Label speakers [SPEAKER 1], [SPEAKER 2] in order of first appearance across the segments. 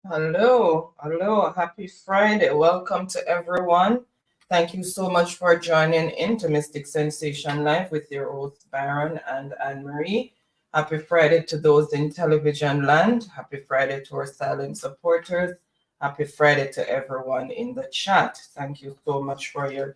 [SPEAKER 1] Hello, happy Friday. Welcome to everyone. Thank you so much for joining into Mystic Sensation Live with your hosts Baron and Anne Marie. Happy Friday to those in television land. Happy Friday to our silent supporters. Happy Friday to everyone in the chat. Thank you so much for your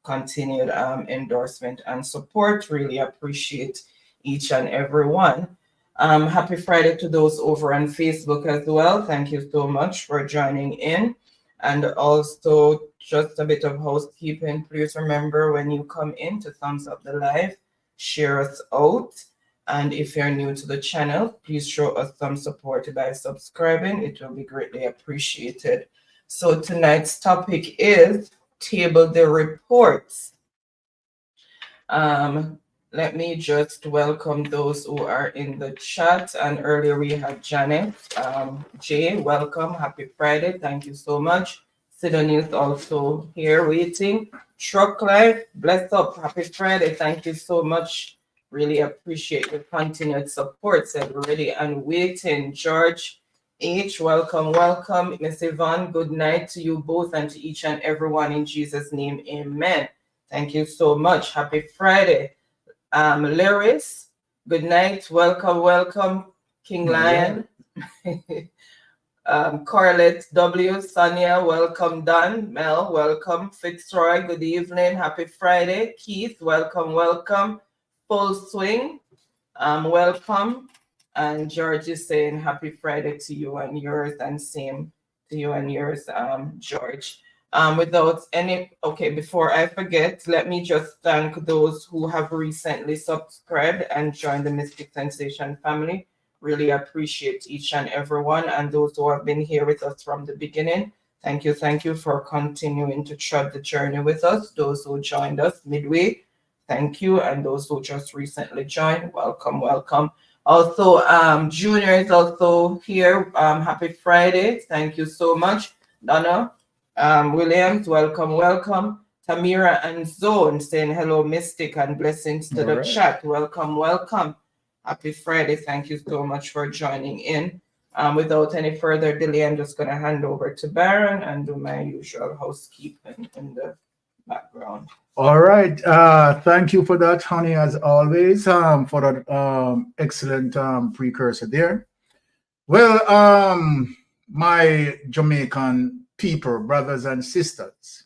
[SPEAKER 1] continued endorsement and support. Really appreciate each and every one. Happy Friday to those over on Facebook as well. Thank you so much for joining in. And also, just a bit of housekeeping. Please remember when you come in to thumbs up the live, share us out. And if you're new to the channel, please show us some support by subscribing. It will be greatly appreciated. So, tonight's topic is table the reports. Um, Let me just welcome those who are in the chat. And earlier we had Janet. Jay, welcome. Happy Friday. Thank you so much. Sidonie is also here waiting. Truck Life, bless up. Happy Friday. Thank you so much. Really appreciate your continued support. Said ready and waiting. George H, welcome. Miss Yvonne, good night to you both and to each and everyone in Jesus' name. Amen. Thank you so much. Happy Friday. Lyris, good night. Welcome. King Lion. Corlett W, Sonia, welcome. Don, Mel, welcome. Fitzroy, good evening. Happy Friday. Keith, welcome. Full Swing, welcome. And George is saying happy Friday to you and yours, and same to you and yours, George. Without any, okay, before I forget, let me just thank those who have recently subscribed and joined the Mystic Sensation family. Really appreciate each and every one, and those who have been here with us from the beginning. Thank you for continuing to tread the journey with us. Those who joined us midway, thank you, and those who just recently joined, welcome. Also, Junior is also here. Happy Friday. Thank you so much. Donna, Williams, welcome. Tamira and Zone saying hello, Mystic, and blessings to the chat. Welcome. Happy Friday. Thank you so much for joining in. Without any further delay, I'm just going to hand over to Baron and do my usual housekeeping in the background.
[SPEAKER 2] All right. Thank you for that, honey, as always, for that excellent precursor there. Well, my Jamaican people, brothers and sisters.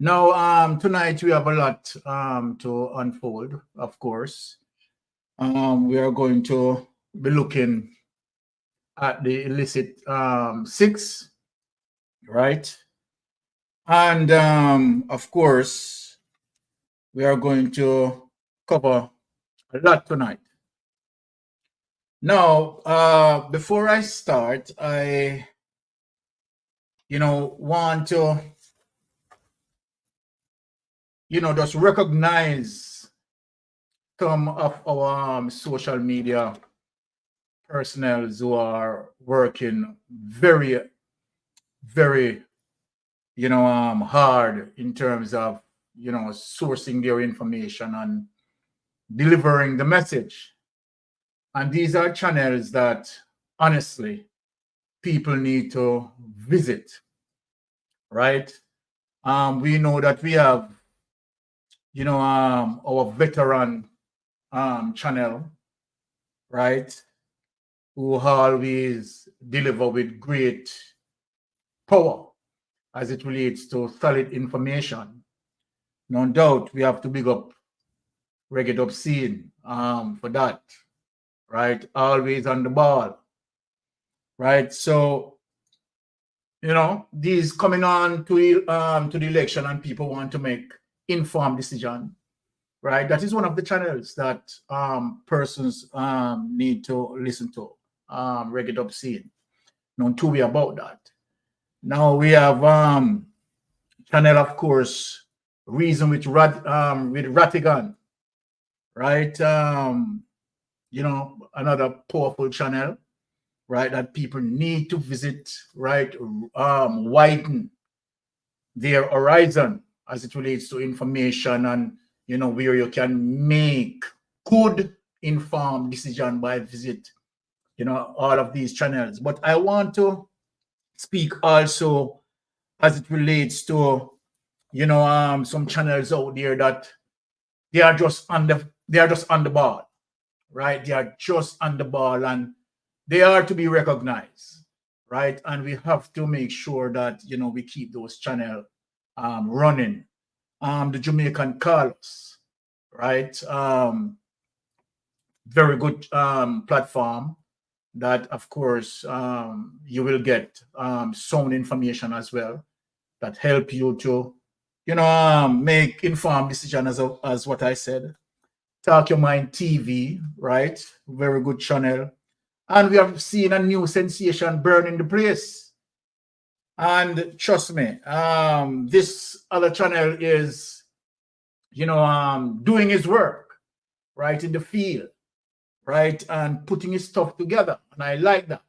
[SPEAKER 2] Now, tonight we have a lot to unfold, of course. We are going to be looking at the illicit six, right? And of course, we are going to cover a lot tonight. Now, before I start, I, want to, just recognize some of our social media personnel who are working very, very, hard in terms of, sourcing their information and delivering the message. And these are channels that, honestly, people need to visit, right? We know that we have, our veteran channel, right, who always deliver with great power as it relates to solid information. No doubt we have to big up Reggae Obscene for that, right? Always on the ball, right? So, these coming on to the election and people want to make informed decision, right? That is one of the channels that persons need to listen to, Reggae Obscene. No two way about that. Now we have channel, of course, Reason with Ratigan, right? Another powerful channel, right, that people need to visit, right? Widen their horizon as it relates to information and, where you can make good informed decision by visit, all of these channels. But I want to speak also as it relates to, some channels out there that they are just on the ball, right? They are just on the ball and they are to be recognized, right? And we have to make sure that, we keep those channels running. The Jamaican Carlos, right? Very good platform that, of course, you will get sound information as well that help you to, make informed decisions as what I said. Talk Your Mind TV, right? Very good channel. And we have seen a new sensation burning the place. And trust me, this other channel is, doing his work, right, in the field, right, and putting his stuff together. And I like that,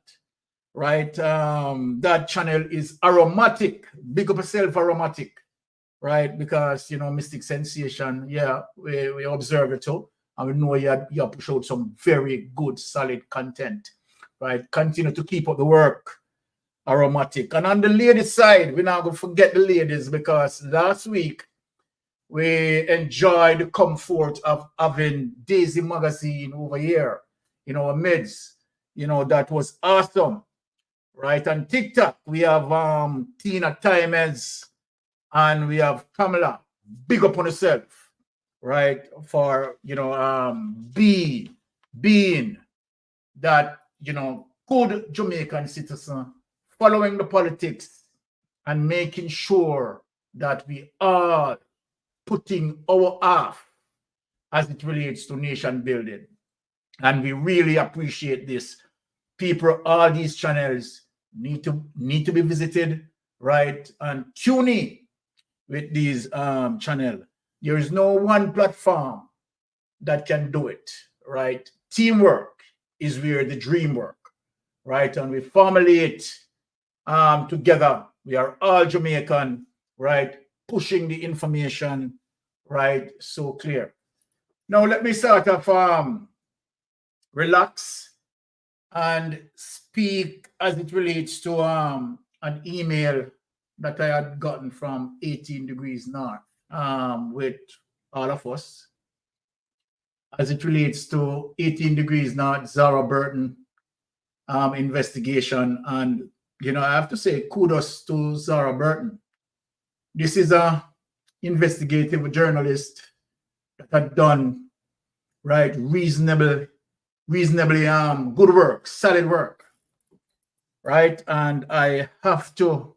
[SPEAKER 2] right? That channel is Aromatic. Big up yourself, Aromatic, right? Because, Mystic Sensation, yeah, we observe it too. And we know you push out some very good, solid content, right? Continue to keep up the work, Aromatic. And on the ladies' side, we're not going to forget the ladies, because last week we enjoyed the comfort of having Daisy Magazine over here in our midst. That was awesome, right? On TikTok, we have Tina Timers and we have Kamala. Big up on yourself, right? For, being that, good Jamaican citizen, following the politics and making sure that we are putting our half as it relates to nation building. And we really appreciate this. People, all these channels need to be visited, right? And tune in with these channels. There is no one platform that can do it, right? Teamwork is where the dream work, right? And we formulate together. We are all Jamaican, right? Pushing the information, right? So clear. Now let me sort of relax and speak as it relates to an email that I had gotten from 18 Degrees North with all of us as it relates to 18 Degrees North, Zara Burton investigation. And, I have to say kudos to Zara Burton. This is a investigative journalist that had done, right, reasonably good work, solid work, right? And I have to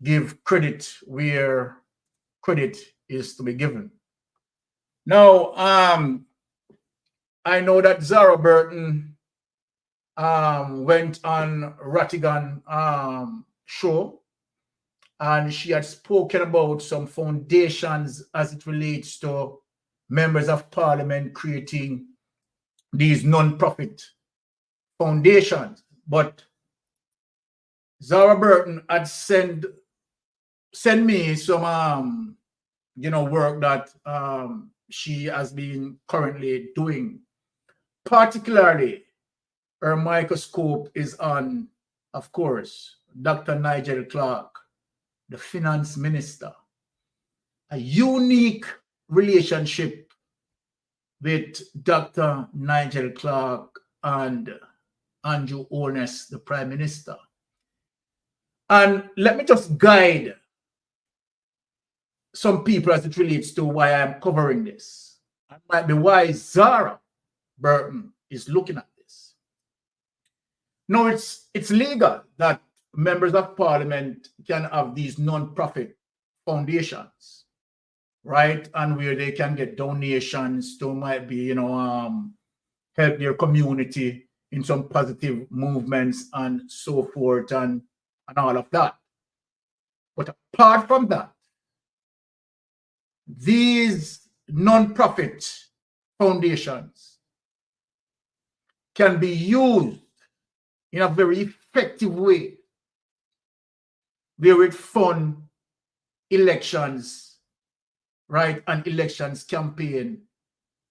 [SPEAKER 2] give credit where credit is to be given. Now, I know that Zara Burton went on Rattigan show, and she had spoken about some foundations as it relates to members of parliament creating these non-profit foundations. But Zara Burton had sent me some work that she has been currently doing. Particularly, her microscope is on, of course, Dr. Nigel Clark, the finance minister. A unique relationship with Dr. Nigel Clark and Andrew Holness, the prime minister. And let me just guide some people as it relates to why I'm covering this. That might be why Zara Burton is looking at this. No, it's legal that members of parliament can have these non-profit foundations, right? And where they can get donations to might be, help their community in some positive movements and so forth and all of that. But apart from that, these non-profit foundations can be used in a very effective way where it fund elections, right, and elections campaign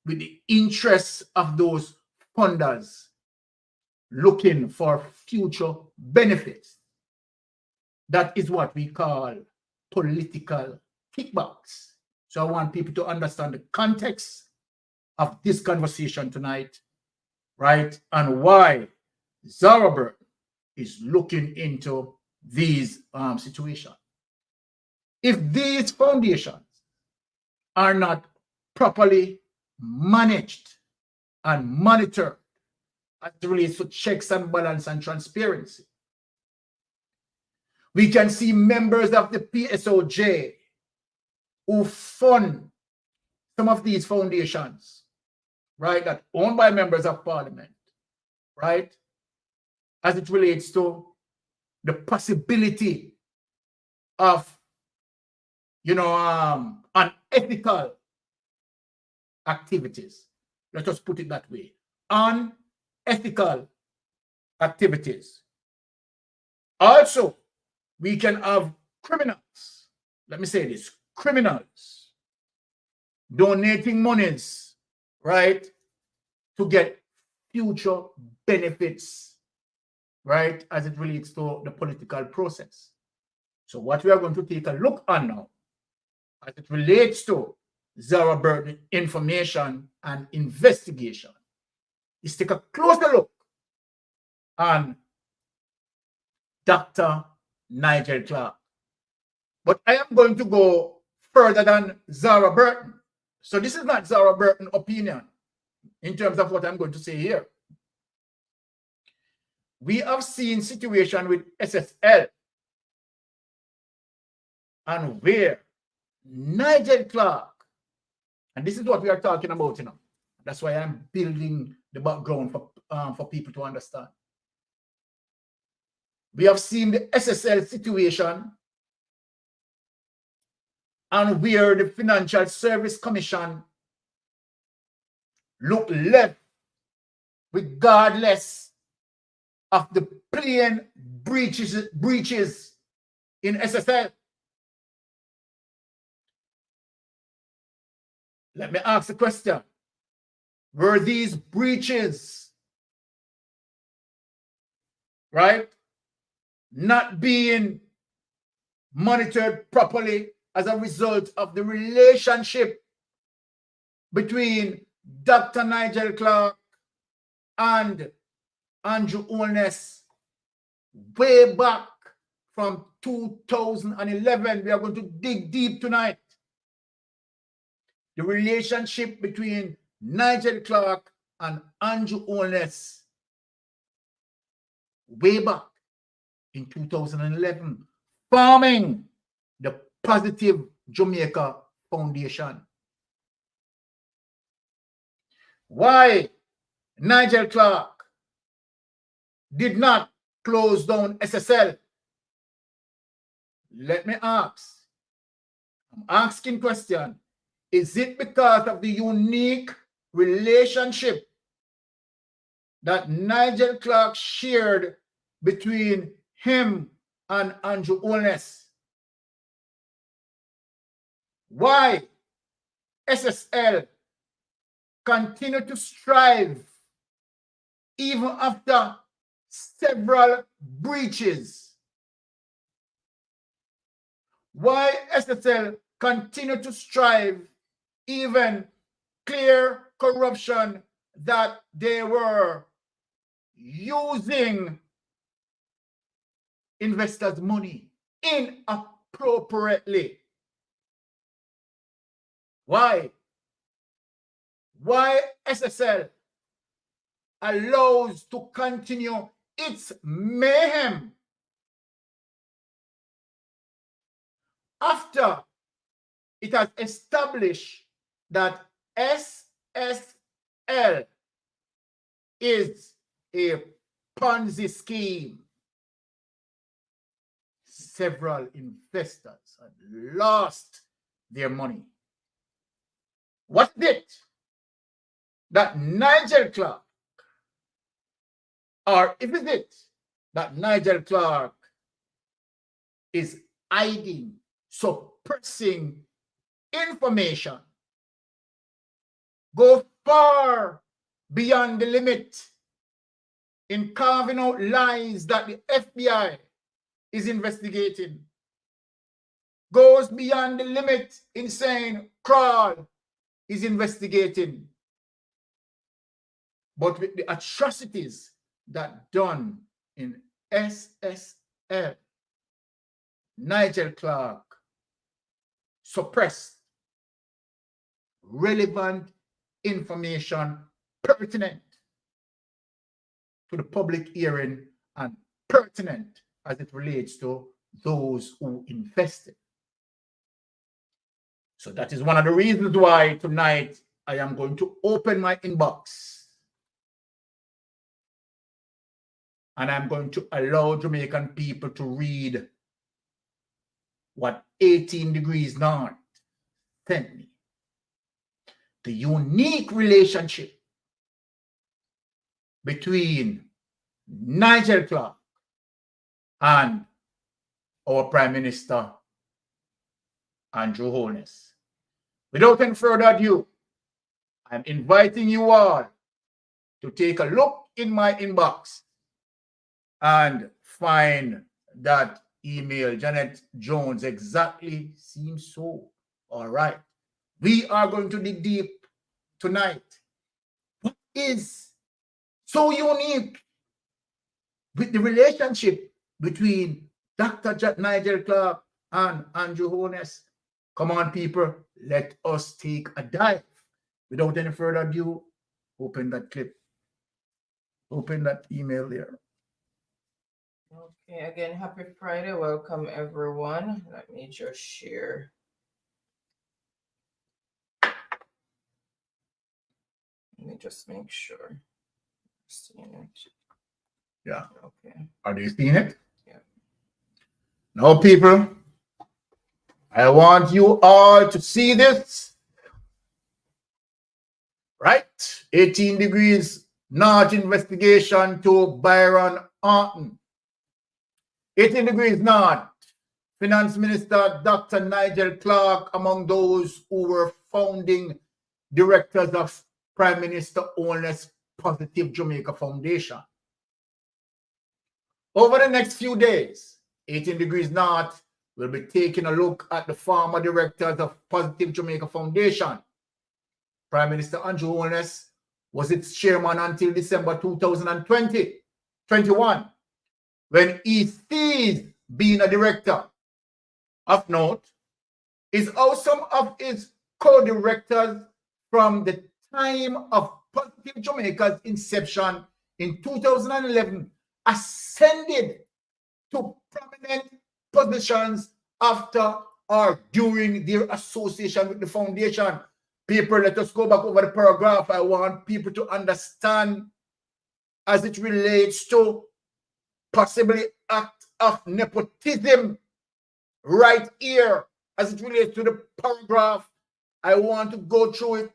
[SPEAKER 2] with the interests of those funders looking for future benefits. That is what we call political kickbacks. So I want people to understand the context of this conversation tonight, right? And why Zara Burton is looking into these situations. If these foundations are not properly managed and monitored as it relates to checks and balance and transparency, we can see members of the PSOJ who fund some of these foundations, right, that owned by members of parliament, right, as it relates to the possibility of, unethical activities. Let us put it that way. Unethical activities. Also, we can have criminals. Let me say this, criminals donating monies, right, to get future benefits, right, as it relates to the political process. So what we are going to take a look on now, as it relates to Zara Burton information and investigation, is take a closer look on Dr. Nigel Clark. But I am going to go further than Zara Burton. So this is not Zara Burton's opinion in terms of what I'm going to say here. We have seen situation with SSL and where Nigel Clark, and this is what we are talking about, That's why I'm building the background for people to understand. We have seen the SSL situation and where the Financial Service Commission look left regardless of the plain breaches in SSL. Let me ask the question. Were these breaches, right, not being monitored properly as a result of the relationship between Dr. Nigel Clark and Andrew Holness way back from 2011? We are going to dig deep tonight. The relationship between Nigel Clark and Andrew Holness way back in 2011, forming the Positive Jamaica Foundation. Why Nigel Clark did not close down SSL? Let me ask. I'm asking question. Is it because of the unique relationship that Nigel Clark shared between him and Andrew Holness? Why SSL continue to strive even after several breaches? Why SSL continue to strive even clear corruption that they were using investors' money inappropriately? Why? Why SSL allows to continue its mayhem after it has established that SSL is a Ponzi scheme? Several investors have lost their money. What is it that Nigel Clark, or is it that Nigel Clark is hiding, suppressing information, go far beyond the limit in carving out lies that the FBI is investigating, goes beyond the limit in saying Crawl is investigating. But with the atrocities that done in SSL, Nigel Clark suppressed relevant information pertinent to the public hearing and pertinent as it relates to those who invested. So that is one of the reasons why tonight I am going to open my inbox and I'm going to allow Jamaican people to read what 18 Degrees North sent me. The unique relationship between Nigel Clark and our Prime Minister, Andrew Holness. Without any further ado, I'm inviting you all to take a look in my inbox and find that email. Janet Jones, exactly seems so. All right. We are going to dig deep tonight. What is so unique with the relationship between Dr. Nigel Clark and Andrew Holness? Come on, people, let us take a dive. Without any further ado, open that clip. Open that email there.
[SPEAKER 1] Okay, again, happy Friday. Welcome, everyone. Let me just share. Let me just make sure. Seeing it.
[SPEAKER 2] Yeah.
[SPEAKER 1] Okay.
[SPEAKER 2] Are you seeing it?
[SPEAKER 1] Yeah.
[SPEAKER 2] Now, people, I want you all to see this. Right? 18 Degrees North investigation to Byron Orton. 18 Degrees North. Finance Minister Dr. Nigel Clark among those who were founding directors of Prime Minister Holness Positive Jamaica Foundation. Over the next few days, 18 Degrees North will be taking a look at the former directors of Positive Jamaica Foundation. Prime Minister Andrew Holness was its chairman until December 2021, when he ceased being a director. Of note is how some of his co-directors from the time of Positive Jamaica's inception in 2011 ascended to prominent positions after or during their association with the foundation. People, let us go back over the paragraph. I want people to understand as it relates to possibly act of nepotism right here as it relates to the paragraph. I want to go through it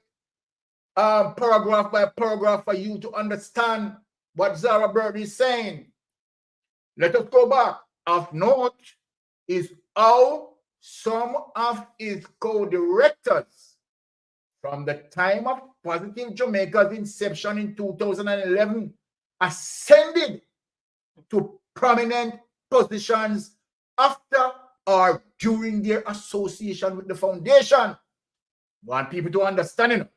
[SPEAKER 2] paragraph by paragraph for you to understand what Zara Bird is saying. Let us go back. Of note is how some of his co-directors from the time of Positive Jamaica's inception in 2011 ascended to prominent positions after or during their association with the foundation. I want people to understand it.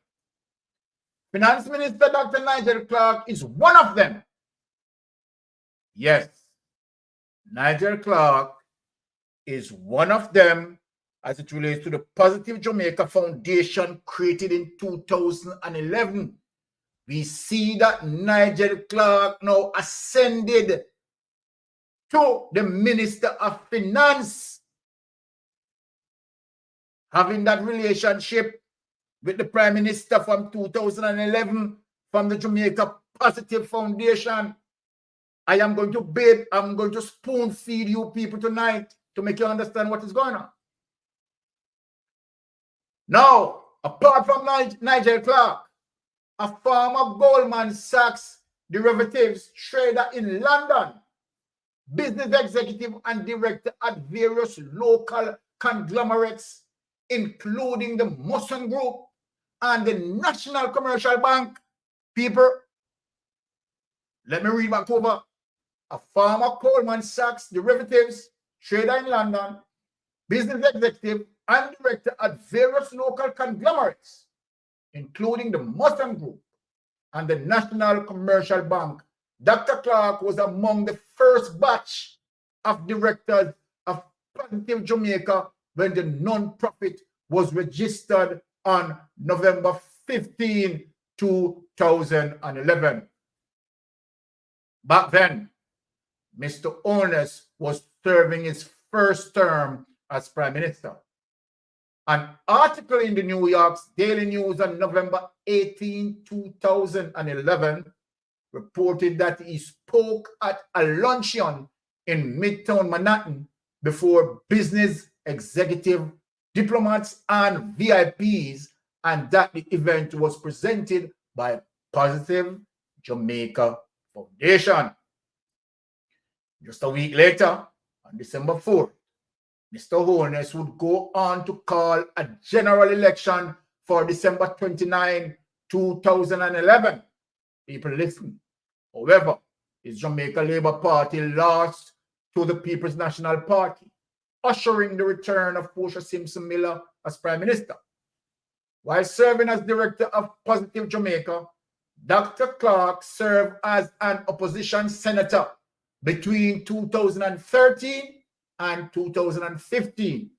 [SPEAKER 2] Finance Minister Dr. Nigel Clark is one of them. Yes, Nigel Clark is one of them as it relates to the Positive Jamaica Foundation created in 2011. We see that Nigel Clark now ascended to the Minister of Finance, having that relationship with the Prime Minister from 2011 from the Jamaica Positive Foundation. I am going to spoon feed you people tonight to make you understand what is going on. Now, apart from Nigel Clark, a former Goldman Sachs derivatives trader in London, business executive and director at various local conglomerates, including the Musson Group and the National Commercial Bank. People, Let me read back over. A former Goldman Sachs derivatives trader in London, business executive and director at various local conglomerates, including the Mustang Group and the National Commercial Bank. Dr. Clark was among the first batch of directors of Positive Jamaica when the non-profit was registered on November 15, 2011. Back then, Mr. Holness was serving his first term as Prime Minister. An article in the New York's Daily News on November 18, 2011 reported that he spoke at a luncheon in Midtown Manhattan before business executive, diplomats, and VIPs, and that the event was presented by Positive Jamaica Foundation. Just a week later, on December 4th, Mr. Holness would go on to call a general election for December 29, 2011. People listen. However, his Jamaica Labour Party lost to the People's National Party, ushering the return of Portia Simpson Miller as Prime Minister. While serving as director of Positive Jamaica, Dr. Clark served as an opposition senator between 2013 and 2015.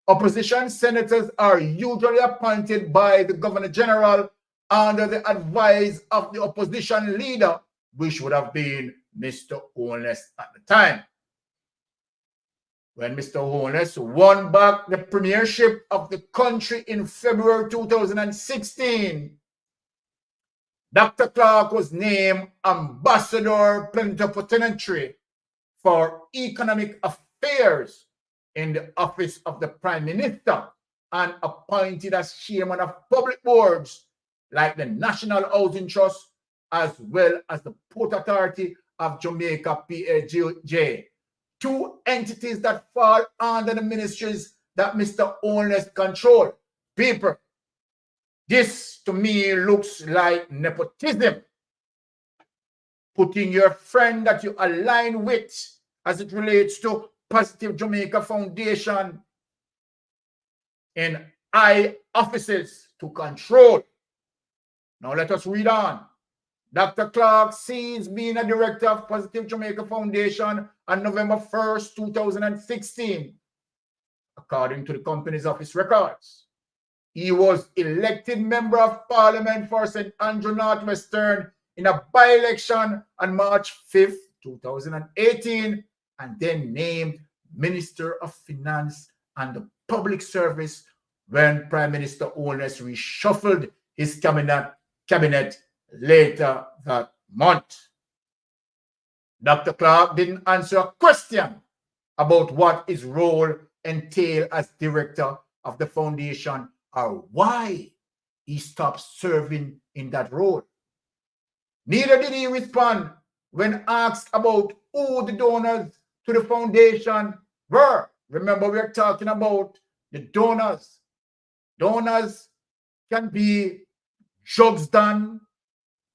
[SPEAKER 2] Opposition senators are usually appointed by the Governor General under the advice of the opposition leader, which would have been Mr. Holness at the time. When Mr. Holness won back the premiership of the country in February 2016, Dr. Clark was named Ambassador Plenipotentiary for Economic Affairs in the office of the Prime Minister and appointed as chairman of public boards like the National Housing Trust as well as the Port Authority of Jamaica, PAJ, two entities that fall under the ministries that Mr. Holness controls. People, this to me looks like nepotism. Putting your friend that you align with as it relates to Positive Jamaica Foundation in high offices to control. Now let us read on. Dr. Clark ceased being a director of Positive Jamaica Foundation on November 1st, 2016, according to the company's office records. He was elected member of Parliament for St. Andrew Northwestern in a by-election on March 5th, 2018, and then named Minister of Finance and the Public Service when Prime Minister Holness reshuffled his cabinet later that month. Dr. Clark didn't answer a question about what his role entailed as director of the foundation or why he stopped serving in that role. Neither did he respond when asked about who the donors to the foundation were. Remember, we're talking about the donors. Donors can be drugs done,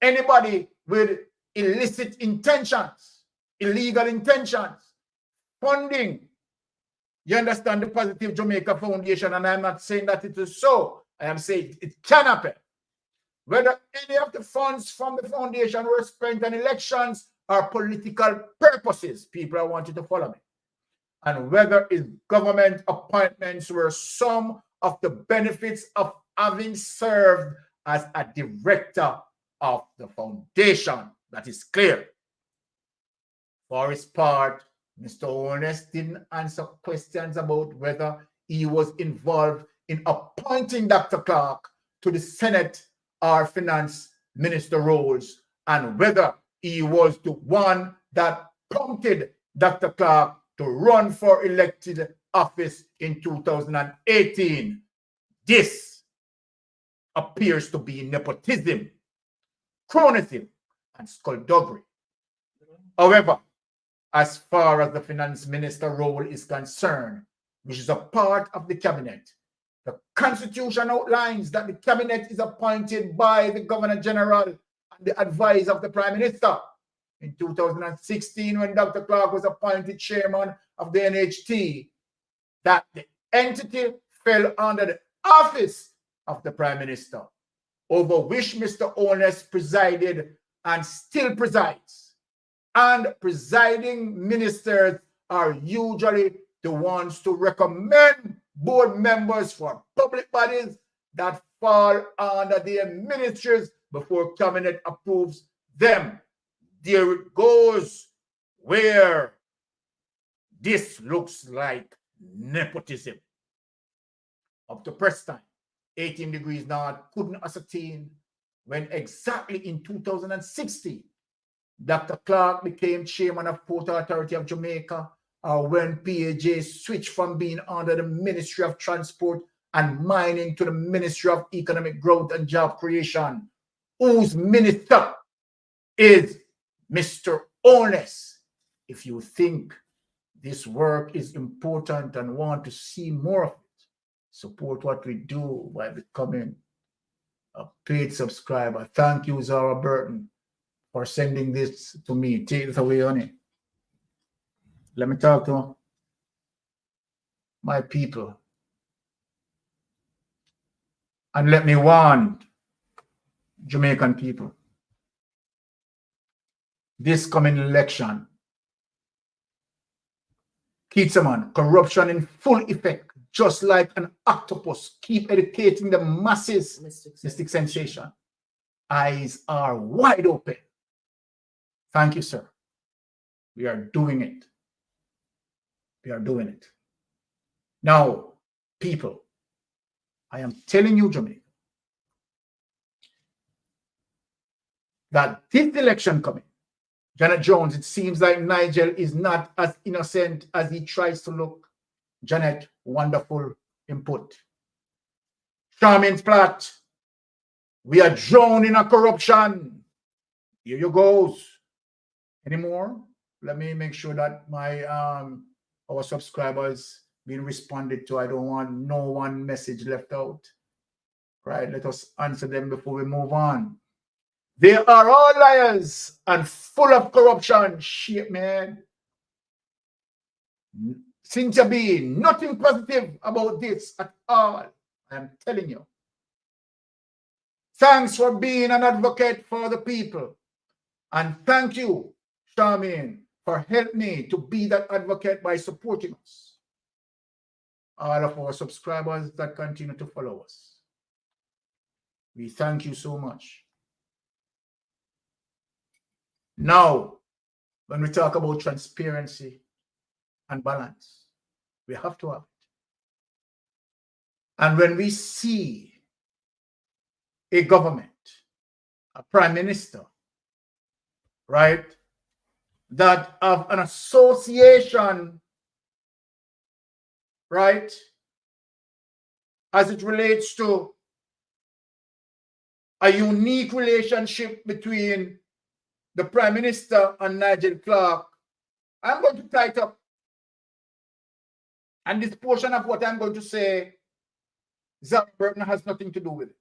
[SPEAKER 2] anybody with illicit intentions, illegal intentions, funding. You understand the Positive Jamaica Foundation, and I'm not saying that it is so. I am saying it can happen. Whether any of the funds from the foundation were spent on elections or political purposes, people, I want you to follow me. And whether its government appointments were some of the benefits of having served as a director of the foundation. That is clear. For his part, Mr. Holness didn't answer questions about whether he was involved in appointing Dr. Clark to the Senate or Finance Minister roles, and whether he was the one that prompted Dr. Clark to run for elected office in 2018. This appears to be nepotism, cronyism, and skullduggery. However, as far as the finance minister role is concerned, which is a part of the cabinet, the Constitution outlines that the cabinet is appointed by the Governor General and the advice of the Prime Minister. In 2016, when Dr. Clark was appointed chairman of the NHT, that the entity fell under the office of the Prime Minister, over which Mr. Onus presided and still presides. And presiding ministers are usually the ones to recommend board members for public bodies that fall under their ministries before cabinet approves them. There it goes, where this looks like nepotism. Up to press time, 18 degrees north couldn't ascertain when exactly in 2016 Dr. Clark became chairman of Port Authority of Jamaica, or when PAJ switched from being under the Ministry of Transport and Mining to the Ministry of Economic Growth and Job Creation, whose minister is Mr. Onus. If you think this work is important and want to see more of it, support what we do by becoming a paid subscriber. Thank you, Zara Burton, for sending this to me. Take it away, honey. Let me talk to my people. And let me warn Jamaican people. This coming election, Keatsaman, corruption in full effect, just like an octopus, keep educating the masses. Mystic sensation. Eyes are wide open. Thank you, sir. We are doing it. We are doing it. Now, people, I am telling you, Jamaica, that this election coming, Janet Jones, it seems like Nigel is not as innocent as he tries to look. Janet, wonderful input. Charmaine's plot. We are drowned in a corruption. Here you goes. Any more? Let me make sure that my our subscribers being responded to. I don't want no one message left out. Right? Let us answer them before we move on. They are all liars and full of corruption. Shit, man. Cynthia B, nothing positive about this at all. I'm telling you. Thanks for being an advocate for the people. And thank you, Charmaine, for helping me to be that advocate by supporting us. All of our subscribers that continue to follow us. We thank you so much. Now, when we talk about transparency and balance, we have to have it. And when we see a government, a prime minister, right, that have an association, right, as it relates to a unique relationship between the Prime Minister and Nigel Clark, I'm going to tie it up. And this portion of what I'm going to say, Zara Burton has nothing to do with it.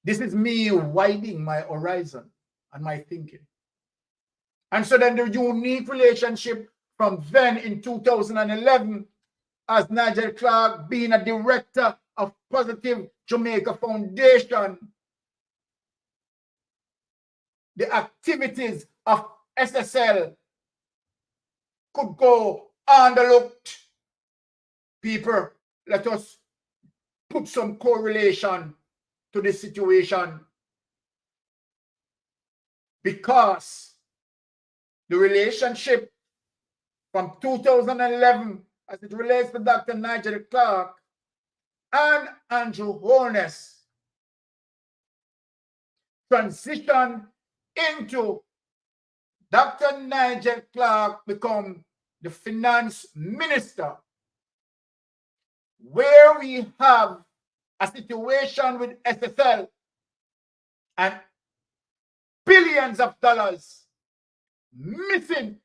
[SPEAKER 2] This is me widening my horizon and my thinking. And so then the unique relationship from then in 2011, as Nigel Clark being a director of Positive Jamaica Foundation, the activities of SSL could go underlooked. People, let us put some correlation to this situation, because the relationship from 2011 as it relates to Dr. Nigel Clark and Andrew Holness transition into Dr. Nigel Clark become the finance minister, where we have a situation with SSL and billions of dollars missing.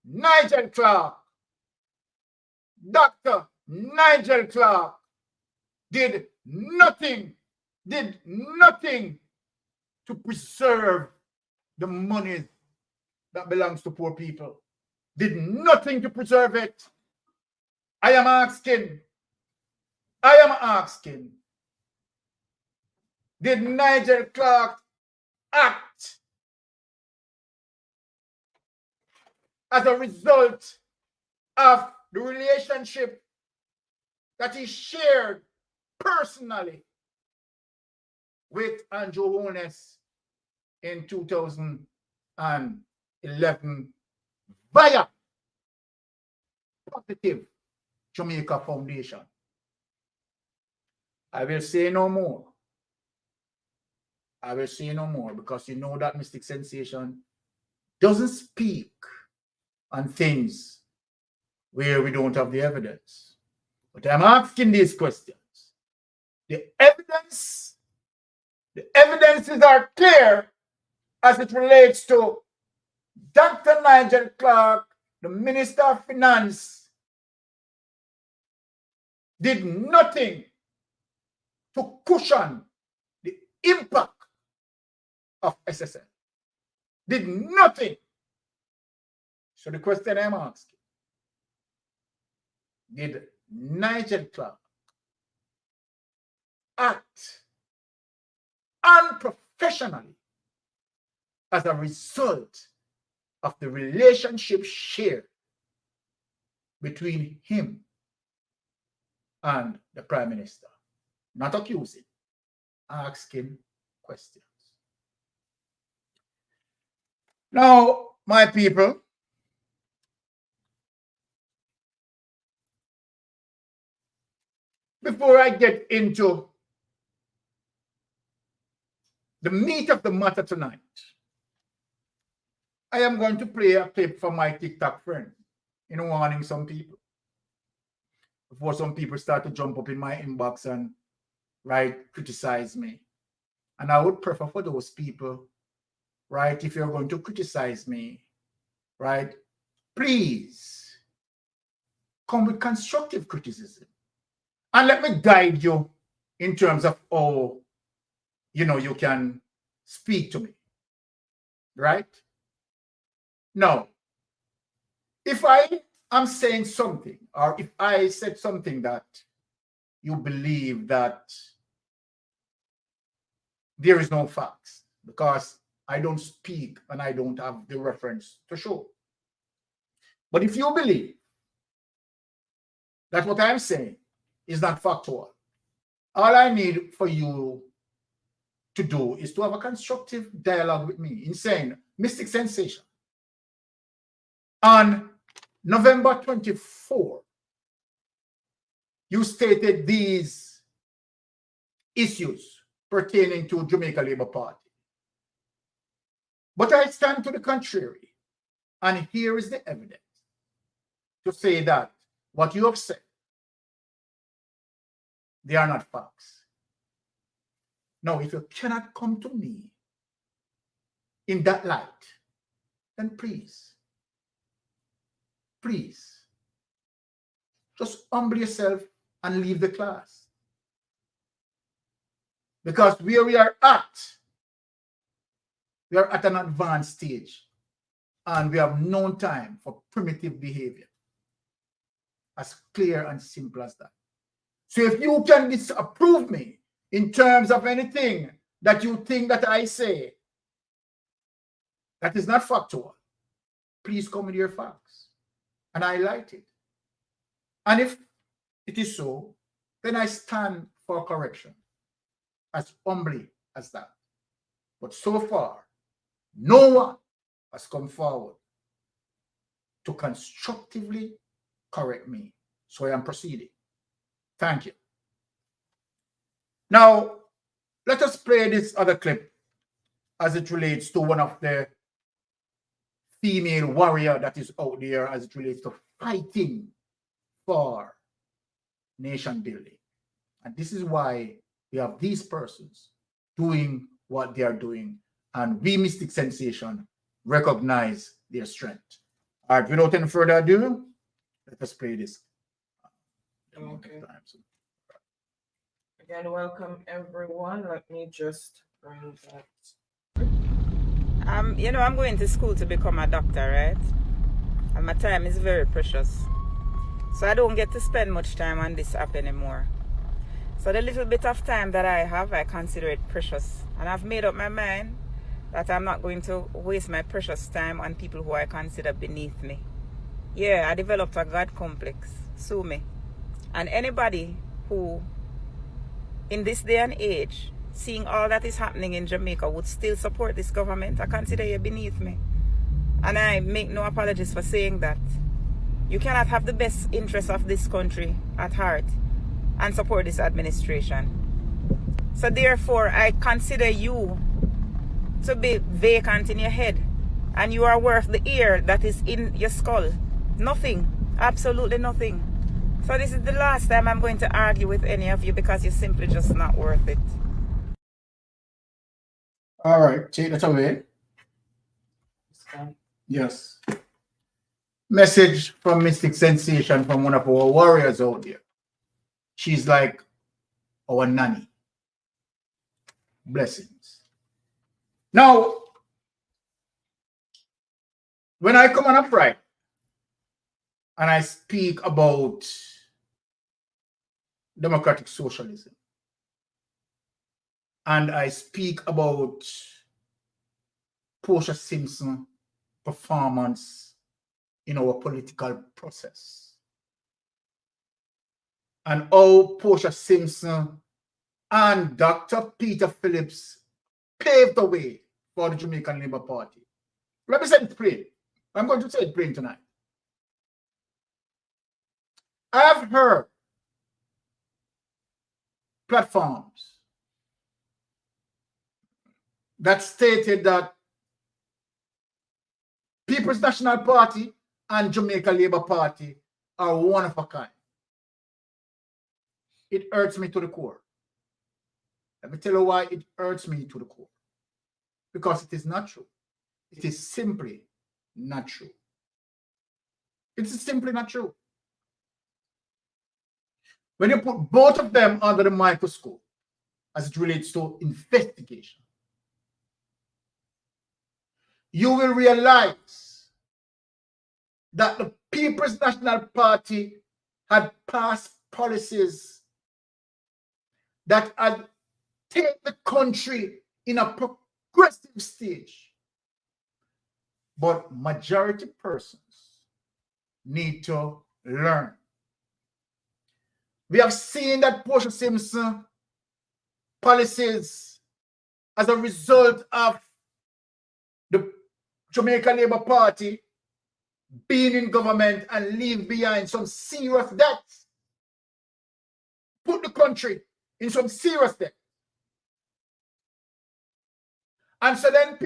[SPEAKER 2] Nigel Clark, Dr. Nigel Clark did nothing to preserve the money that belongs to poor people. Did nothing to preserve it. I am asking, did Nigel Clark act as a result of the relationship that he shared personally with Andrew Holness in 2011 via Positive Jamaica Foundation? I will say no more. Because you know that Mystic Sensation doesn't speak on things where we don't have the evidence. But I'm asking these questions. The evidences are clear as it relates to Dr. Nigel Clark, the Minister of Finance, did nothing to cushion the impact of SSL. Did nothing. So the question I'm asking, did Nigel Clark act unprofessionally as a result of the relationship shared between him and the Prime Minister? Not accusing, asking questions. Now, my people, before I get into the meat of the matter tonight, I am going to play a clip from my TikTok friend, warning some people. Before some people start to jump up in my inbox and criticize me. And I would prefer for those people, if you're going to criticize me, please come with constructive criticism. And let me guide you in terms of how, you can speak to me, Now, if I am saying something, or if I said something that you believe that there is no facts, because I don't speak and I don't have the reference to show. But if you believe that what I'm saying is not factual, all I need for you to do is to have a constructive dialogue with me in saying, Mystic Sensation, on November 24, you stated these issues pertaining to Jamaica Labour Party. But I stand to the contrary, and here is the evidence to say that what you have said, they are not facts. Now, if you cannot come to me in that light, then please, just humble yourself and leave the class. Because where we are at an advanced stage, and we have no time for primitive behavior. As clear and simple as that. So if you can disapprove me in terms of anything that you think that I say that is not factual, please come with your facts and highlight it. And if it is so, then I stand for correction, as humbly as that. But so far, no one has come forward to constructively correct me. So I am proceeding. Thank you. Now, let us play this other clip as it relates to one of the female warrior that is out there as it relates to fighting for nation building. And this is why we have these persons doing what they are doing. And we, Mystic Sensation, recognize their strength. All right, without any further ado, let us play this.
[SPEAKER 1] Okay. Again, welcome everyone. Let me just bring that
[SPEAKER 3] You know, I'm going to school to become a doctor, right? And my time is very precious. So I don't get to spend much time on this app anymore. So the little bit of time that I have, I consider it precious. And I've made up my mind that I'm not going to waste my precious time on people who I consider beneath me. Yeah, I developed a God complex. Sue me. And anybody who, in this day and age, seeing all that is happening in Jamaica, would still support this government, I consider you beneath me. And I make no apologies for saying that. You cannot have the best interests of this country at heart and support this administration. So therefore, I consider you to be vacant in your head, and you are worth the air that is in your skull. Nothing, absolutely nothing. So this is the last time I'm going to argue with any of you, because you're simply just not worth it.
[SPEAKER 2] All right, take that away. Yes. Message from Mystic Sensation from one of our warriors out there. She's like our nanny. Blessings. Now, when I come on a Friday and I speak about democratic socialism, and I speak about Portia Simpson performance in our political process, and how Portia Simpson and Dr. Peter Phillips paved the way for the Jamaican Labour Party. Let me say it plain. I'm going to say it plain tonight. I've heard platforms that stated that People's National Party and Jamaica Labour Party are one of a kind. It hurts me to the core. Let me tell you why it hurts me to the core. Because it is not true. It is simply not true. It is simply not true. When you put both of them under the microscope as it relates to investigation, you will realize that the People's National Party had passed policies that had taken the country in a progressive stage. But majority persons need to learn. We have seen that Portia Simpson policies as a result of the Jamaica Labour Party being in government and leave behind some serious debts. Put the country in some serious debt. And so then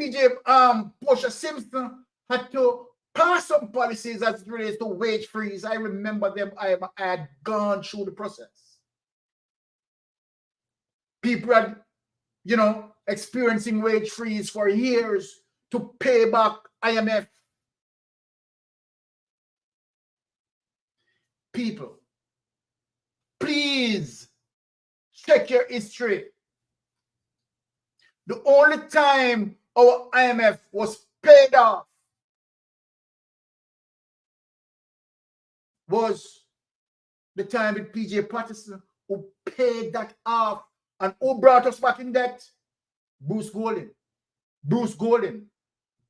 [SPEAKER 2] Portia Simpson had to pass some policies as it relates to wage freeze. I remember them. I had gone through the process. People had, experiencing wage freeze for years to pay back IMF. People, please check your history. The only time our IMF was paid off was the time with PJ Patterson, who paid that off. And who brought us back in debt? Bruce Golding. Bruce Golding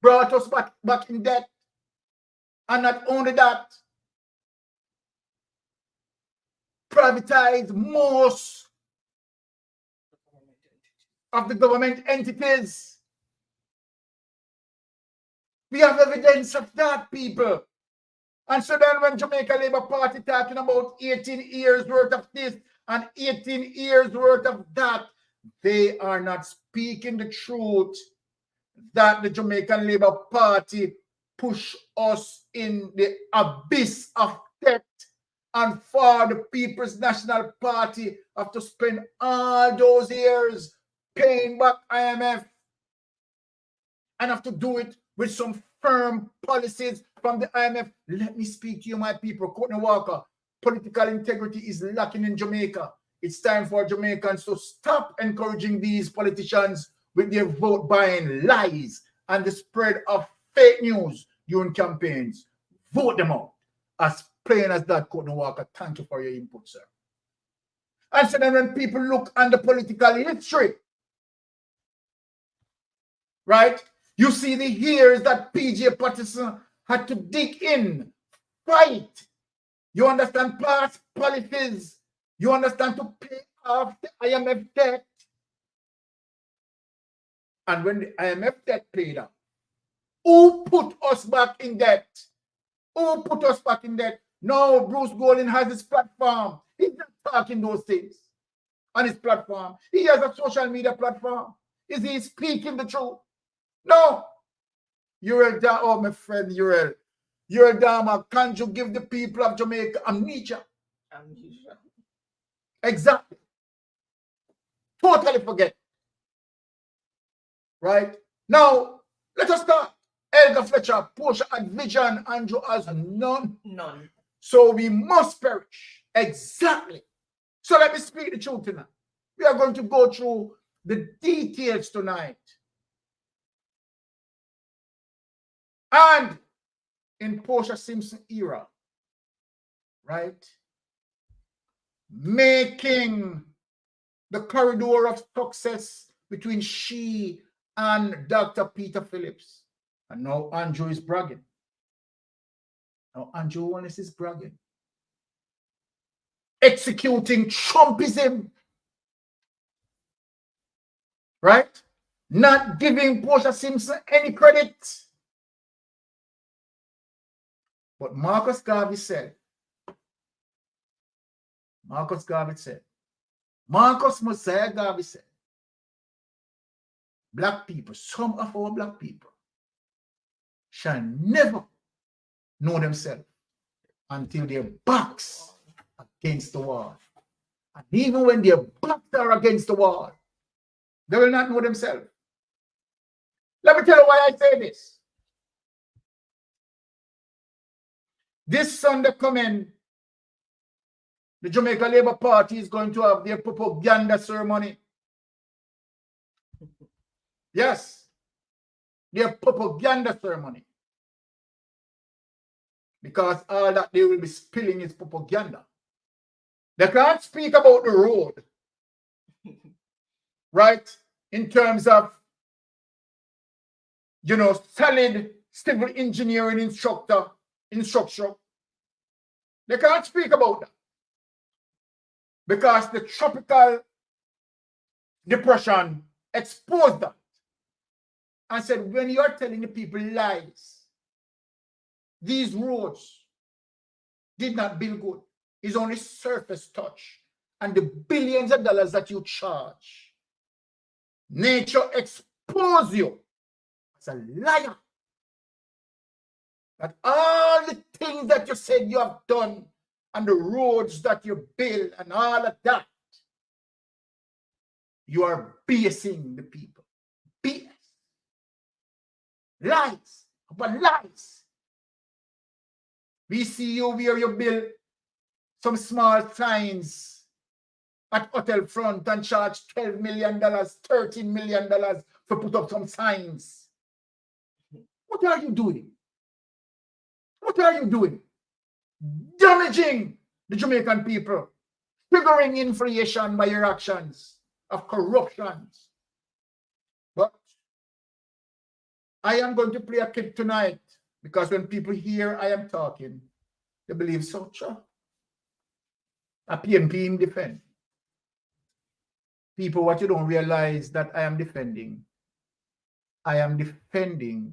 [SPEAKER 2] brought us back in debt. And not only that, privatized most of the government entities. We have evidence of that, people. And so then when Jamaica Labour Party talking about 18 years worth of this and 18 years worth of that, they are not speaking the truth that the Jamaican Labour Party push us in the abyss of debt, and for the People's National Party have to spend all those years paying back IMF and have to do it with some firm policies from the IMF. Let me speak to you, my people. Courtney Walker, political integrity is lacking in Jamaica. It's time for Jamaicans to stop encouraging these politicians with their vote buying lies and the spread of fake news during campaigns, vote them out. As plain as that, Courtney Walker. Thank you for your input, sir. And so then when people look at the political history, right, you see the years that P.J. Patterson had to dig in, fight. You understand past policies. You understand to pay off the IMF debt. And when the IMF debt paid up, who put us back in debt? Who put us back in debt? No, Bruce Golding has his platform. He's not talking those things on his platform. He has a social media platform. Is he speaking the truth? No. Oh, my friend, Uriel. Dama, can't you give the people of Jamaica amnesia?
[SPEAKER 1] Amnesia.
[SPEAKER 2] Exactly. Totally forget. Right? Now, let us start. Edgar Fletcher, Portia had vision, Andrew has none.
[SPEAKER 1] None.
[SPEAKER 2] So we must perish. Exactly. So let me speak the truth tonight. We are going to go through the details tonight. And in Portia Simpson era, right? Making the corridor of success between she and Dr. Peter Phillips. And now Andrew is bragging. Now Andrew Wallace is bragging. Executing Trumpism. Right? Not giving Portia Simpson any credit. But Marcus Garvey said, Marcus Mosiah Garvey said, black people, some of our black people, shall never know themselves until their backs are against the wall. And even when their backs are against the wall, they will not know themselves. Let me tell you why I say this. This Sunday coming, the Jamaica Labour Party is going to have their propaganda ceremony. Yes, their propaganda ceremony. Because all that they will be spilling is propaganda. They can't speak about the road, right? In terms of, solid civil engineering instruction. They can't speak about that. Because the tropical depression exposed that. And said, when you're telling the people lies, these roads did not build good. It's only surface touch. And the billions of dollars that you charge, nature expose you as a liar. That all the things that you said you have done and the roads that you build and all of that, you are biasing the people. BS. Lies upon lies. We see you where you build some small signs at hotel front and charge $12 million, $13 million to put up some signs. What are you doing? What are you doing? Damaging the Jamaican people, triggering inflation by your actions of corruptions. But I am going to play a clip tonight because when people hear I am talking, they believe so true. A PNP in defend. People, what you don't realize that I am defending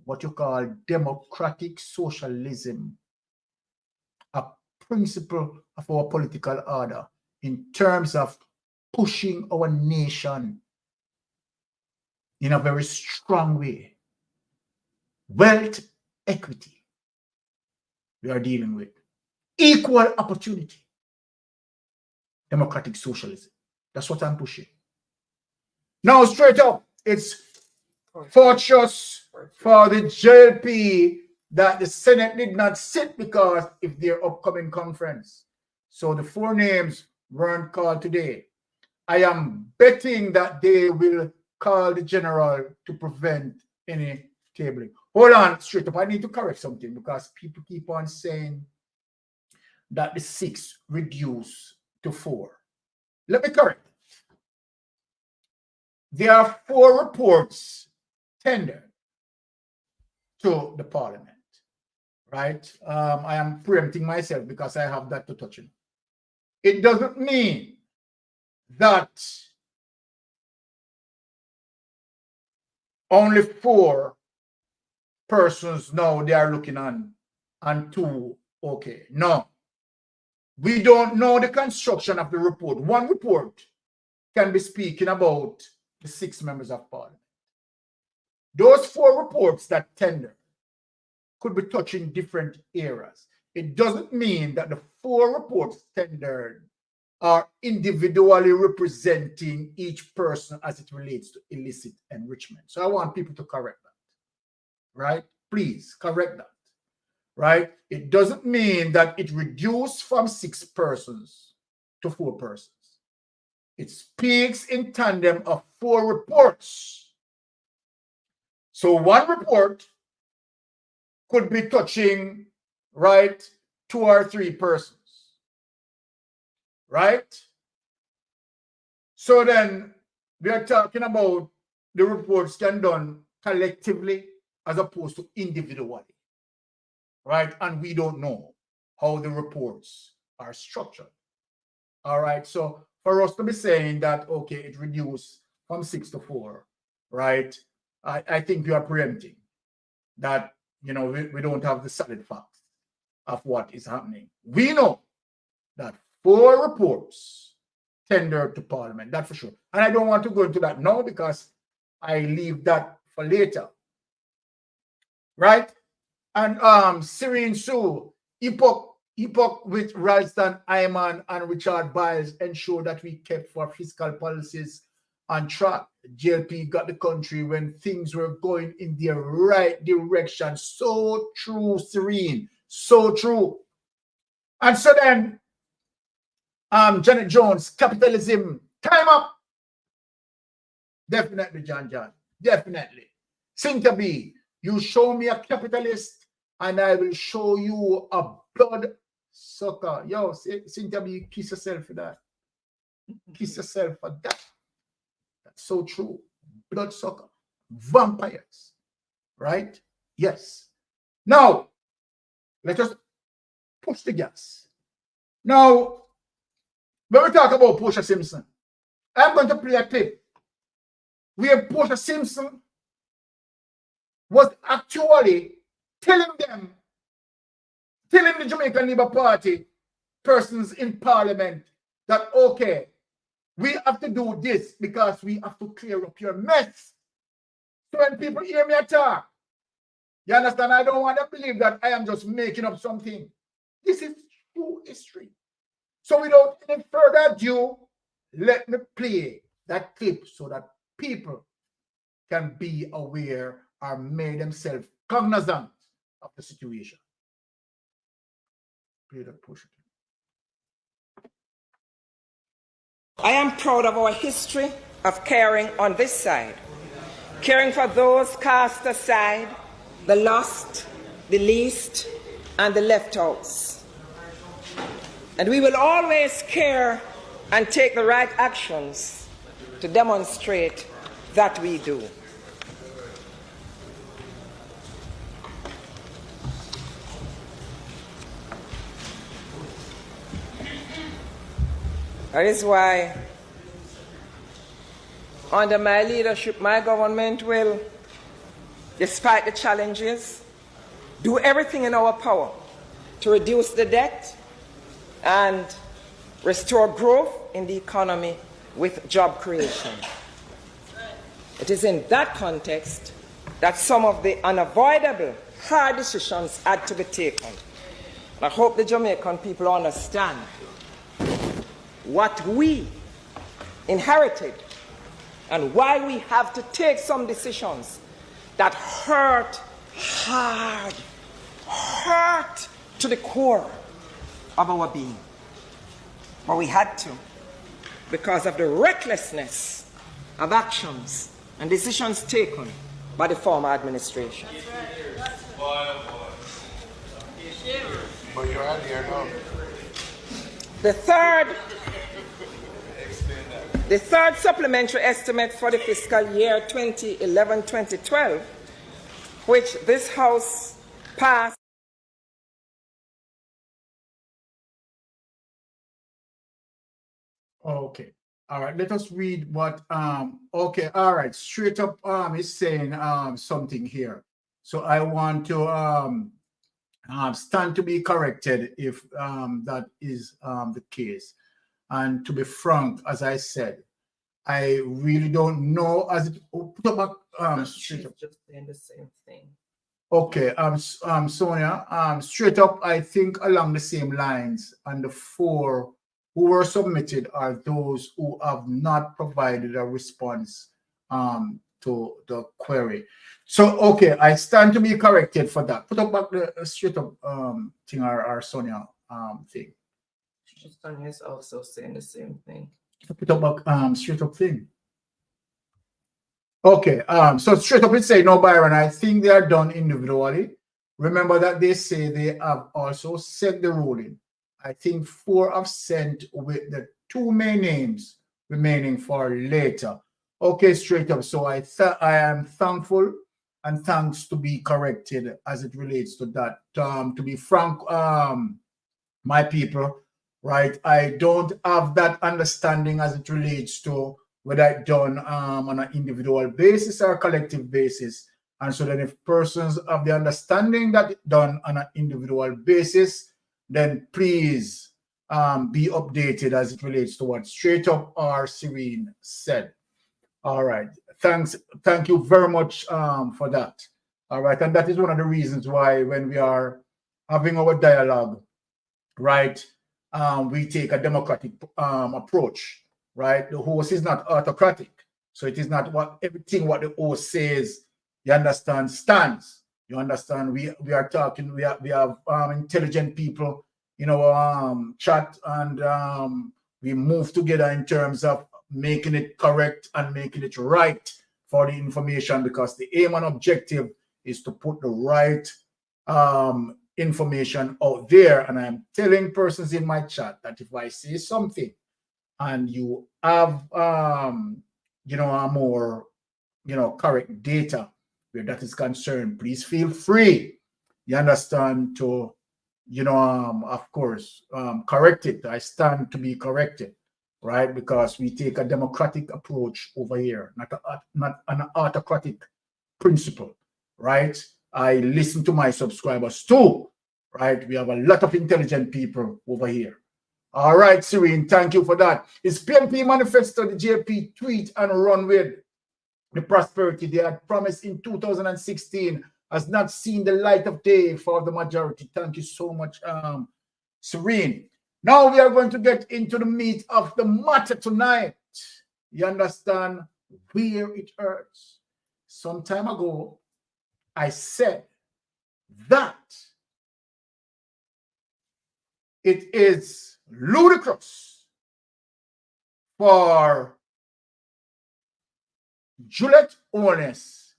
[SPEAKER 2] what you call democratic socialism, a principle of our political order in terms of pushing our nation in a very strong way. Wealth equity we are dealing with. Equal opportunity. Democratic socialism. That's what I'm pushing. Now, straight up, it's fortuitous for the JLP that the Senate did not sit because of their upcoming conference. So the 4 names weren't called today. I am betting that they will call the general to prevent any tabling. Hold on, straight up. I need to correct something because people keep on saying that the 6 reduced to 4. Let me correct. There are 4 reports tendered to the parliament, right? I am preempting myself because I have that to touch on. It doesn't mean that only 4 persons now they are looking on and 2 okay. No, we don't know the construction of the report. One report can be speaking about the 6 members of parliament. Those 4 reports that tender could be touching different areas. It doesn't mean that the 4 reports tendered are individually representing each person as it relates to illicit enrichment. So I want people to correct that, right? Please correct that, right? It doesn't mean that it reduced from 6 persons to 4 persons. It speaks in tandem of 4 reports. So one report could be touching, right, 2 or 3 persons, right? So then we are talking about the reports can done collectively as opposed to individually, right? And we don't know how the reports are structured. All right, so for us to be saying that, okay, it reduced from 6 to 4, right? I think you are preempting that, you know, we don't have the solid facts of what is happening. We know that 4 reports tendered to Parliament, that for sure. And I don't want to go into that now because I leave that for later, right? And Serene Sue, Epoch with Ralston Ayman and Richard Biles ensure that we kept for fiscal policies on track. JLP got the country when things were going in the right direction. So true, Serene. So true. And so then, Janet Jones, capitalism, time up. Definitely, John. Definitely. Cynthia B, you show me a capitalist and I will show you a blood sucker. Yo, Cynthia B, kiss yourself for that. Kiss yourself for that. That's so true. Blood sucker. Vampires. Right? Yes. Now, let us push the gas. Now, when we talk about Portia Simpson, I'm going to play a clip where Portia Simpson was actually telling the Jamaican Labour Party persons in Parliament that, okay, we have to do this because we have to clear up your mess. So when people hear me talk, you understand, I don't want to believe that I am just making up something. This is true history. So without any further ado, let me play that clip so that people can be aware or make themselves cognizant of the situation. Play that portion.
[SPEAKER 4] I am proud of our history of caring on this side, caring for those cast aside, the lost, the least, and the left out. And we will always care and take the right actions to demonstrate that we do. That is why, under my leadership, my government will, despite the challenges, do everything in our power to reduce the debt and restore growth in the economy with job creation. It is in that context that some of the unavoidable hard decisions had to be taken. I hope the Jamaican people understand what we inherited and why we have to take some decisions that hurt hard, hurt to the core of our being. But we had to because of the recklessness of actions and decisions taken by the former administration.
[SPEAKER 5] But you're out here now.
[SPEAKER 4] The third supplementary estimate for the fiscal year 2011-2012, which this House passed.
[SPEAKER 2] Okay. All right. Let us read what okay, all right. Straight up is saying something here. So I want to stand to be corrected if that is the case. And to be frank, as I said, I really don't know as it put up
[SPEAKER 1] She's just saying the same thing.
[SPEAKER 2] okay, Sonia, straight up, I think along the same lines, and the four who were submitted are those who have not provided a response to the query. So, okay, I stand to be corrected for that. Put up back the straight up thing, our Sonia thing.
[SPEAKER 1] Sonia is also saying the same thing.
[SPEAKER 2] Put up back straight up thing. Okay, so straight up it's say no, Byron. I think they are done individually. Remember that they say they have also sent the ruling. I think 4 have sent with the 2 main names remaining for later. Okay, straight up. So I am thankful and thanks to be corrected as it relates to that. To be frank, my people, right? I don't have that understanding as it relates to whether it's done on an individual basis or a collective basis. And so then if persons have the understanding that it's done on an individual basis, then please be updated as it relates to what Straight Up or Serene said. All right. Thanks. Thank you very much for that. All right. And that is one of the reasons why when we are having our dialogue, right, we take a democratic approach. Right, the host is not autocratic, so it is not what everything what the host says. You understand stands. You understand. We are talking. We have intelligent people in our chat, and we move together in terms of making it correct and making it right for the information, because the aim and objective is to put the right information out there. And I'm telling persons in my chat that if I say something and you have a more correct data where that is concerned, please feel free, you understand, to of course correct it. I stand to be corrected, right? Because we take a democratic approach over here, not an autocratic principle, right? I listen to my subscribers too, right? We have a lot of intelligent people over here. All right, Serene, thank you for that. It's PNP Manifesto, the JP tweet and run with the prosperity they had promised in 2016 has not seen the light of day for the majority. Thank you so much, Serene. Now we are going to get into the meat of the matter tonight. You understand where it hurts. Some time ago, I said that it is ludicrous for Juliet Owens,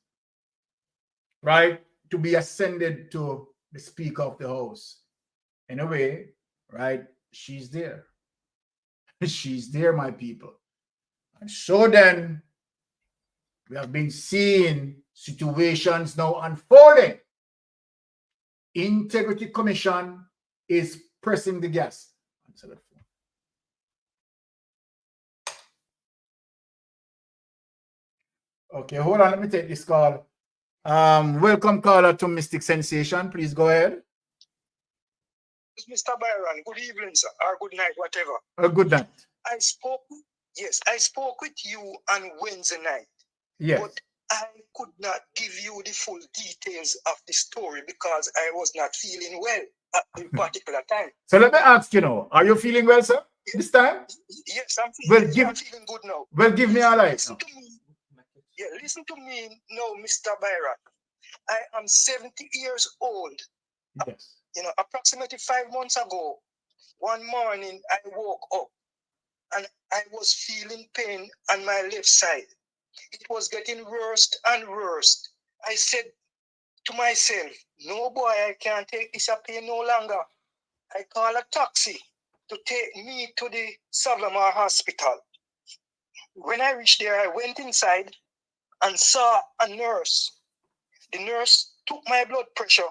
[SPEAKER 2] right, to be ascended to the Speaker of the House. In a way, right, she's there. She's there, my people. And so then, we have been seeing situations now unfolding. Integrity Commission is pressing the gas. Okay, hold on. Let me take this call. Welcome, caller, to Mystic Sensation. Please go ahead.
[SPEAKER 6] Mr. Byron, good evening, sir, or good night, whatever.
[SPEAKER 2] Good night.
[SPEAKER 6] I spoke with you on Wednesday night.
[SPEAKER 2] Yes.
[SPEAKER 6] But I could not give you the full details of the story because I was not feeling well at the particular time.
[SPEAKER 2] So let me ask you now, are you feeling well, sir, this time?
[SPEAKER 6] Yes, I'm feeling good now.
[SPEAKER 2] Well, give me a light.
[SPEAKER 6] Listen to me now, Mr. Byron. I am 70 years old.
[SPEAKER 2] Yes.
[SPEAKER 6] Approximately 5 months ago, one morning I woke up and I was feeling pain on my left side. It was getting worse and worse. I said to myself, no boy, I can't take this pain no longer. I call a taxi to take me to the Savlamar hospital. When I reached there, I went inside and saw a nurse. The nurse took my blood pressure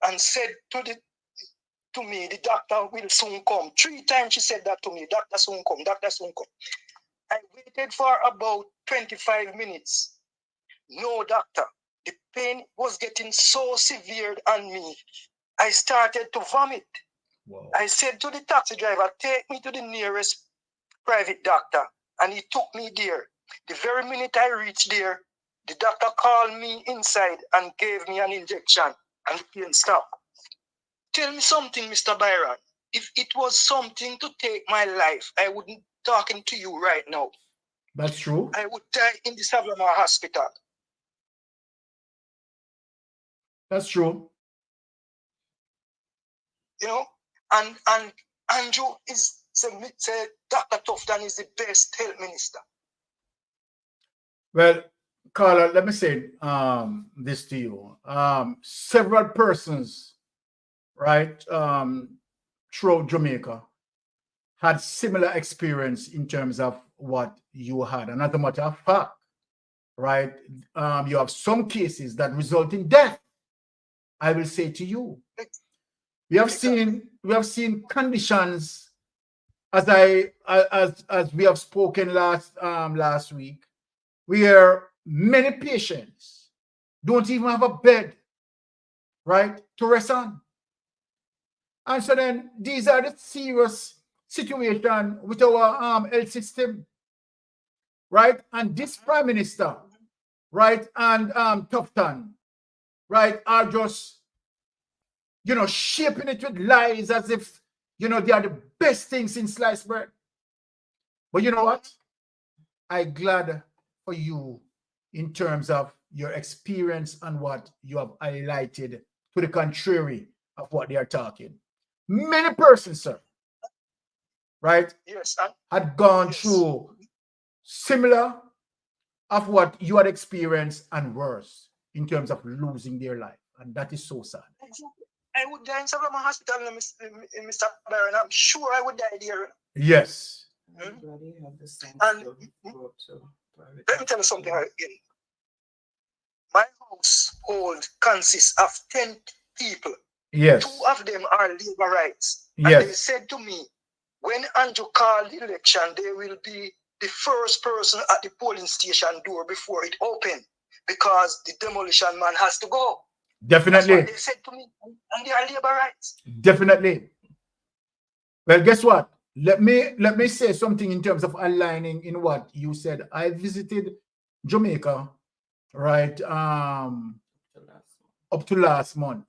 [SPEAKER 6] and said to me, the doctor will soon come. 3 times she said that to me, doctor soon come, doctor soon come. I waited for about 25 minutes. No doctor. The pain was getting so severe on me. I started to vomit.
[SPEAKER 2] Wow.
[SPEAKER 6] I said to the taxi driver, take me to the nearest private doctor. And he took me there. The very minute I reached there, the doctor called me inside and gave me an injection and the pain stopped. Tell me something, Mr. Byron. If it was something to take my life, I wouldn't be talking to you right now.
[SPEAKER 2] That's true.
[SPEAKER 6] I would die in the Savlamar hospital.
[SPEAKER 2] That's true.
[SPEAKER 6] You know, and Andrew is say Dr. Tufton is the best health minister.
[SPEAKER 2] Well, Carla, let me say this to you. Several persons, right, throughout Jamaica had similar experience in terms of what you had. And as a matter of fact, right, you have some cases that result in death. I will say to you, we have seen conditions, as we have spoken last week, where many patients don't even have a bed, right, to rest on. And so then these are the serious situation with our health system, right? And this Prime Minister, right, and Tufton, right, are just, you know, shaping it with lies as if, you know, they are the best things in sliced bread. But you know what? I'm glad for you in terms of your experience and what you have highlighted to the contrary of what they are talking. Many persons, sir, right,
[SPEAKER 6] Yes,
[SPEAKER 2] had gone
[SPEAKER 6] yes.
[SPEAKER 2] through similar of what you had experienced and worse in terms of losing their life. And that is so sad.
[SPEAKER 6] I would die in Savlamar hospital, Mr. Byron. I'm sure I would die there.
[SPEAKER 2] Yes.
[SPEAKER 1] Everybody have the same
[SPEAKER 6] And
[SPEAKER 1] story. Go to private
[SPEAKER 6] let me tell you something
[SPEAKER 1] hospital.
[SPEAKER 6] again. My household consists of 10 people.
[SPEAKER 2] Yes.
[SPEAKER 6] 2 of them are labor rights. And
[SPEAKER 2] Yes.
[SPEAKER 6] they said to me, when Andrew called the election, they will be the first person at the polling station door before it opened, because the demolition man has to go.
[SPEAKER 2] Definitely.
[SPEAKER 6] That's what they said to me, and they are labor rights.
[SPEAKER 2] Definitely. Well, guess what? Let me say something in terms of aligning in what you said. I visited Jamaica, right, up to last month.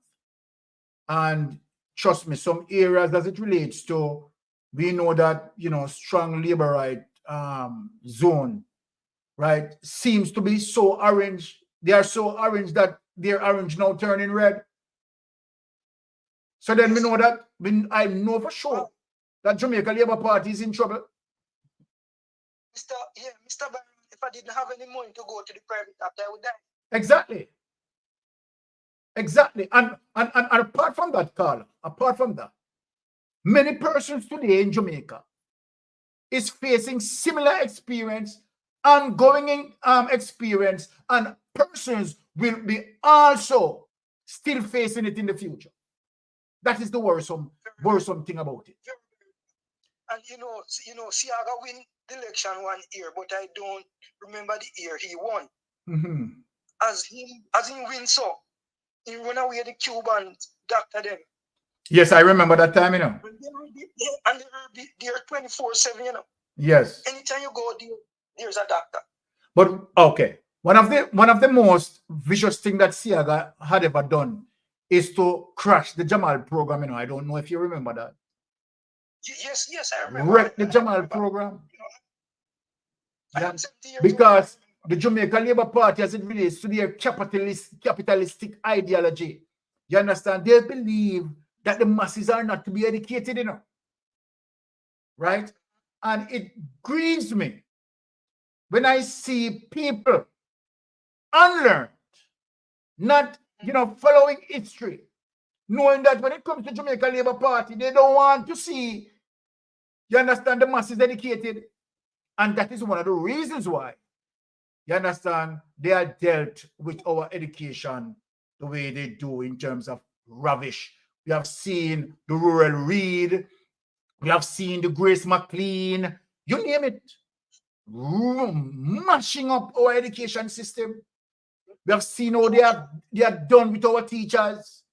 [SPEAKER 2] And trust me, some areas as it relates to, we know that, you know, strong labor right zone, right, seems to be so orange. They are so orange that they're orange now turning red. So then we know that, I know for sure that Jamaica Labour Party is in trouble.
[SPEAKER 6] Mr. Byron, if I didn't have any money to go to the private doctor, I would die.
[SPEAKER 2] Exactly. Exactly. And apart from that, Carl, apart from that, many persons today in Jamaica is facing similar experience, ongoing experience, and persons will be also still facing it in the future. That is the worrisome thing about it.
[SPEAKER 6] And you know, Siaga win the election 1 year, but I don't remember the year he won.
[SPEAKER 2] Mm-hmm.
[SPEAKER 6] As he win, so he run away the Cubans, doctor them.
[SPEAKER 2] Yes, I remember that time, you know.
[SPEAKER 6] And they're 24/7, you know.
[SPEAKER 2] Yes.
[SPEAKER 6] Anytime you go, there's a doctor.
[SPEAKER 2] But okay, one of the most vicious thing that Siaga had ever done is to crash the Jamal program. You know, I don't know if you remember that.
[SPEAKER 6] Yes, I remember.
[SPEAKER 2] Wreck the Jamal program. Yeah. Because the Jamaica Labour Party, as it relates to their capitalistic ideology, you understand, they believe that the masses are not to be educated, you know. Right? And it grieves me when I see people unlearned, not, following history, knowing that when it comes to Jamaica Labour Party, they don't want to see, you understand, the masses educated. And that is one of the reasons why, you understand, they are dealt with our education the way they do in terms of rubbish. We have seen the Rural Read, we have seen the Grace McLean, you name it, mashing up our education system. We have seen how they are done with our teachers.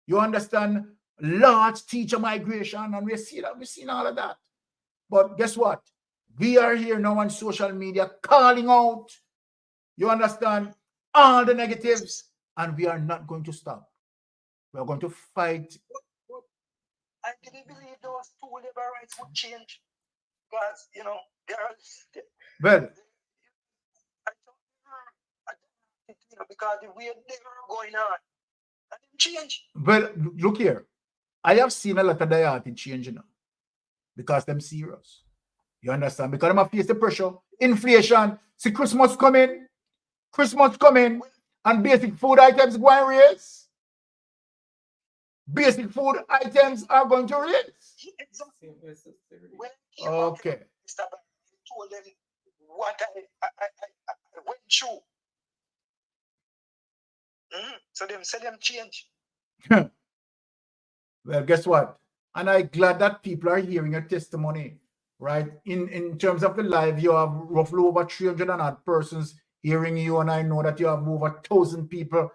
[SPEAKER 2] You understand? Large teacher migration, and we've seen all of that. But guess what? We are here now on social media calling out, you understand, all the negatives, and we are not going to stop. We are going to fight.
[SPEAKER 6] I didn't believe those two labor rights would change because, they are.
[SPEAKER 2] Well,
[SPEAKER 6] because the way they were going on, and it changed.
[SPEAKER 2] Well, look here. I have seen a lot of diet change now because them serious. You understand? Because I'm face the pressure, inflation. See, Christmas coming, and basic food items going to raise. Basic food items are going to raise.
[SPEAKER 6] Exactly.
[SPEAKER 2] Okay.
[SPEAKER 6] Told them what I went through. So them said them change.
[SPEAKER 2] Well, guess what? And I'm glad that people are hearing your testimony, right? In terms of the live, you have roughly over 300 and odd persons hearing you, and I know that you have over 1,000 people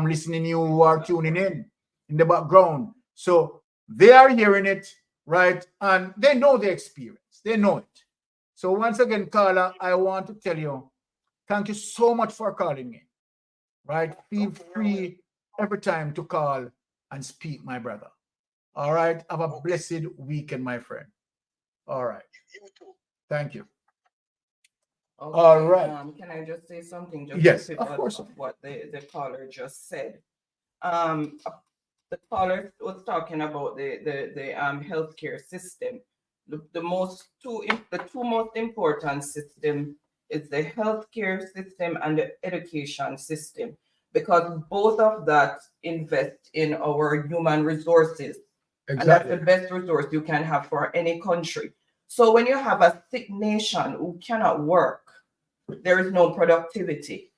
[SPEAKER 2] listening to you who are tuning in the background. So they are hearing it, right? And they know the experience. They know it. So once again, Carla, I want to tell you, thank you so much for calling me, right? Feel free every time to call and speak, my brother. All right? Have a blessed weekend, my friend. All right.
[SPEAKER 6] You too.
[SPEAKER 2] Thank you.
[SPEAKER 1] Okay,
[SPEAKER 2] all right.
[SPEAKER 1] Can I just say something? Just
[SPEAKER 2] yes,
[SPEAKER 1] to
[SPEAKER 2] of course.
[SPEAKER 1] Of what the caller just said. The caller was talking about the healthcare system. The two most important system is the healthcare system and the education system, because both of that invest in our human resources.
[SPEAKER 2] Exactly.
[SPEAKER 1] And that's the best resource you can have for any country. So when you have a sick nation who cannot work, there is no productivity,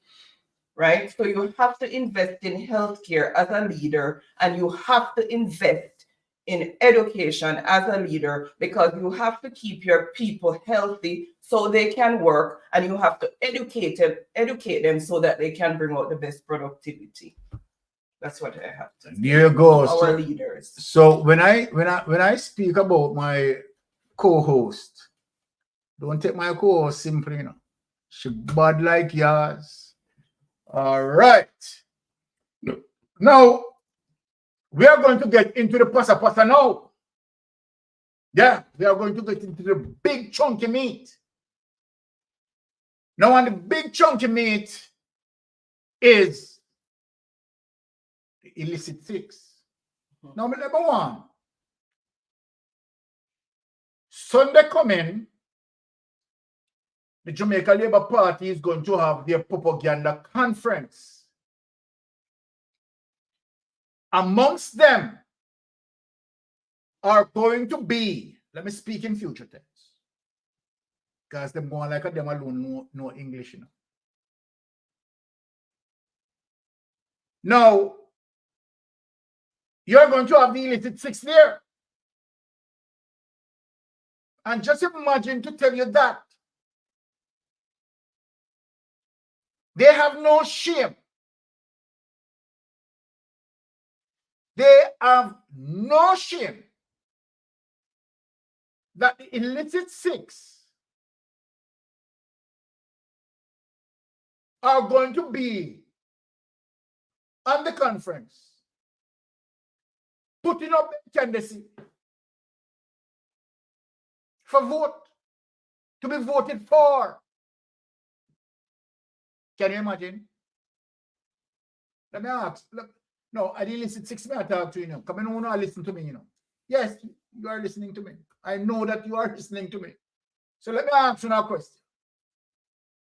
[SPEAKER 1] right? So you have to invest in healthcare as a leader, and you have to invest in education as a leader, because you have to keep your people healthy so they can work, and you have to educate them so that they can bring out the best productivity. That's what I have to say.
[SPEAKER 2] There you go.
[SPEAKER 1] Our leaders.
[SPEAKER 2] So when I speak about my co-host, don't take my co-host simply, she bad like yours. All right. Now we are going to get into the pasa now. Yeah, we are going to get into the big chunky meat. Now, on the big chunky meat is the illicit six. Now, number one, Sunday coming, the Jamaica Labour Party is going to have their propaganda conference. Amongst them are going to be, let me speak in future tense, because them going like a them alone no English. Now, you're going to have the illicit six there. And just imagine to tell you that they have no shame. They have no shame that the illicit six are going to be on the conference, putting up the candidacy for vote, to be voted for. Can you imagine? Let me ask. Look, no, I didn't listen 6 minutes. I talk to you. Come on, now listen to me. Yes, you are listening to me. I know that you are listening to me. So let me ask you now a question.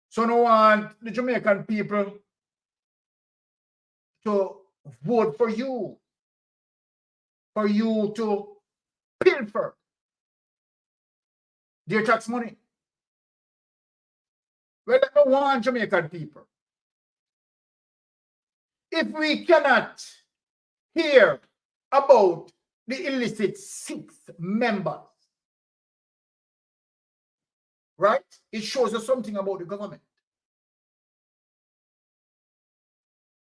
[SPEAKER 2] So no one, the Jamaican people, to vote for you to pilfer their tax money. Well, I don't want Jamaican people. If we cannot hear about the illicit 6 members, right? It shows us something about the government,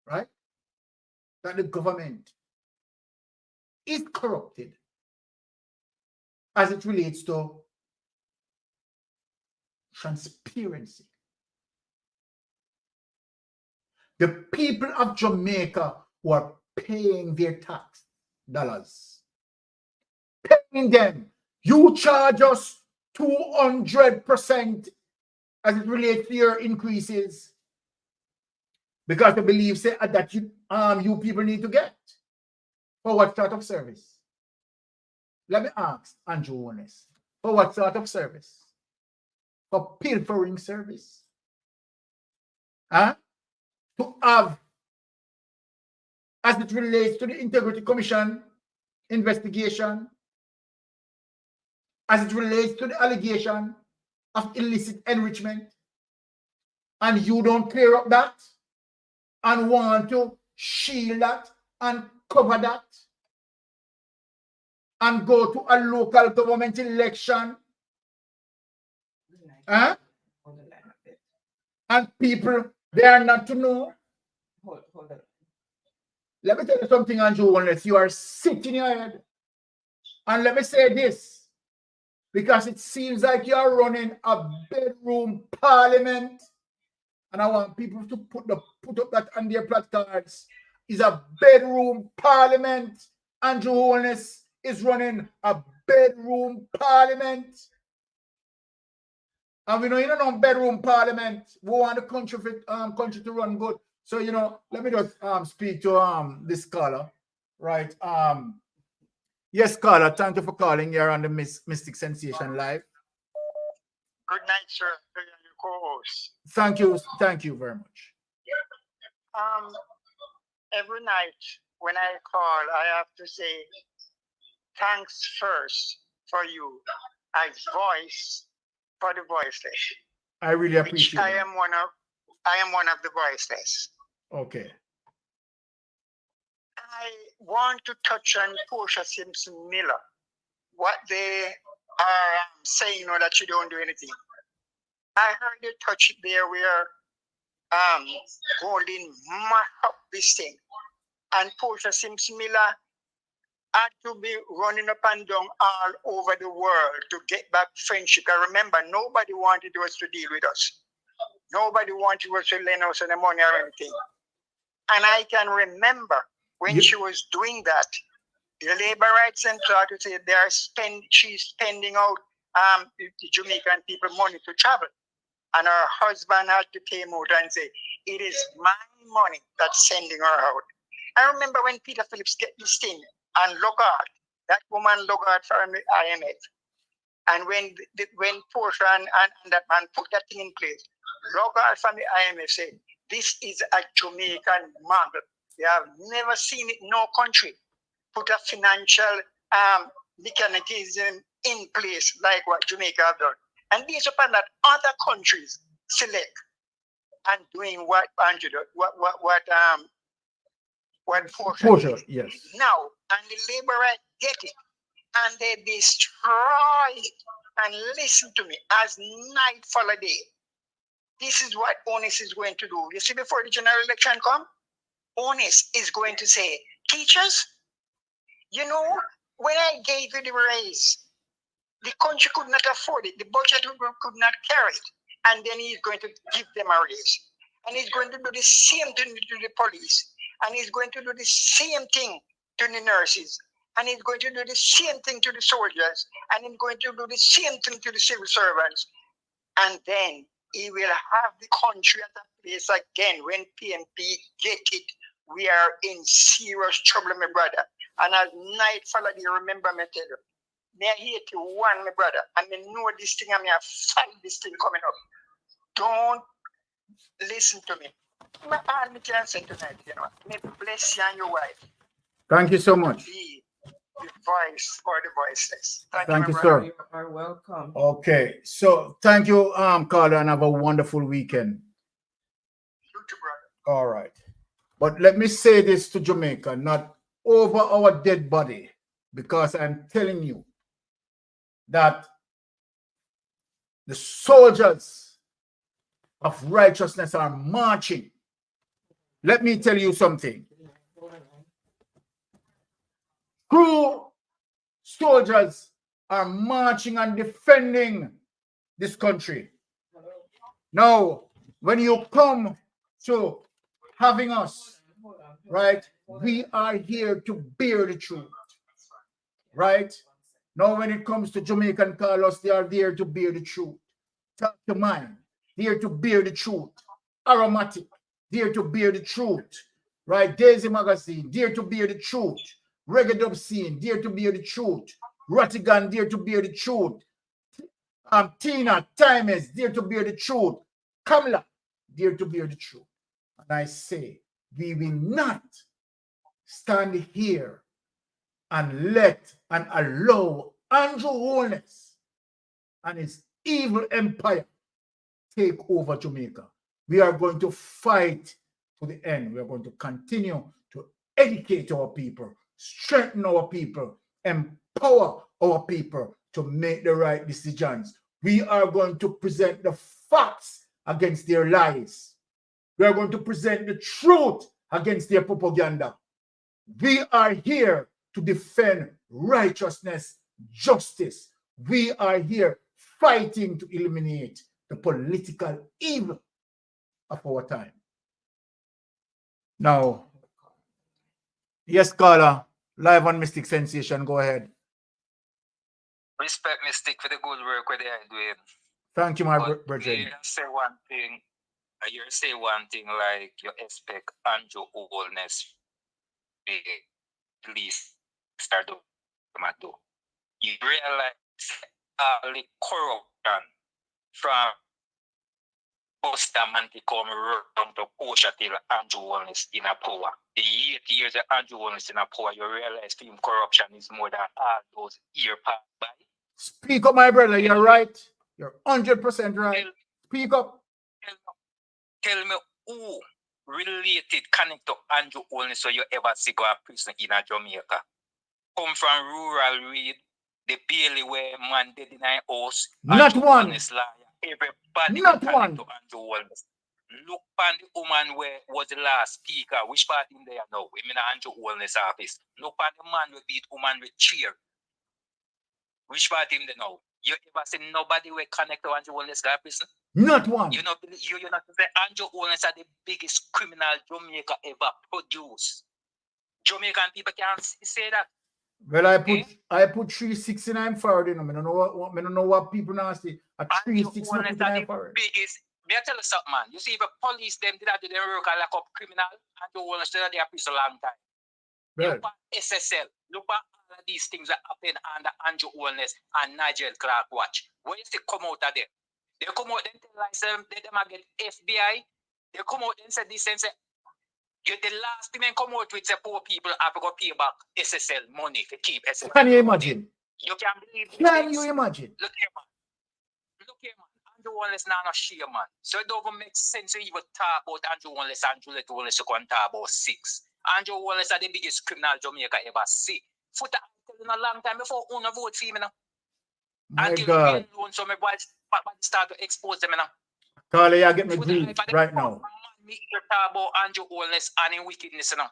[SPEAKER 2] right? That the government is corrupted as it relates to transparency. The people of Jamaica who are paying their tax dollars, paying them. You charge us 200% as it relates to your increases because the belief say that you people need to get. For what sort of service? Let me ask Andrew Honest. For what sort of service? For pilfering service? Huh? To have, as it relates to the Integrity Commission investigation, as it relates to the allegation of illicit enrichment, and you don't clear up that and want to shield that and cover that and go to a local government election, huh? And people, they are not to know.
[SPEAKER 1] Hold on.
[SPEAKER 2] Let me tell you something, Andrew, unless you are sick in your head. And let me say this, because it seems like you are running a bedroom parliament. And I want people to put up that on their placards. Is a bedroom parliament. Andrew Holness is running a bedroom parliament. And we know you don't know bedroom parliament. We want the country to run good. So let me just speak to this caller, right? Yes, caller. Thank you for calling. You're on the Mystic Sensation Live.
[SPEAKER 6] Good night, sir. Your co-host.
[SPEAKER 2] Thank you very much.
[SPEAKER 6] Every night when I call, I have to say thanks first for you as voice for the voiceless.
[SPEAKER 2] I really appreciate it.
[SPEAKER 6] I am one of the voiceless.
[SPEAKER 2] Okay.
[SPEAKER 6] I want to touch on Portia Simpson Miller. What they are saying, that you don't do anything. I heard you touch it there where Golden mashed up this thing. And Portia Simpson Miller had to be running up and down all over the world to get back friendship. I remember nobody wanted us to deal with us. Nobody wanted us to lend us any money or anything. And I can remember when she was doing that, the Labor Rights Center to say she's spending out the Jamaican people money to travel. And her husband had to came out and say, it is my money that's sending her out. I remember when Peter Phillips get this thing and Logard, that woman Logard from the IMF. And when Portia and that man put that thing in place, Logard from the IMF said, this is a Jamaican model. They have never seen it in no country. Put a financial mechanism in place like what Jamaica have done. And based upon that, other countries select and doing what Andrew did, what
[SPEAKER 2] Portia, yes.
[SPEAKER 6] Now, and the Labor right get it, and they destroy it. And listen to me, as night fall a day, this is what Honest is going to do. You see, before the general election come, Honest is going to say, teachers, when I gave you the raise, the country could not afford it. The budget could not carry it. And then he's going to give them a raise. And he's going to do the same thing to the police. And he's going to do the same thing to the nurses. And he's going to do the same thing to the soldiers. And he's going to do the same thing to the civil servants. And then he will have the country at a place again. When PNP get it, we are in serious trouble, my brother. And as night fall, you remember me tell you, me 81, my brother. And I know this thing, and I fight this thing coming up. Don't listen to me. My aunt, me can say tonight, you know. May bless you and your wife.
[SPEAKER 2] Thank you so much.
[SPEAKER 6] Be the voice or the voiceless. Thank
[SPEAKER 2] Thank
[SPEAKER 6] you,
[SPEAKER 2] you,
[SPEAKER 6] my
[SPEAKER 2] sir.
[SPEAKER 6] brother.
[SPEAKER 1] You are welcome.
[SPEAKER 2] Okay, so thank you, Carla, and have a wonderful weekend.
[SPEAKER 6] You too, brother.
[SPEAKER 2] All right. But let me say this to Jamaica, not over our dead body, because I'm telling you that the soldiers of righteousness are marching. Let me tell you something. True soldiers are marching and defending this country. Now, when you come to having us, right, we are here to bear the truth, right? Now, when it comes to Jamaican Carlos, they are there to bear the truth. Talk to mine, here to bear the truth. Aromatic, there to bear the truth, right? Daisy Magazine, there to bear the truth. Reggae Dub Scene, there to bear the truth. Rattigan, there to bear the truth. Tina, Timeless, there to bear the truth. Kamala, there to bear the truth. And I say, we will not stand here and let and allow Andrew Holness and his evil empire take over Jamaica. We are going to fight to the end. We are going to continue to educate our people, strengthen our people, empower our people to make the right decisions. We are going to present the facts against their lies. We are going to present the truth against their propaganda. We are here to defend righteousness, justice. We are here fighting to eliminate the political evil of our time. Now, yes, Carla, live on Mystic Sensation, go ahead.
[SPEAKER 7] Respect Mystic for the good work where they are doing.
[SPEAKER 2] Thank you, my
[SPEAKER 7] But
[SPEAKER 2] brethren.
[SPEAKER 7] you say one thing, you say one thing like you expect Andrew Holness be least start to do. You realize all the corruption from Bustamante come around to push till Andrew Holness in a power. The 8 years of Andrew Holness in a power, you realize film corruption is more than all those years passed by.
[SPEAKER 2] Speak up, my brother. You're right. You're 100% right. Speak up.
[SPEAKER 7] Tell me who related connect to Andrew Holness so you ever see go a prison in a Jamaica. Come from rural read, the Bailey where man dead in a house.
[SPEAKER 2] Not
[SPEAKER 7] Andrew
[SPEAKER 2] one.
[SPEAKER 7] Holness lawyer. Everybody
[SPEAKER 2] Not
[SPEAKER 7] connect
[SPEAKER 2] one.
[SPEAKER 7] to Andrew Holness. Look on the woman where was the last speaker. Which part in there now? We mean Andrew Holness office. Look on the man who beat woman with chair. Which part in there now? You ever seen nobody will connect to Andrew Holness guy prison?
[SPEAKER 2] Not one.
[SPEAKER 7] You know, you not say Andrew Holness are the biggest criminal Jamaica ever produced. Jamaican people can't say that.
[SPEAKER 2] Well, I put 369 forward, you know. I don't know what people now say. A 369 forward.
[SPEAKER 7] Biggest. May I tell you something, man? You see, if the police them did that, they work a lock up criminal, Andrew Holness they are prison a long time.
[SPEAKER 2] Well,
[SPEAKER 7] Look at SSL. Look at all of these things that happen under Andrew Holness and Nigel Clark watch. When you see come out of them, they come out and tell like them get FBI. They come out and say this and say, you the last thing they come out with say poor people have to go pay back SSL money to keep SSL.
[SPEAKER 2] Can you imagine?
[SPEAKER 7] You can believe
[SPEAKER 2] Can you imagine?
[SPEAKER 7] Look here, man. Look here, man. Andrew Holness now not share, man. So it don't make sense to even talk about Andrew Holness and Juliet Holness to go and talk about 6. Andrew Holness are the biggest criminal Jamaica ever see. For that, in a long time before una vote for me now.
[SPEAKER 2] My
[SPEAKER 7] Until
[SPEAKER 2] God.
[SPEAKER 7] alone, so my boys start to expose them now.
[SPEAKER 2] Carla, you get me grief right now.
[SPEAKER 7] Me talk about Andrew Holness and in wickedness now.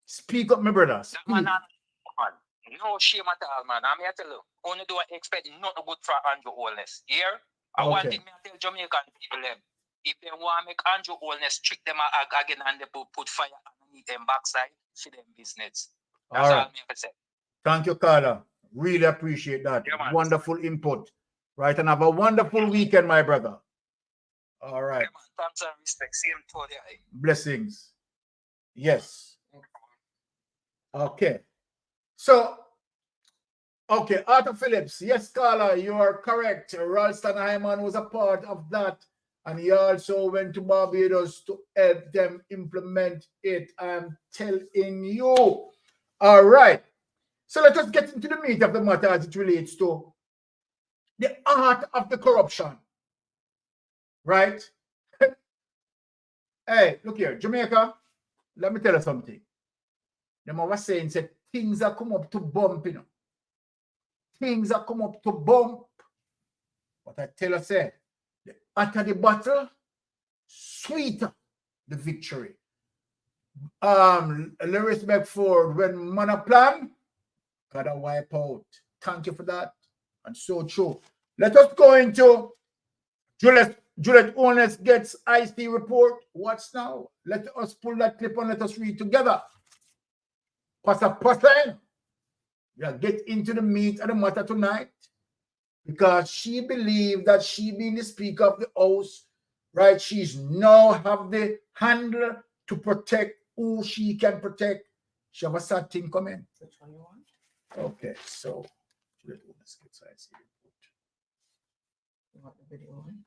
[SPEAKER 2] Speak up, my brother. Speak.
[SPEAKER 7] Man, no shame at all, man. I'm here to tell you. Only do I expect nothing good for Andrew Holness. Here, I want thing me to tell Jamaican people them. If they want to make Andrew Holness trick them again and they put fire underneath them backside, for them business. That's all me have to say.
[SPEAKER 2] Thank you, Carla. Really appreciate that.
[SPEAKER 7] Yeah,
[SPEAKER 2] wonderful input. Right, and have a wonderful weekend, my brother. All right.
[SPEAKER 7] Yeah, man. Thanks and respect. Same to you.
[SPEAKER 2] Blessings. Yes. Okay. So, okay, Arthur Phillips. Yes, Carla, you are correct. Ralston Hyman was a part of that And he also went to Barbados to help them implement it. I'm telling you. All right. So let us get into the meat of the matter as it relates to the art of the corruption. Right? Hey, look here, Jamaica, let me tell you something. Them was saying, said, things are come up to bump, you know. Things are come up to bump. But I tell you, say, the hotter the battle, sweeter the victory. Lewis McFord, when man a plan, gotta wipe out. Thank you for that. And so true. Let us go into Juliet Honest gets IC report. What's now? Let us pull that clip and let us read together. Pasa. Yeah, get into the meat of the matter tonight. Because she believed that she being the Speaker of the House, right? She's now have the handle to protect who she can protect. She have a sad thing coming.
[SPEAKER 1] Which one you want?
[SPEAKER 2] Okay, so Juliet Honest gets IC report.
[SPEAKER 1] You want the video one?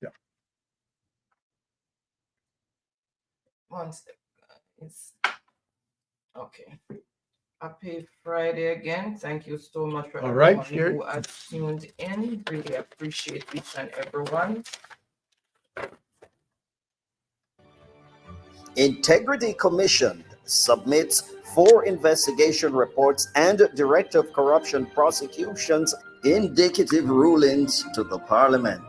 [SPEAKER 2] Yeah.
[SPEAKER 1] One step. It's okay. Happy Friday again. Thank you so much for everyone who has tuned in. Really appreciate each and everyone.
[SPEAKER 8] Integrity Commission submits 4 investigation reports and Director of Corruption Prosecutions indicative rulings to the Parliament.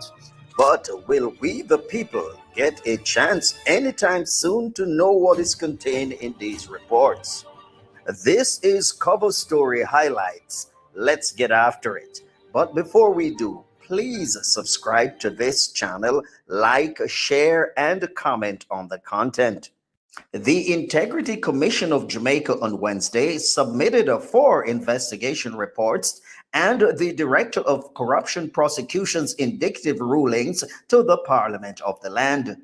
[SPEAKER 8] But will we, the people, get a chance anytime soon to know what is contained in these reports? This is Cover Story Highlights. Let's get after it. But before we do, please subscribe to this channel, like, share, and comment on the content. The Integrity Commission of Jamaica on Wednesday submitted 4 investigation reports and the Director of Corruption Prosecution's indicative rulings to the Parliament of the land.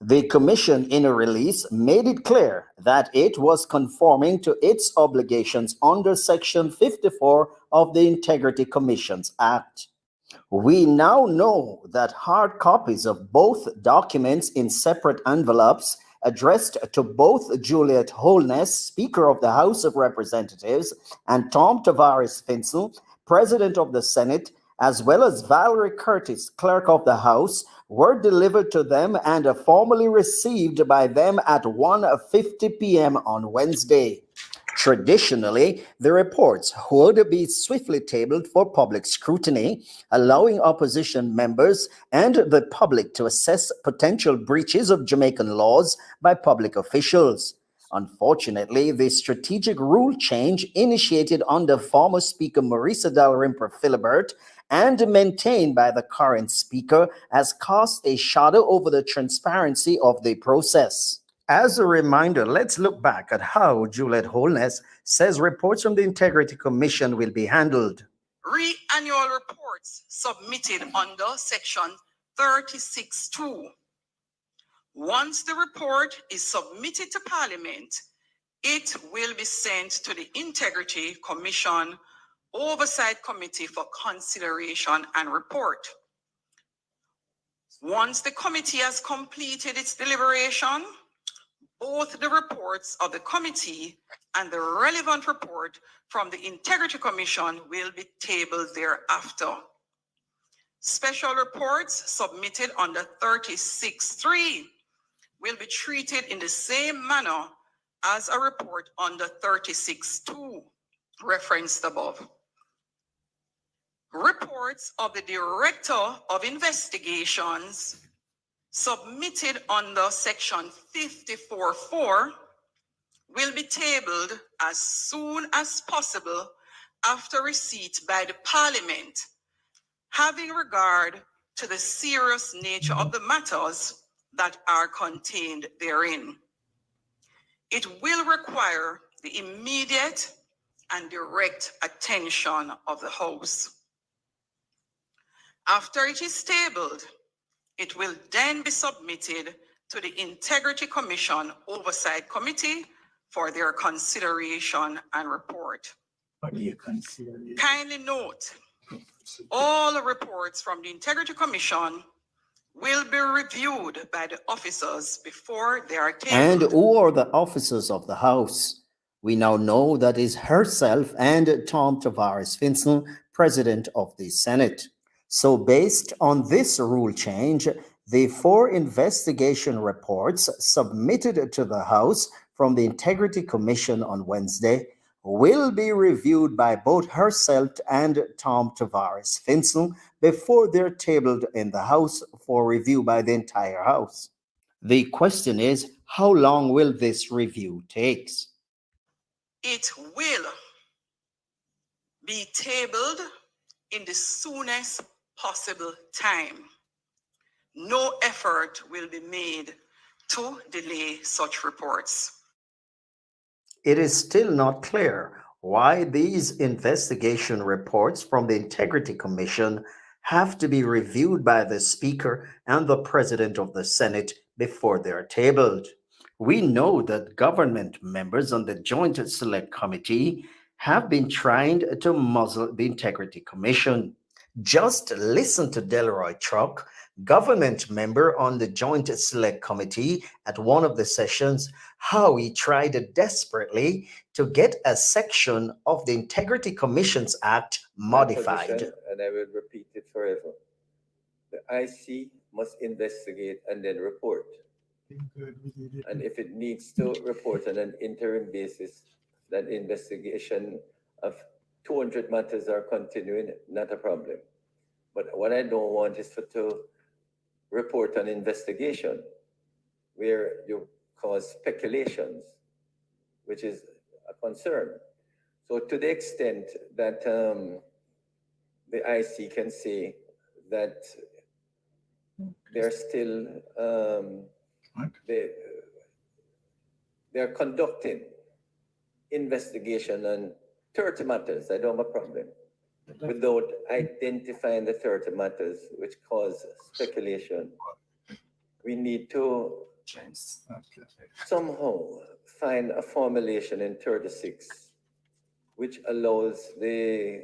[SPEAKER 8] The Commission, in a release, made it clear that it was conforming to its obligations under Section 54 of the Integrity Commissions Act. We now know that hard copies of both documents in separate envelopes addressed to both Juliet Holness, Speaker of the House of Representatives, and Tom Tavares Finsel, President of the Senate, as well as Valerie Curtis, Clerk of the House, were delivered to them and formally received by them at 1:50 p.m. on Wednesday. Traditionally, the reports would be swiftly tabled for public scrutiny, allowing opposition members and the public to assess potential breaches of Jamaican laws by public officials. Unfortunately, the strategic rule change initiated under former Speaker Marisa Dalrymple Philibert and maintained by the current Speaker has cast a shadow over the transparency of the process. As a reminder, let's look back at how Juliet Holness says reports from the Integrity Commission will be handled.
[SPEAKER 9] Annual reports submitted under Section 36(2). Once the report is submitted to Parliament, it will be sent to the Integrity Commission Oversight Committee for consideration and report. Once the committee has completed its deliberation, both the reports of the committee and the relevant report from the Integrity Commission will be tabled thereafter. Special reports submitted under 36(3) will be treated in the same manner as a report under 36(2) referenced above. Reports of the Director of Investigations submitted under Section 54(4) will be tabled as soon as possible after receipt by the Parliament, having regard to the serious nature of the matters that are contained therein. It will require the immediate and direct attention of the House. After it is tabled, it will then be submitted to the Integrity Commission Oversight Committee for their consideration and report.
[SPEAKER 2] What do you consider?
[SPEAKER 9] Kindly note All reports from the Integrity Commission will be reviewed by the officers before they are
[SPEAKER 8] And
[SPEAKER 9] tabled.
[SPEAKER 8] who are the officers of the House? We now know that is herself and Tom Tavares Finson, President of the Senate. So based on this rule change, the 4 investigation reports submitted to the House from the Integrity Commission on Wednesday will be reviewed by both herself and Tom Tavares Finson before they're tabled in the House for review by the entire House. The question is, how long will this review take?
[SPEAKER 9] It will be tabled in the soonest possible time. No effort will be made to delay such reports.
[SPEAKER 8] It is still not clear why these investigation reports from the Integrity Commission have to be reviewed by the Speaker and the President of the Senate before they are tabled. We know that government members on the Joint Select Committee have been trying to muzzle the Integrity Commission. Just listen to Delroy Truck, government member on the Joint Select Committee, at one of the sessions, how he tried desperately to get a section of the Integrity Commissions Act modified.
[SPEAKER 10] Position, and I will repeat it forever. The IC must investigate and then report. And if it needs to report on an interim basis, that investigation of 200 matters are continuing, not a problem. But what I don't want is to report on investigation where you cause speculations, which is a concern. So to the extent that the IC can say that they're still, they're conducting investigation on 30 matters, I don't have a problem, without identifying the 30 matters which cause speculation. We need to somehow find a formulation in 36 which allows the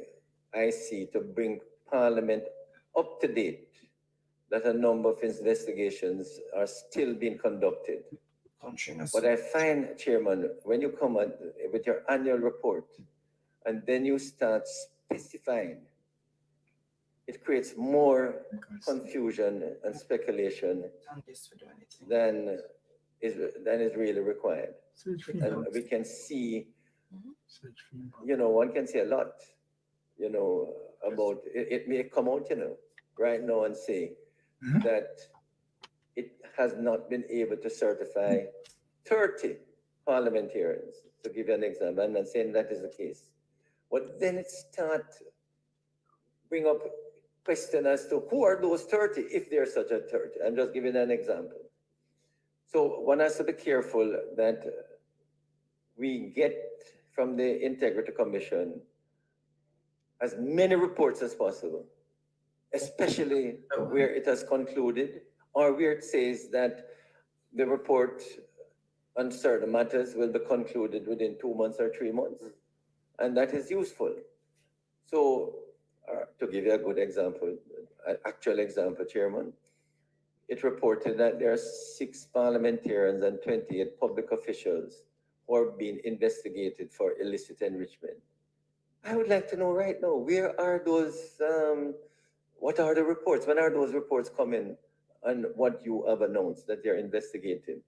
[SPEAKER 10] IC to bring Parliament up to date that a number of investigations are still being conducted. But I find, Chairman, when you come with your annual report and then you start specifying, it creates more confusion and speculation than is really required. And we can see, one can see a lot, about it may come out, right now and say that it has not been able to certify 30 parliamentarians, to give you an example. I'm not saying that is the case. But then it starts bring up question as to who are those 30 if there's such a 30. I'm just giving an example. So one has to be careful that we get from the Integrity Commission as many reports as possible, especially where it has concluded or where it says that the report on certain matters will be concluded within 2 months or 3 months. And that is useful. So to give you a good example, an actual example, Chairman, it reported that there are 6 parliamentarians and 28 public officials who are being investigated for illicit enrichment. I would like to know right now, where are those, what are the reports? When are those reports coming on what you have announced that they're investigating?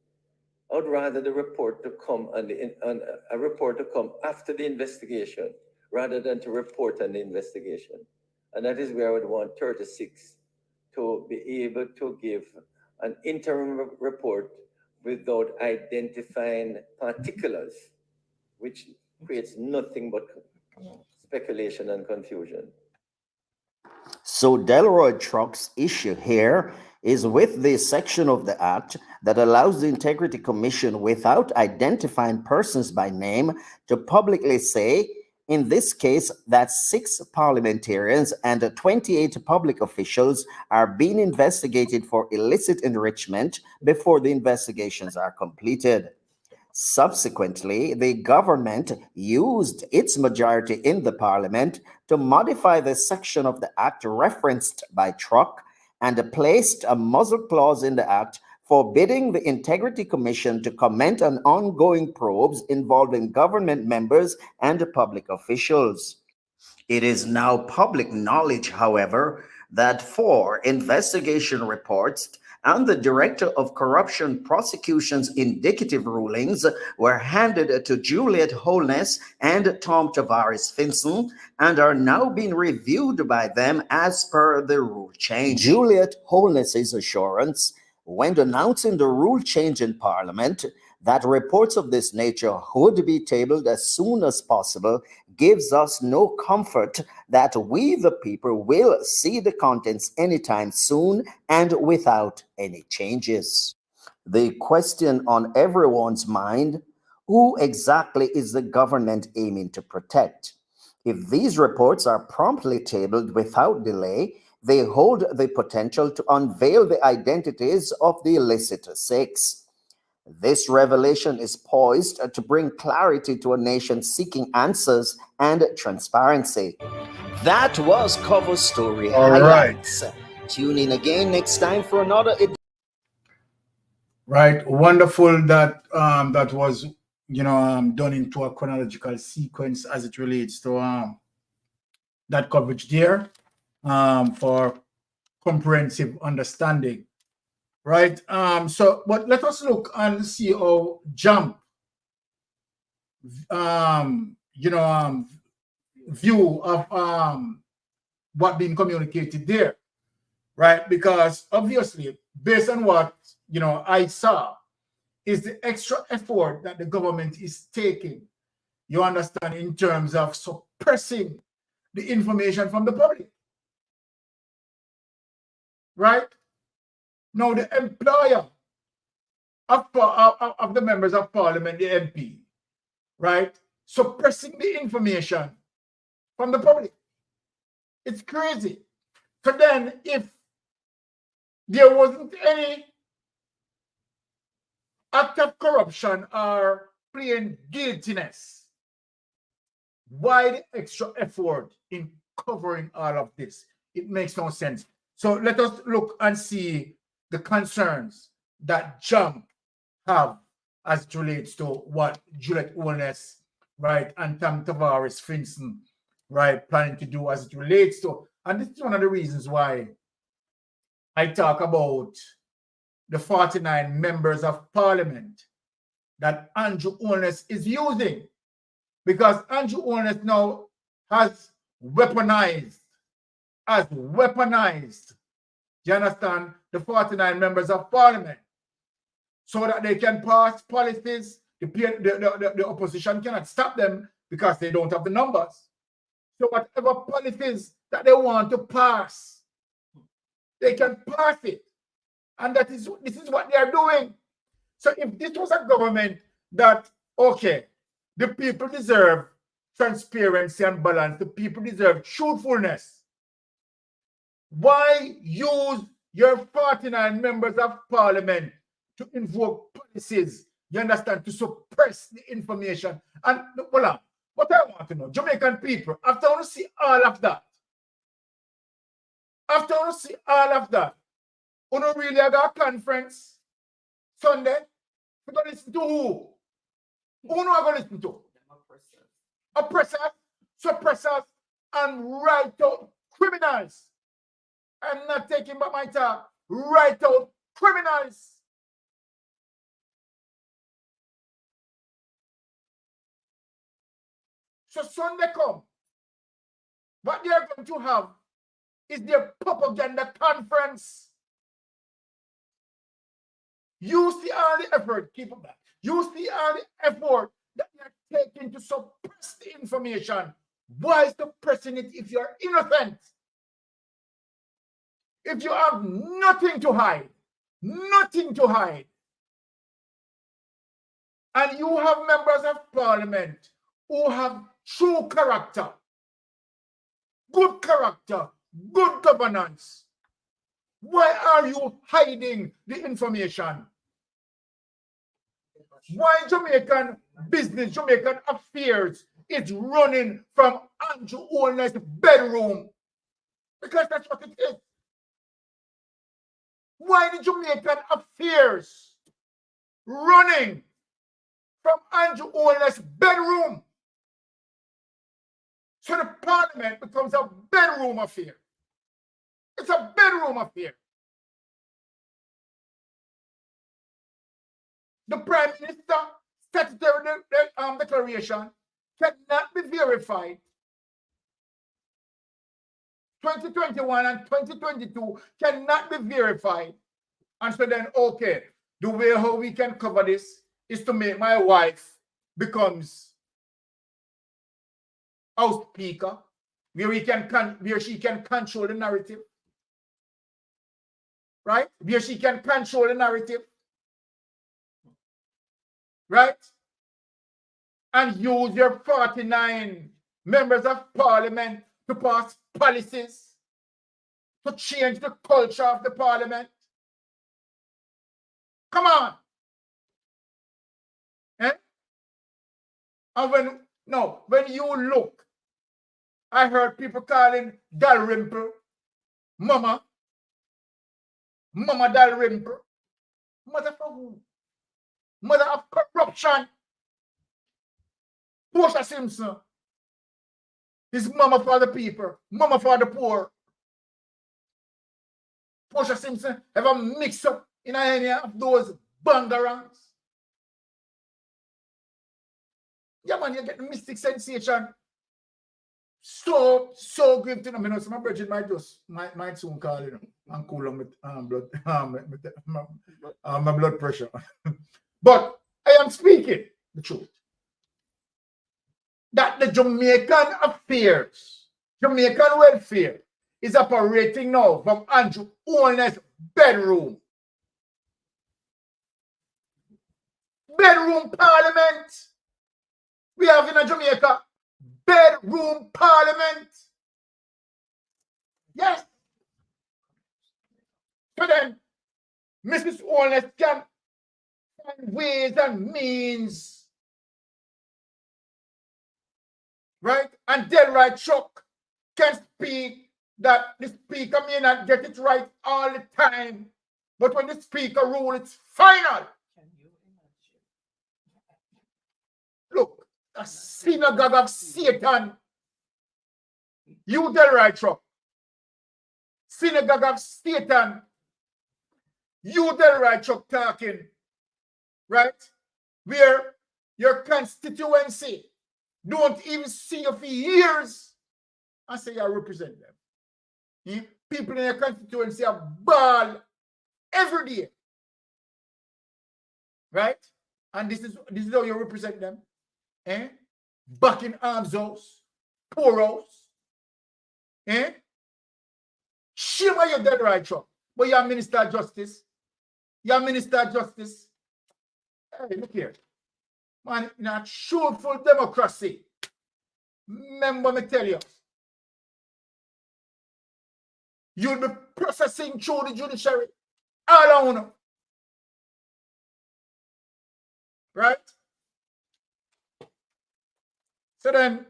[SPEAKER 10] I would rather the report to come a report to come after the investigation rather than to report on the investigation. And that is where I would want 36 to be able to give an interim report without identifying particulars, which creates nothing but speculation and confusion.
[SPEAKER 8] So Delroy Truck's issue here is with the section of the Act that allows the Integrity Commission, without identifying persons by name, to publicly say, in this case, that 6 parliamentarians and 28 public officials are being investigated for illicit enrichment before the investigations are completed. Subsequently, the government used its majority in the parliament to modify the section of the act referenced by Truck and placed a muzzle clause in the act forbidding the Integrity Commission to comment on ongoing probes involving government members and public officials. It is now public knowledge, however, that 4 investigation reports and the Director of Corruption Prosecution's indicative rulings were handed to Juliet Holness and Tom Tavares Finson and are now being reviewed by them as per the rule change. Juliet Holness's assurance when announcing the rule change in Parliament that reports of this nature would be tabled as soon as possible gives us no comfort that we, the people, will see the contents anytime soon and without any changes. The question on everyone's mind, who exactly is the government aiming to protect? If these reports are promptly tabled without delay, they hold the potential to unveil the identities of the illicit 6. This revelation is poised to bring clarity to a nation seeking answers and transparency. That was Cover Story Highlights. Tune in again next time for another edition.
[SPEAKER 2] Right, wonderful that that was done into a chronological sequence as it relates to that coverage there for comprehensive understanding. Right. But let us look and see how JAMP view of what being communicated there. Right, because obviously, based on what I saw, is the extra effort that the government is taking, you understand, in terms of suppressing the information from the public. Right? Now, the employer of the members of parliament, the MP, right, suppressing the information from the public. It's crazy. So then, if there wasn't any act of corruption or plain guiltiness, why the extra effort in covering all of this? It makes no sense. So let us look and see the concerns that JAMP have as it relates to what Juliet Holness, right, and Tom Tavares Finson, right, planning to do as it relates to. And this is one of the reasons why I talk about the 49 members of parliament that Andrew Holness is using, because Andrew Holness now has weaponized, you understand, the 49 members of parliament so that they can pass policies. The opposition cannot stop them because they don't have the numbers. So whatever policies that they want to pass, they can pass it. And this is what they are doing. So if this was a government that, okay, the people deserve transparency and balance, the people deserve truthfulness, why use your 49 members of parliament to invoke policies, you understand, to suppress the information? And well, what I want to know, Jamaican people, after I see all of that, we don't really have a conference Sunday. We're going to listen to who? Who are going to listen to? Oppressors, suppressors, and right out criminals. I'm not taking back my talk. Right out criminals. So Sunday come, what they are going to have is their propaganda conference. You see all the effort, keep it back. You see all the effort that they are taking to suppress the information. Why suppressing it if you're innocent? If you have nothing to hide, and you have members of parliament who have true character, good governance, why are you hiding the information? Why Jamaican business, Jamaican affairs is running from Andrew Holness's bedroom? Because that's what it is. Why the Jamaican affairs running from Andrew Holness's bedroom? So the parliament becomes a bedroom affair. It's a bedroom affair. The Prime Minister statutory declaration cannot be verified. 2021 and 2022 cannot be verified. And so then, okay, the way how we can cover this is to make my wife becomes House Speaker, where she can control the narrative. Right? Where she can control the narrative. Right? And use your 49 members of parliament to pass policies to change the culture of the parliament. Come on. Eh? And when you look, I heard people calling Dalrymple Mama Dalrymple. Mother for who? Mother of corruption. Portia Simpson is mama for the people, mama for the poor. Portia Simpson ever mix up in any of those bangarans? Yeah, man, you get the mystic sensation. So great to know. So my virgin might soon call, you know, and cool on my blood pressure. But I am speaking the truth. That the Jamaican affairs, Jamaican welfare is operating now from Andrew Holness's bedroom. Bedroom parliament. We have in Jamaica bedroom parliament. Yes. So then, Mrs. Holness can find ways and means. Right? And Delroy Chuck can speak that the speaker may not get it right all the time. But when the speaker rules, it's final. Look, a synagogue of Satan. You Delroy Chuck. Synagogue of Satan. You Delroy Chuck talking. Right? Where your constituency don't even see you for years and say I represent them. People in your constituency are ball every day. Right? And this is how you represent them. Eh? Back in arms house, poor house. Eh? Shame on your dead right truck. But you're Minister of Justice. You're Minister of Justice. Hey, look here. Man, in a truthful democracy, remember me tell you, you'll be processing through the judiciary all alone. Right? So then,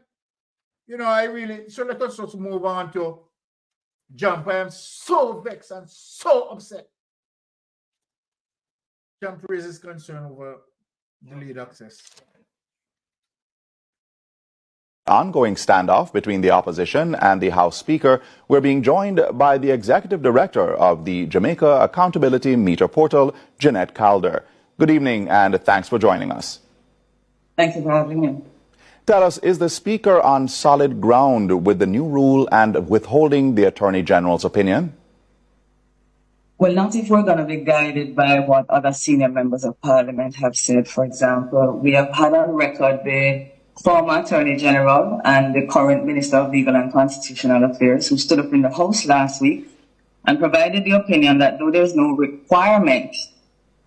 [SPEAKER 2] you know, so let us just move on to Jump. I am so vexed and so upset. Jump raises concern over delayed access.
[SPEAKER 11] Ongoing standoff between the opposition and the House Speaker. We're being joined by the Executive Director of the Jamaica Accountability Meter Portal, Jeanette Calder. Good evening and thanks for joining us.
[SPEAKER 12] Thank you for having me.
[SPEAKER 11] Tell us, is the Speaker on solid ground with the new rule and withholding the Attorney General's opinion?
[SPEAKER 12] Well, not if we're going to be guided by what other senior members of Parliament have said. For example, we have had on record the former Attorney General and the current Minister of Legal and Constitutional Affairs who stood up in the House last week and provided the opinion that though there's no requirement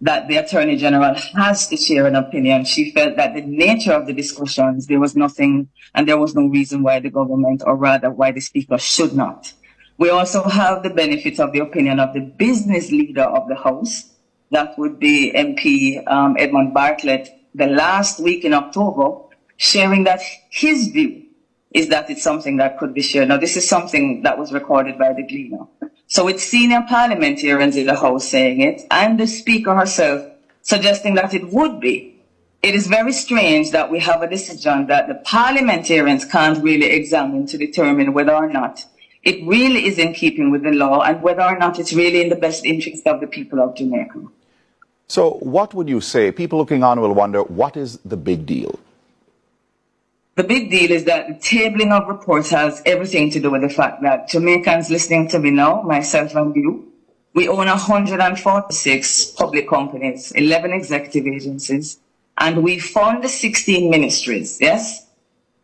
[SPEAKER 12] that the Attorney General has to share an opinion, she felt that the nature of the discussions, there was nothing and there was no reason why the government, or rather why the Speaker, should not. We also have the benefit of the opinion of the business leader of the House. That would be MP Edmund Bartlett, the last week in October, sharing that his view is that it's something that could be shared. Now, this is something that was recorded by the Gleaner. So with senior parliamentarians in the House saying it, and the Speaker herself suggesting that it would be, it is very strange that we have a decision that the parliamentarians can't really examine to determine whether or not it really is in keeping with the law and whether or not it's really in the best interest of the people of Jamaica.
[SPEAKER 11] So what would you say? People looking on will wonder, what is the big deal?
[SPEAKER 12] The big deal is that the tabling of reports has everything to do with the fact that Jamaicans listening to me now, myself and you, we own 146 public companies, 11 executive agencies, and we fund 16 ministries, yes?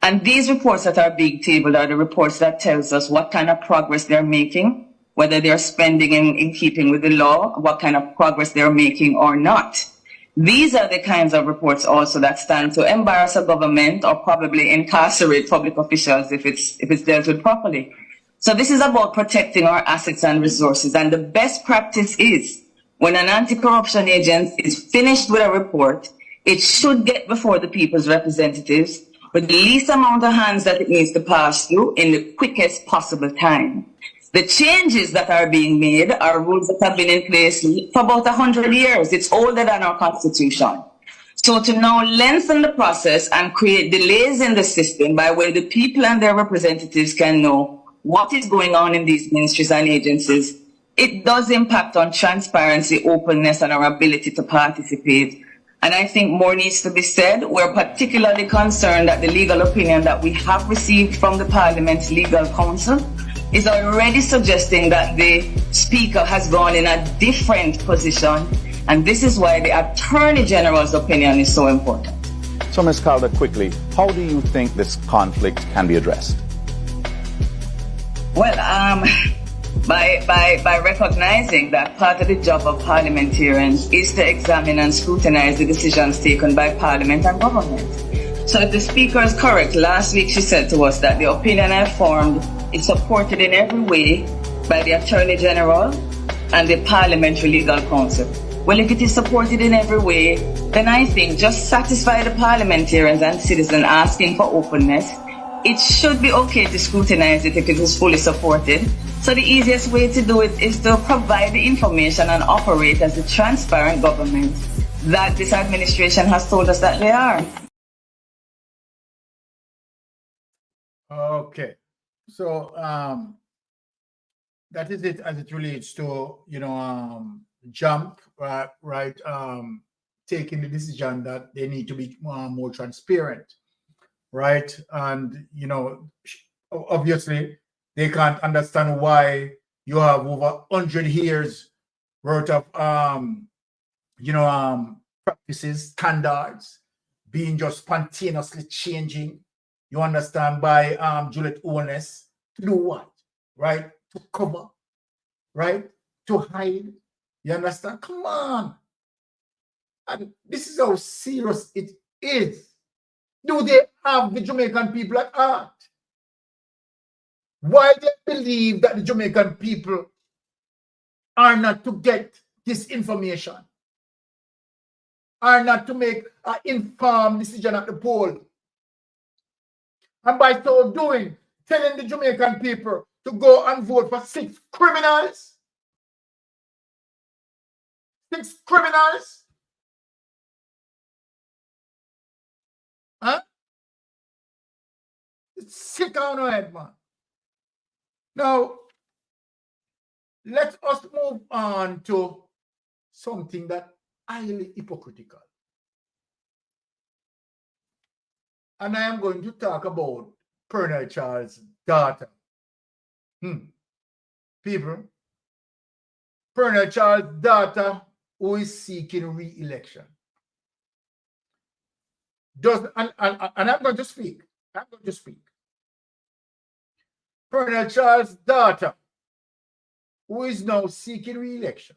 [SPEAKER 12] And these reports that are being tabled are the reports that tells us what kind of progress they're making, whether they're spending in keeping with the law, what kind of progress they're making or not. These are the kinds of reports also that stand to embarrass a government or probably incarcerate public officials if it's dealt with properly. So this is about protecting our assets and resources. And the best practice is when an anti-corruption agent is finished with a report, it should get before the people's representatives with the least amount of hands that it needs to pass through in the quickest possible time. The changes that are being made are rules that have been in place for about 100 years. It's older than our constitution. So to now lengthen the process and create delays in the system by where the people and their representatives can know what is going on in these ministries and agencies, it does impact on transparency, openness, and our ability to participate. And I think more needs to be said. We're particularly concerned that the legal opinion that we have received from the Parliament's Legal Counsel is already suggesting that the Speaker has gone in a different position, and this is why the Attorney General's opinion is so important.
[SPEAKER 11] So, Ms. Calder, quickly, how do you think this conflict can be addressed?
[SPEAKER 12] Well, by recognizing that part of the job of parliamentarians is to examine and scrutinize the decisions taken by Parliament and government. So if the Speaker is correct, last week she said to us that the opinion I formed is supported in every way by the Attorney General and the Parliamentary Legal Counsel. Well, if it is supported in every way, then I think just satisfy the parliamentarians and citizens asking for openness. It should be okay to scrutinize it if it is fully supported. So the easiest way to do it is to provide the information and operate as the transparent government that this administration has told us that they are.
[SPEAKER 2] Okay. So that is it as it relates to, jump, right, taking the decision that they need to be more transparent, right? And, obviously they can't understand why you have over 100 years worth of, practices, standards being just spontaneously changing. You understand, by Juliet Owens, to do what? Right? To cover, right? To hide. You understand? Come on. And this is how serious it is. Do they have the Jamaican people at heart? Why they believe that the Jamaican people are not to get this information, are not to make an informed decision at the poll? And by so doing, telling the Jamaican people to go and vote for 6 criminals? 6 criminals? Huh? It's sick on our head, man. Now, let us move on to something that highly hypocritical. And I am going to talk about Colonel Charles' daughter. People, Colonel Charles' daughter, who is seeking re-election. And I'm going to speak. Colonel Charles' daughter, who is now seeking re-election,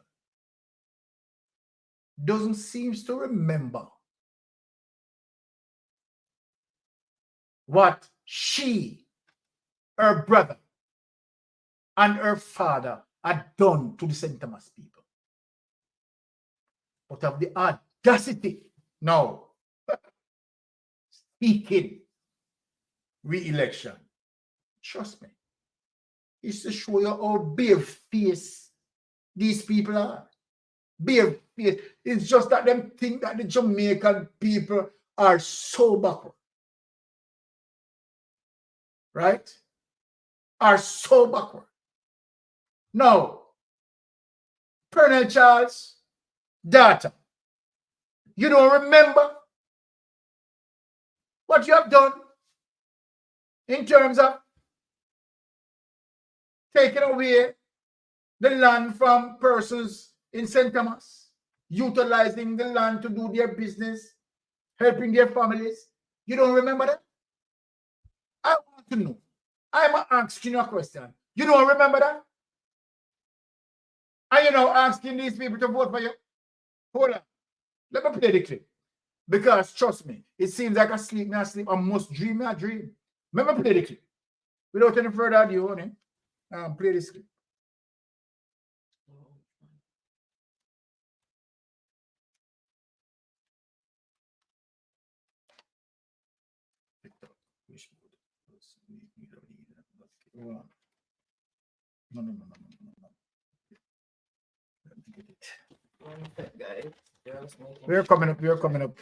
[SPEAKER 2] doesn't seem to remember what she, her brother, and her father had done to the St. Thomas people. But of the audacity now seeking re-election. Trust me. It's to show you how bare-faced these people are. Bare-faced. It's just that them think that the Jamaican people are so backward. Right? Are so backward. Now, Colonel Charles' daughter, you don't remember what you have done in terms of taking away the land from persons in St. Thomas, utilizing the land to do their business, helping their families. You don't remember that? I want to know. I'm asking you a question. You don't remember that? Are you now asking these people to vote for you? Hold on. Let me play the clip. Because trust me, it seems like I sleep, I must dream, I dream. Let me play the clip. Without any further ado, honey, play this clip. No. Let me get it.
[SPEAKER 1] Guys,
[SPEAKER 2] We're coming up. No.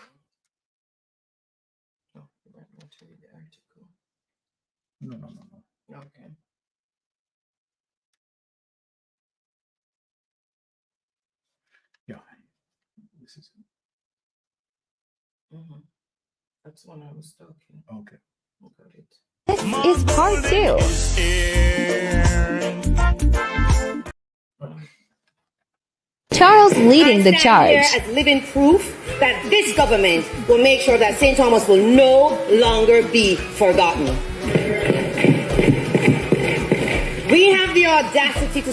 [SPEAKER 1] Okay.
[SPEAKER 2] Yeah. This is
[SPEAKER 1] That's when I was talking.
[SPEAKER 2] okay.
[SPEAKER 1] Got it.
[SPEAKER 13] This is part 2. Charles leading the charge.
[SPEAKER 14] Here as living proof that this government will make sure that St. Thomas will no longer be forgotten. We have the audacity to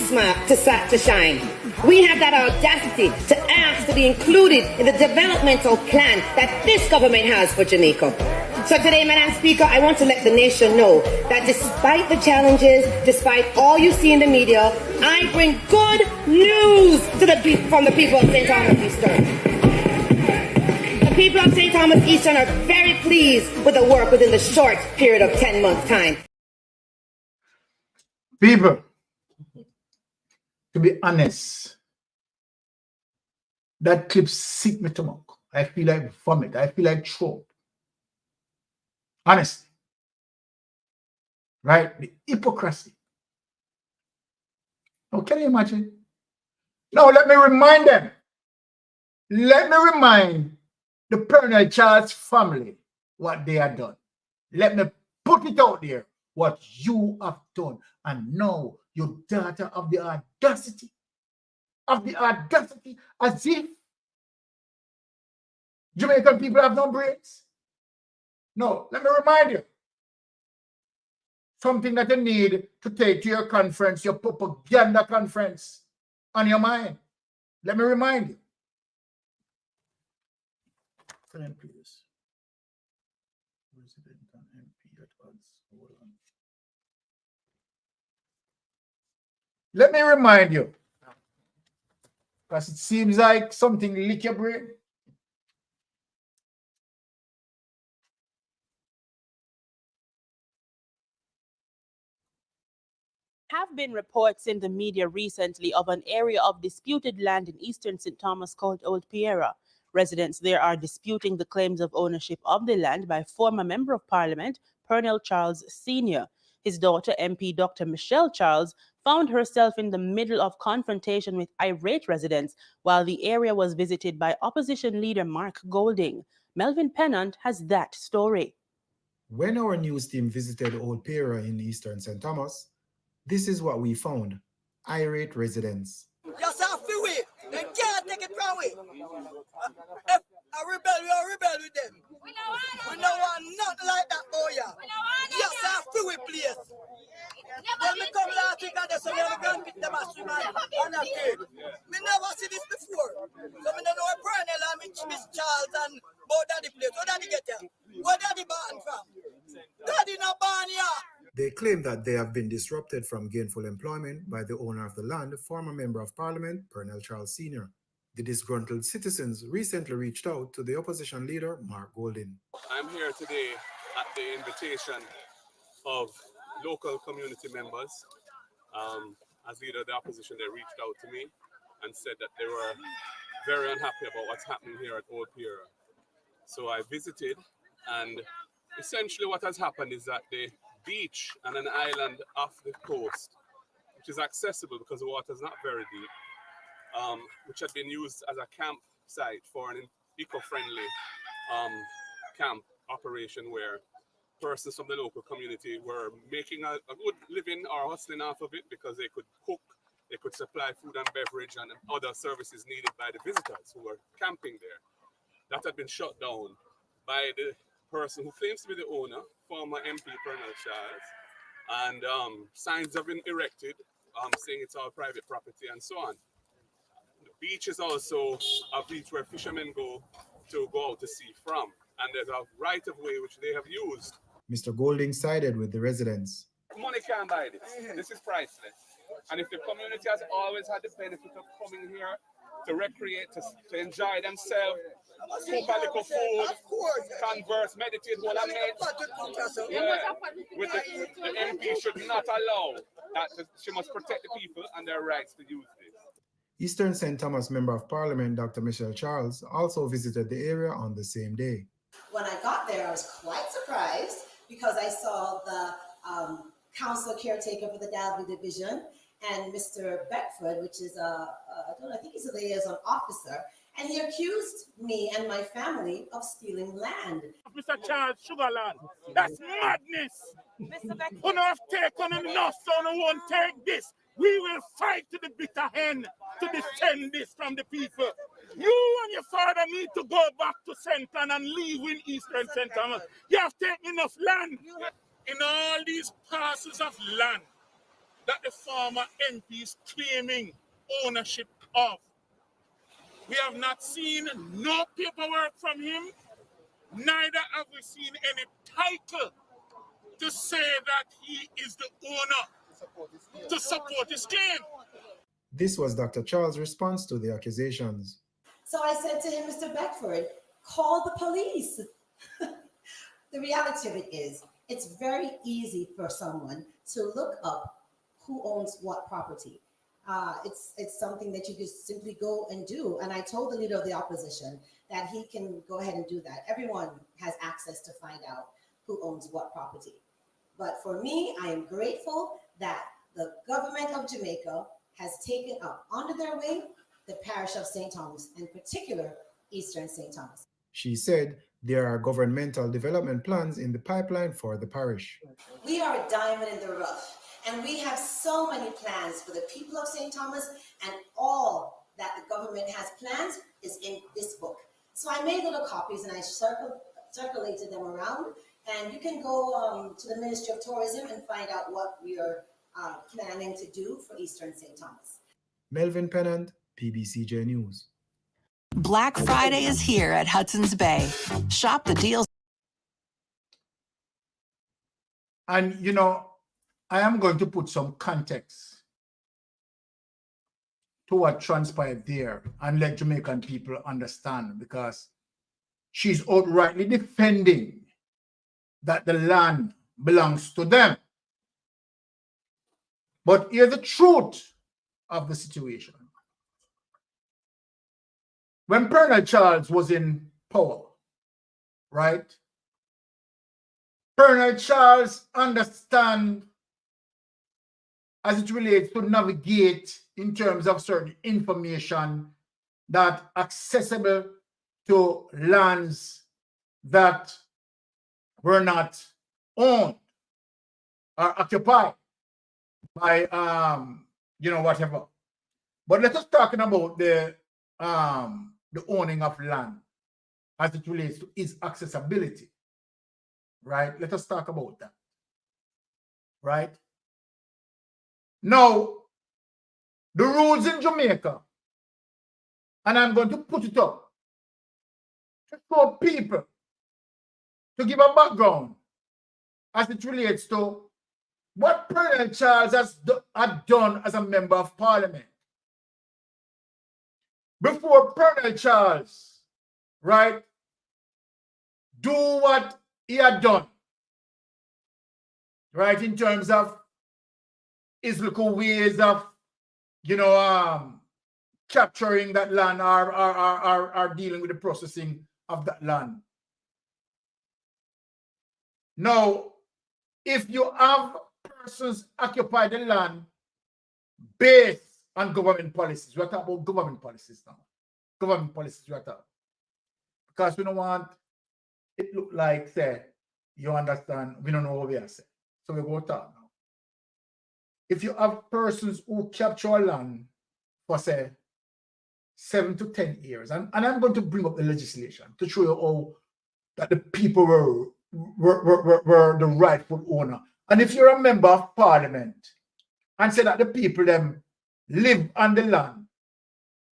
[SPEAKER 14] shine. We have that audacity to ask to be included in the developmental plan that this government has for Jamaica. So today, Madam Speaker, I want to let the nation know that despite the challenges, despite all you see in the media, I bring good news from the people of St. Thomas Eastern. The people of St. Thomas Eastern are very pleased with the work within the short period of 10 months' time.
[SPEAKER 2] People, to be honest, that clip sick me to stomach. I feel like vomit. I feel like throat. Honestly. Right? The hypocrisy. Now, can you imagine? Now, let me remind them. Let me remind the Colonel Charles family what they have done. Let me put it out there, what you have done. And now, your daughter of the audacity, as if Jamaican people have no brains. No, let me remind you. Something that you need to take to your conference, your propaganda conference, on your mind. Let me remind you. Please. President and MP at once. Hold on. Let me remind you, because it seems like something lick your brain.
[SPEAKER 15] Have been reports in the media recently of an area of disputed land in eastern St. Thomas called Old Piera. Residents there are disputing the claims of ownership of the land by former Member of Parliament, Colonel Charles Sr. His daughter, MP Dr. Michelle Charles, found herself in the middle of confrontation with irate residents while the area was visited by opposition leader Mark Golding. Melvin Pennant has that story.
[SPEAKER 16] When our news team visited Old Piera in eastern St. Thomas, this is what we found: irate residents.
[SPEAKER 17] Yes, I feel it. They can't take it from me. If I rebel, we rebel with them. We don't want nothing like that, boy. Yes, I feel it, please. When me come last week and they say they're going to pick them as swim and a kid. Me never see this before. So me don't know a Pernell and Miss Charles and both daddy place. Where daddy get here? Where daddy born from? Daddy not born here.
[SPEAKER 16] They claim that they have been disrupted from gainful employment by the owner of the land, former Member of Parliament, Colonel Charles Sr. The disgruntled citizens recently reached out to the opposition leader, Mark Golding.
[SPEAKER 18] I'm here today at the invitation of local community members. As leader of the opposition, they reached out to me and said that they were very unhappy about what's happening here at Old Piera. So I visited, and essentially what has happened is that the beach and an island off the coast, which is accessible because the water is not very deep, which had been used as a campsite for an eco-friendly camp operation where persons from the local community were making a good living or hustling off of it because they could cook, they could supply food and beverage and other services needed by the visitors who were camping there. That had been shut down by the person who claims to be the owner, former MP Colonel Charles, and signs have been erected saying it's all private property and so on. The beach is also a beach where fishermen go out to sea from, and there's a right of way which they have used.
[SPEAKER 16] Mr. Golding sided with the residents.
[SPEAKER 18] Money can't buy this. This is priceless. And if the community has always had the benefit of coming here to recreate, to enjoy themselves, cook a little food, converse, meditate, what I mean, with the MP should not allow that. She must protect the people and their rights to use this.
[SPEAKER 16] Eastern St. Thomas Member of Parliament Dr. Michelle Charles also visited the area on the same day.
[SPEAKER 19] When I got there, I was quite surprised because I saw the council caretaker for the Dalby Division and Mr. Beckford, which is I think he's a liaison officer, and he accused me and my family of stealing land.
[SPEAKER 20] Mr. Charles Sugarland, that's madness. Mr. Beckford, you don't have to take on enough, so no one take this. We will fight to the bitter end to defend this from the people. You and your father need to go back to Central and leave in Eastern St. Thomas. You have taken enough land in all these parcels of land that the former MP is claiming ownership of. We have not seen no paperwork from him, neither have we seen any title to say that he is the owner to support his claim.
[SPEAKER 16] This was Dr. Charles' response to the accusations.
[SPEAKER 19] So I said to him, Mr. Beckford, call the police. The reality of it is, it's very easy for someone to look up who owns what property. It's something that you just simply go and do. And I told the leader of the opposition that he can go ahead and do that. Everyone has access to find out who owns what property. But for me, I am grateful that the government of Jamaica has taken up under their wing the parish of St. Thomas, in particular, Eastern St. Thomas.
[SPEAKER 16] She said there are governmental development plans in the pipeline for the parish.
[SPEAKER 19] We are a diamond in the rough, and we have so many plans for the people of St. Thomas, and all that the government has plans is in this book. So I made little copies and I circulated them around, and you can go to the Ministry of Tourism and find out what we are planning to do for Eastern St. Thomas.
[SPEAKER 16] Melvin Pennant, PBCJ News.
[SPEAKER 21] Black Friday is here at Hudson's Bay. Shop the deals.
[SPEAKER 2] And, you know, I am going to put some context to what transpired there and let Jamaican people understand, because she's outrightly defending that the land belongs to them. But here's the truth of the situation. When Colonel Charles was in power, right? Colonel Charles understand as it relates to navigate in terms of certain information that accessible to lands that were not owned or occupied by whatever. But let us talk about the owning of land as it relates to its accessibility, right? Let us talk about that, right? Now, the rules in Jamaica, and I'm going to put it up to show people, to give a background as it relates to what Colonel Charles had done as a member of parliament. before Colonel Charles, right, do what he had done, right, in terms of his little ways of, you know, capturing that land or dealing with the processing of that land. Now, if you have persons occupy the land based on government policies, we're talking about government policies now. Government policies we're talking. Because we don't want it look like, say, you understand, we don't know what we are saying. So we go talk now. If you have persons who capture land for, say, 7 to 10 years, and I'm going to bring up the legislation to show you how that the people were the rightful owner. And if you're a member of parliament and say that the people them live on the land,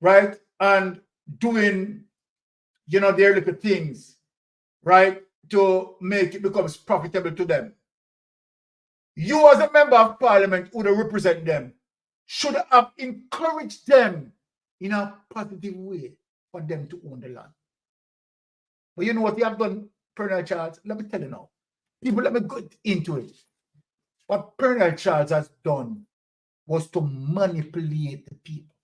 [SPEAKER 2] right, and doing, you know, their little things, right, to make it becomes profitable to them, you as a member of parliament who represent them should have encouraged them in a positive way for them to own the land. But you know what you have done, Colonel Charles? Let me tell you now. People, let me go into it. What Colonel Charles has done was to manipulate the people.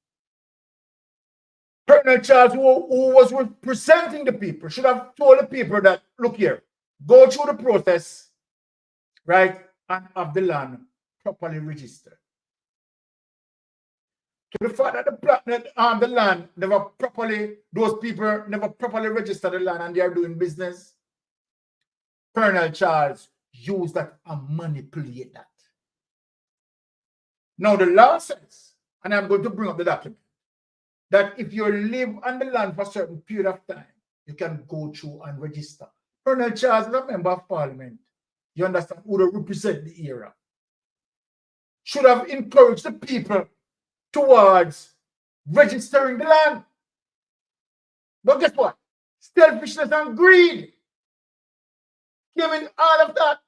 [SPEAKER 2] Colonel Charles, who was representing the people, should have told the people that, look here, go through the process, right, and have the land properly registered. To the fact that the land never properly, those people never properly registered the land and they are doing business, Colonel Charles used that and manipulate that. Now the law says, and I'm going to bring up the document, that if you live on the land for a certain period of time, you can go through and register. Colonel Charles is a member of parliament, you understand, who would represent the era, should have encouraged the people towards registering the land. But guess what? Selfishness and greed came in all of that.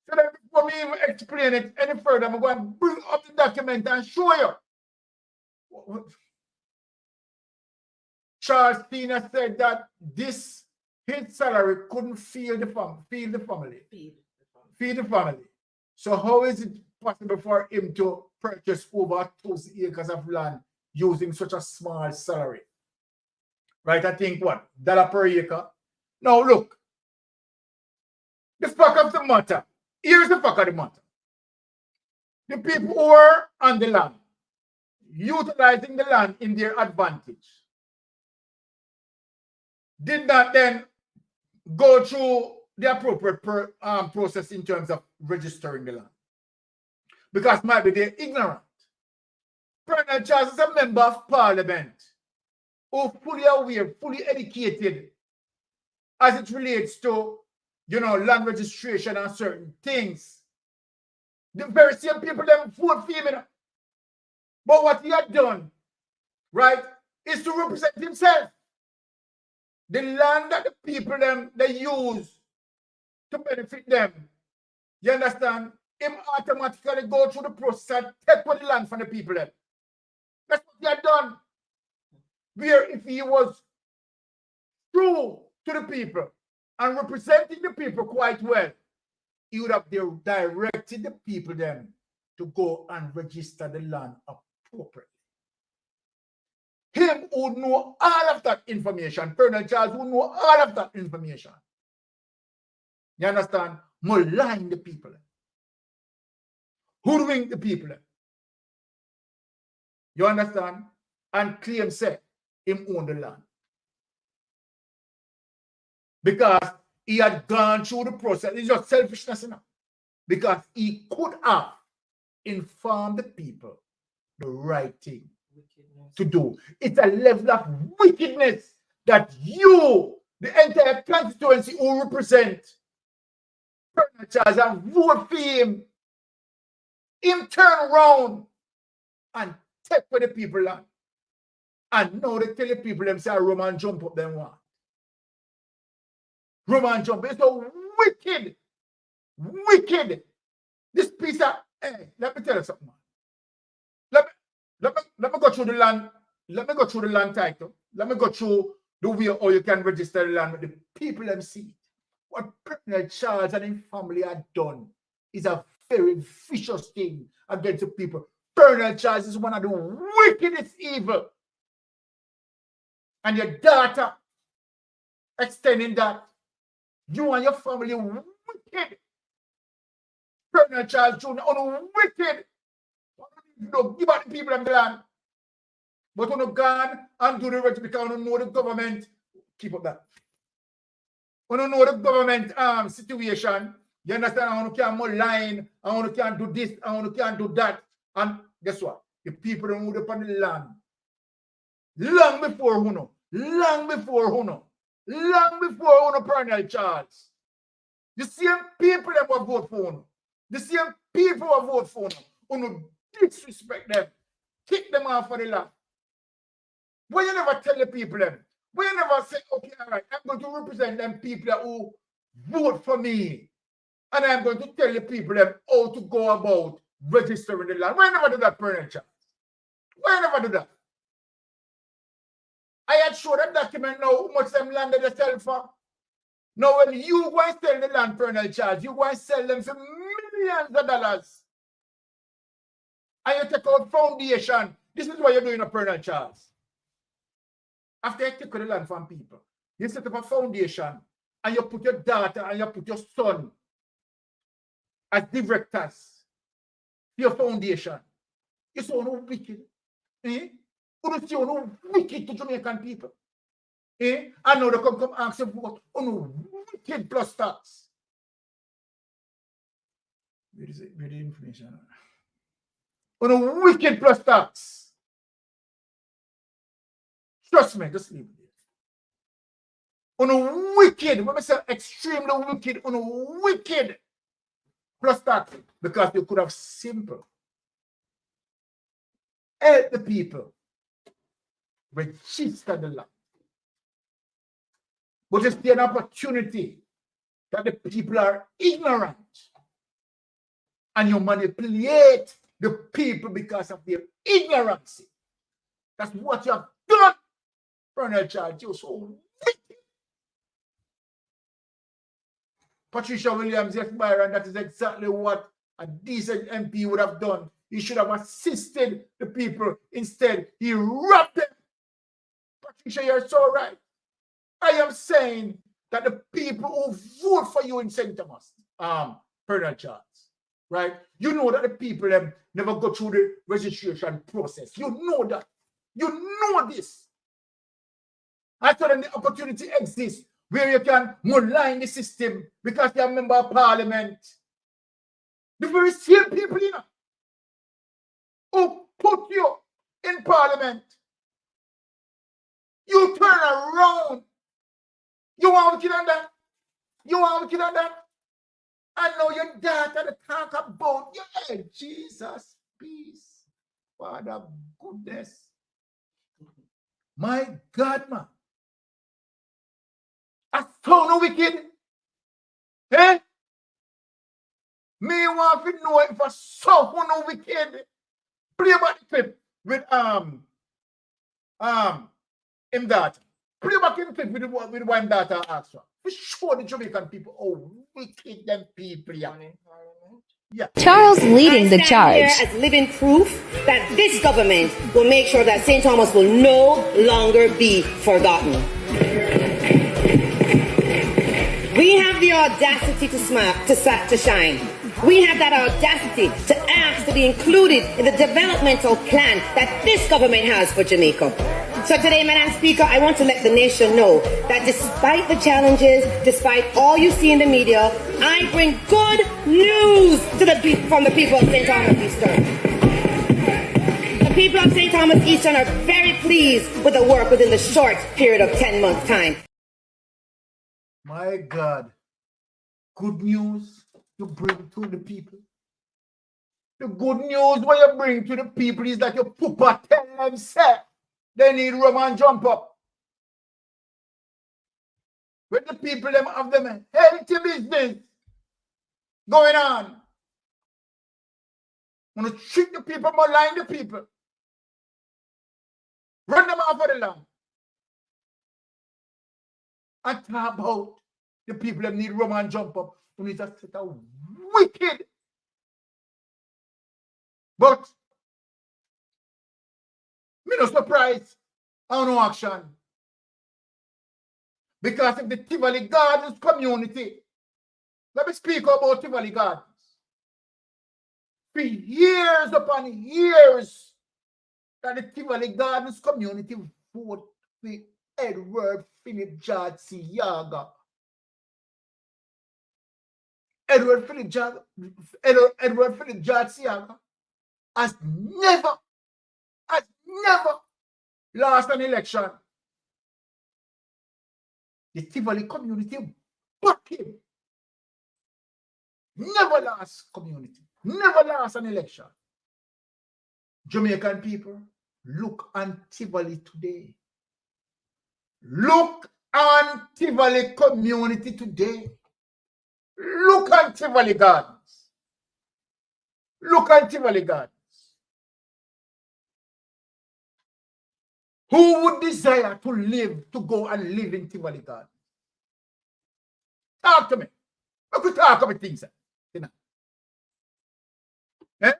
[SPEAKER 2] So that before me even explain it any further, I'm going to bring up the document and show you. Charles Tina said that his salary couldn't feed the family. So how is it possible for him to purchase over 2,000 acres of land using such a small salary? Right, I think what? $1 per acre. Now look, the fact of the matter, here's the fact of the matter. The people who are on the land, utilizing the land in their advantage, did not then go through the appropriate process in terms of registering the land. Because maybe they're ignorant. Colonel Charles is a member of parliament who fully aware, fully educated as it relates to, you know, land registration and certain things. The very same people that vote for him. But what he had done, right, is to represent himself. The land that the people they use to benefit them. You understand? Him automatically go through the process and take away the land from the people then. That's what he had done. Where if he was true to the people and representing the people quite well, he would have directed the people then to go and register the land appropriately. Him who know all of that information, Colonel Charles who know all of that information. You understand? Malign the people. Hoodwink the people. You understand? And claim say him own the land. Because he had gone through the process. It's just selfishness enough. Because he could have informed the people the right thing to do. It's a level of wickedness that you, the entire constituency who represent Colonel Charles, and vote for him turn around and take for the people land. And now they tell the people them say Roman jump up them one. Roman jump. It's so wicked. Wicked. This piece of, hey, let me tell you something. Let me go through the land let me go through the land title. Let me go through the way how you can register the land with the people them see. What President Charles and his family had done is a very vicious thing against the people. President Charles is one of the wickedest evil. And your daughter extending that. You and your family wicked. President Charles Jr. wicked. Look, give out the people in the land. But when you gone and do the rest because you know the government, keep up that. When you know the government situation, you understand how you can't malign, how you can't do this, how you can't do that. And guess what? The people don't move upon the land. Long before Huno. Long before Huno. Long before Huno Colonel Charles. The same people that will vote for Huno. The same people will vote for Huno. Huno disrespect them. Kick them off of the land. When you never tell the people them, when you never say, okay, all right, I'm going to represent them people who vote for me. And I'm going to tell the people them how to go about registering the land. Why you never do that, Colonel Charles? Why you never do that? I had showed that document now how much them land they sell for. Now when you go and sell the land, Colonel Charles, you go and sell them for millions of dollars. And you take out foundation. This is what you're doing, Colonel Charles. After you take the land from people, you set up a foundation and you put your daughter and you put your son as directors for your foundation. You so no wicked. Eh? You see no wicked to Jamaican people. Eh? I know they come ask you vote on no wicked plus tax. Where is it? Where the information? On a wicked plus tax. Trust me, just leave it. On a wicked, when I say extremely wicked, on a wicked plus tax, because you could have simple help the people register the land. But it's an opportunity that the people are ignorant and you manipulate the people because of their ignorance. That's what you have done. Colonel Charles, you're so wicked. Patricia Williams, yes, Byron, that is exactly what a decent MP would have done. He should have assisted the people. Instead, he robbed them. Patricia, you're so right. I am saying that the people who vote for you in St. Thomas, Colonel Charles, right? You know that the people never go through the registration process. You know that. You know this. I thought the opportunity exists where you can malign the system because you're a member of parliament. The very same people, you know, who put you in parliament. You turn around. You want to kill on that? You want to kill on that? I know your daughter to talk about your head. Jesus, peace, Father, goodness. My God, man. I saw no wicked. Eh? Me want to know if I saw no wicked. Play back the clip with him daughter. Play back the clip with the him daughter asked for. We show the Jamaican people how wicked them people are. Yeah.
[SPEAKER 13] Charles leading the
[SPEAKER 14] I stand
[SPEAKER 13] charge.
[SPEAKER 14] here as living proof that this government will make sure that St. Thomas will no longer be forgotten. We have the audacity to shine. We have that audacity to ask to be included in the developmental plan that this government has for Jamaica. So today, Madam Speaker, I want to let the nation know that despite the challenges, despite all you see in the media, I bring good news from the people of St. Thomas Eastern. The people of St. Thomas Eastern are very pleased with the work within the short period of 10 months' time.
[SPEAKER 2] My God, good news to bring to the people. The good news what you bring to the people is that your papa tell them, say, they need rum and jump up. With the people them have them healthy business going on. Want to treat the people, malign the people. Run them off of the land. And talk about the people that need Roman jump up. We need to set out wicked. But me no surprise on no action. Because if the Tivoli Gardens community, let me speak about Tivoli Gardens. For years upon years that the Tivoli Gardens community voted for Edward Philip George Siaga. Edward Philip George Siaga has never lost an election. The Tivoli community back him. Never lost community. Never lost an election. Jamaican people, look on Tivoli today. Look on Tivoli community today. Look on Tivoli Gardens. Look on Tivoli Gardens. Who would desire to go and live in Tivoli Gardens? Talk to me. I could talk about things. You know. Eh?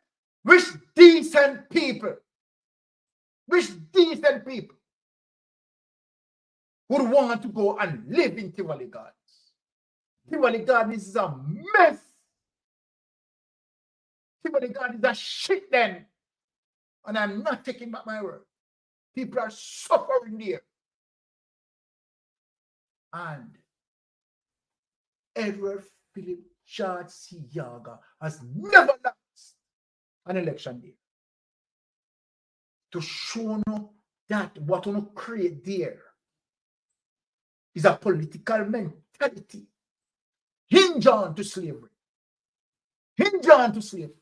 [SPEAKER 2] Which decent people would want to go and live in Tivoli Gardens? Tivoli Gardens is a mess. Tivoli Gardens is a shit then. And I'm not taking back my word. People are suffering there. And Edward Philip George Siaga has never lost an election there. To show no that what we create there is a political mentality. Hinge on to slavery. Hinge on to slavery.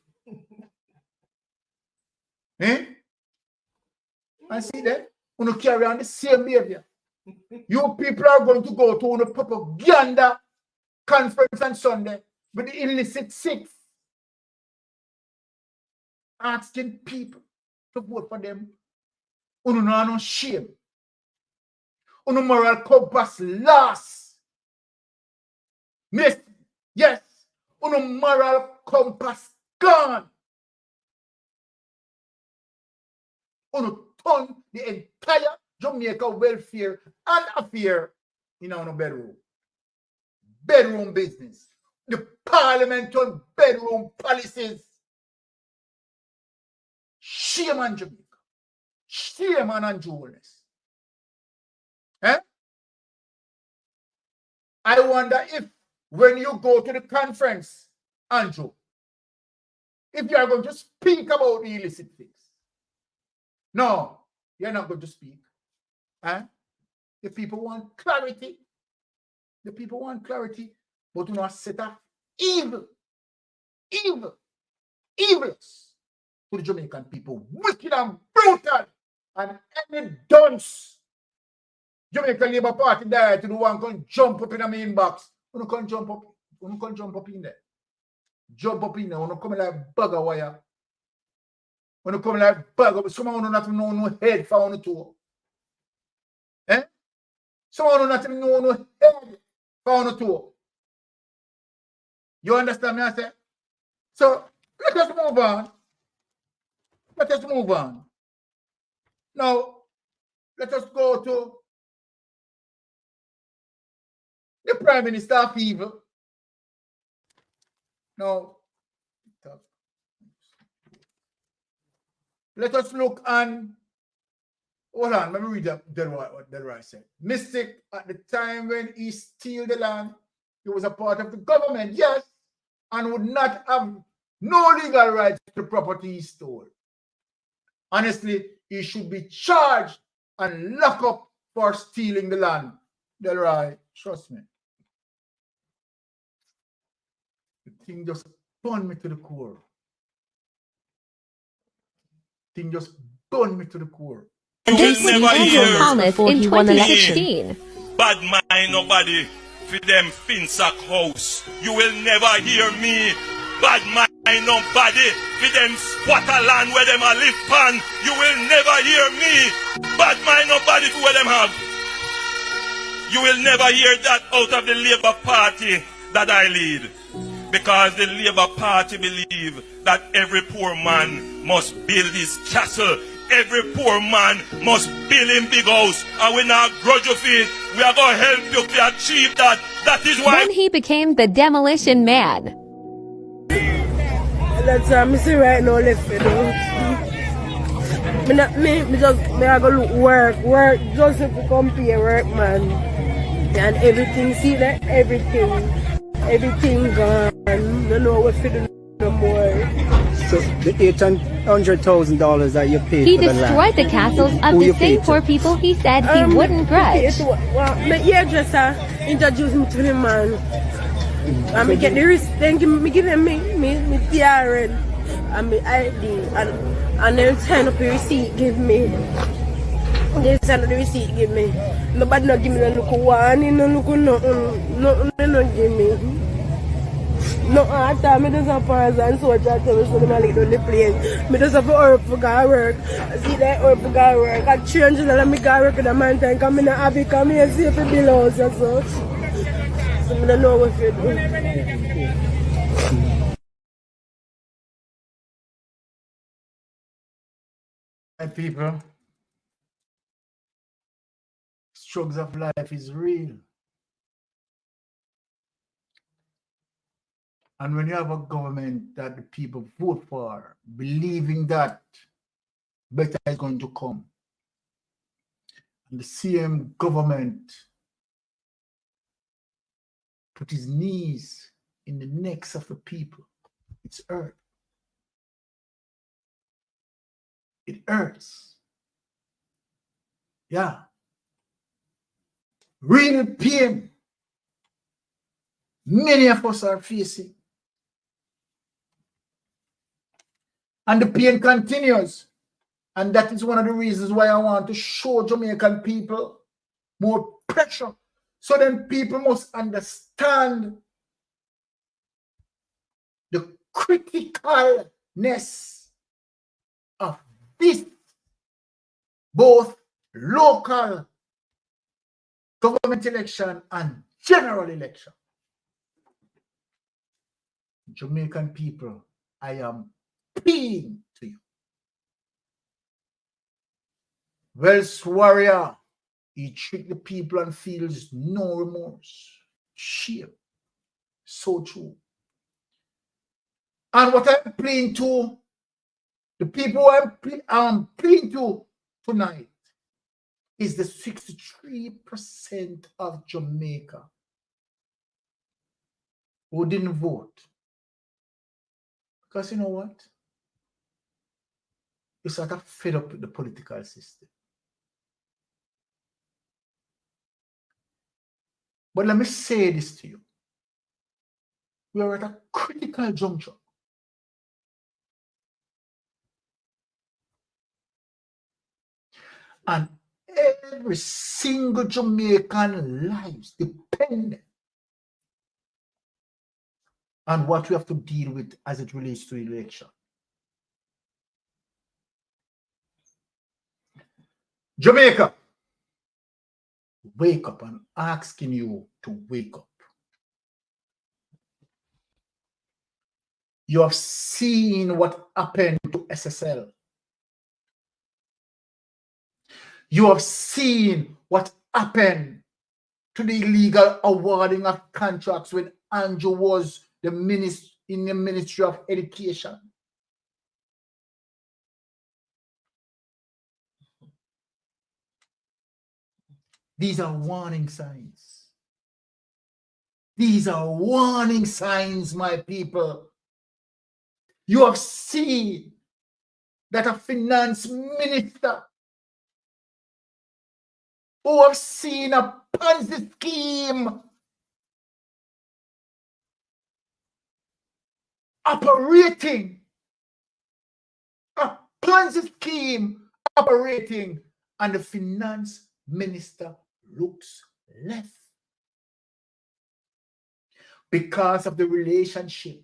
[SPEAKER 2] Eh? And see that? We don't carry on the same behavior. You people are going to go to a propaganda conference on Sunday with the illicit six, asking people to vote for them. You don't have no shame. You no moral compass lost. Yes, you no moral compass gone. You no turn the entire Jamaica welfare and affair in our bedroom. Bedroom business. The parliamentary bedroom policies. Shame on Jamaica. Shame on unjewelness. Eh? I wonder if when you go to the conference, Andrew, if you are going to speak about the illicit things. No, you're not going to speak. Eh? The people want clarity. The people want clarity, but do not set up evils to the Jamaican people. Wicked and brutal. And any dunce Jamaican Labour Party there to the one can jump up in my inbox. You can jump up. You can jump up in there. Jump up in there. You come like bugger wire. You come like bugger. Someone not know no head for on the toe. Eh? Someone not know no head for on the toe. You understand me? I say? So let us move on. Let us move on. Now, let us go to the Prime Minister of Evil. Now, let us look on. Hold on, let me read what Delroy said. Mystic, at the time when he steal the land, he was a part of the government, yes, and would not have no legal rights to the property he stole. Honestly, he should be charged and locked up for stealing the land. Delroy, trust me. The thing just burned me to the core. The thing just burned me to the core.
[SPEAKER 13] And this was Andrew Holness in 2016.
[SPEAKER 3] Bad mind nobody for them Finsack house. You will never hear me bad mind nobody. For them squatter land where them a live pan, you will never hear me. Bad mind nobody for where them have. You will never hear that out of the Labour Party that I lead. Because the Labour Party believe that every poor man must build his castle. Every poor man must build him big house. And we not grudge of it. We are going to help you to achieve that. That is why...
[SPEAKER 13] Then he became the demolition man.
[SPEAKER 22] That's me see right now left for me I go look work just to compare work, man. And everything, see that everything gone. No know what to do no more.
[SPEAKER 23] So the $800,000 that you paid
[SPEAKER 13] He
[SPEAKER 23] for the land,
[SPEAKER 13] destroyed the castles of
[SPEAKER 23] who
[SPEAKER 13] the
[SPEAKER 23] you
[SPEAKER 13] same
[SPEAKER 23] paid
[SPEAKER 13] poor
[SPEAKER 23] to?
[SPEAKER 13] people he said he wouldn't grudge.
[SPEAKER 22] Well, my hairdresser introduced me to the man. And me get the receipt, then give him me TRN and me ID and then sign up the receipt give me. They send the receipt give me. Nobody not give me no look one, no look nothing, they not give me. No, after me just have pause and so I tell me so them a lick down the plane. Me just have to hurry up for go work. I see that hurry up for go work. I change and let me go work in the mountain because me not happy because me see if it below us and such. So I don't know what to do.
[SPEAKER 2] My people, struggles of life is real. And when you have a government that the people vote for, believing that better is going to come, and the same government put his knees in the necks of the people, it's hurt. It hurts. Yeah. Real pain. Many of us are facing. And the pain continues. And that is one of the reasons why I want to show Jamaican people more pressure. So then people must understand the criticalness of this, both local government election and general election. Jamaican people, I am pleading to you. Wells warrior, he tricked the people and feels no remorse. Shame. So true. And what I'm pleading to, the people I'm pleading to tonight is the 63% of Jamaica who didn't vote. Because you know what? You're sort of fed up with the political system. But let me say this to you. We are at a critical juncture. And every single Jamaican lives depend on what we have to deal with as it relates to election. Jamaica, wake up. I'm asking you to wake up. You have seen what happened to SSL. You have seen what happened to the illegal awarding of contracts when Andrew was the minister in the Ministry of Education. These are warning signs. These are warning signs, my people. You have seen that a finance minister who have seen a Ponzi scheme operating, a Ponzi scheme operating, and the finance minister looks left because of the relationship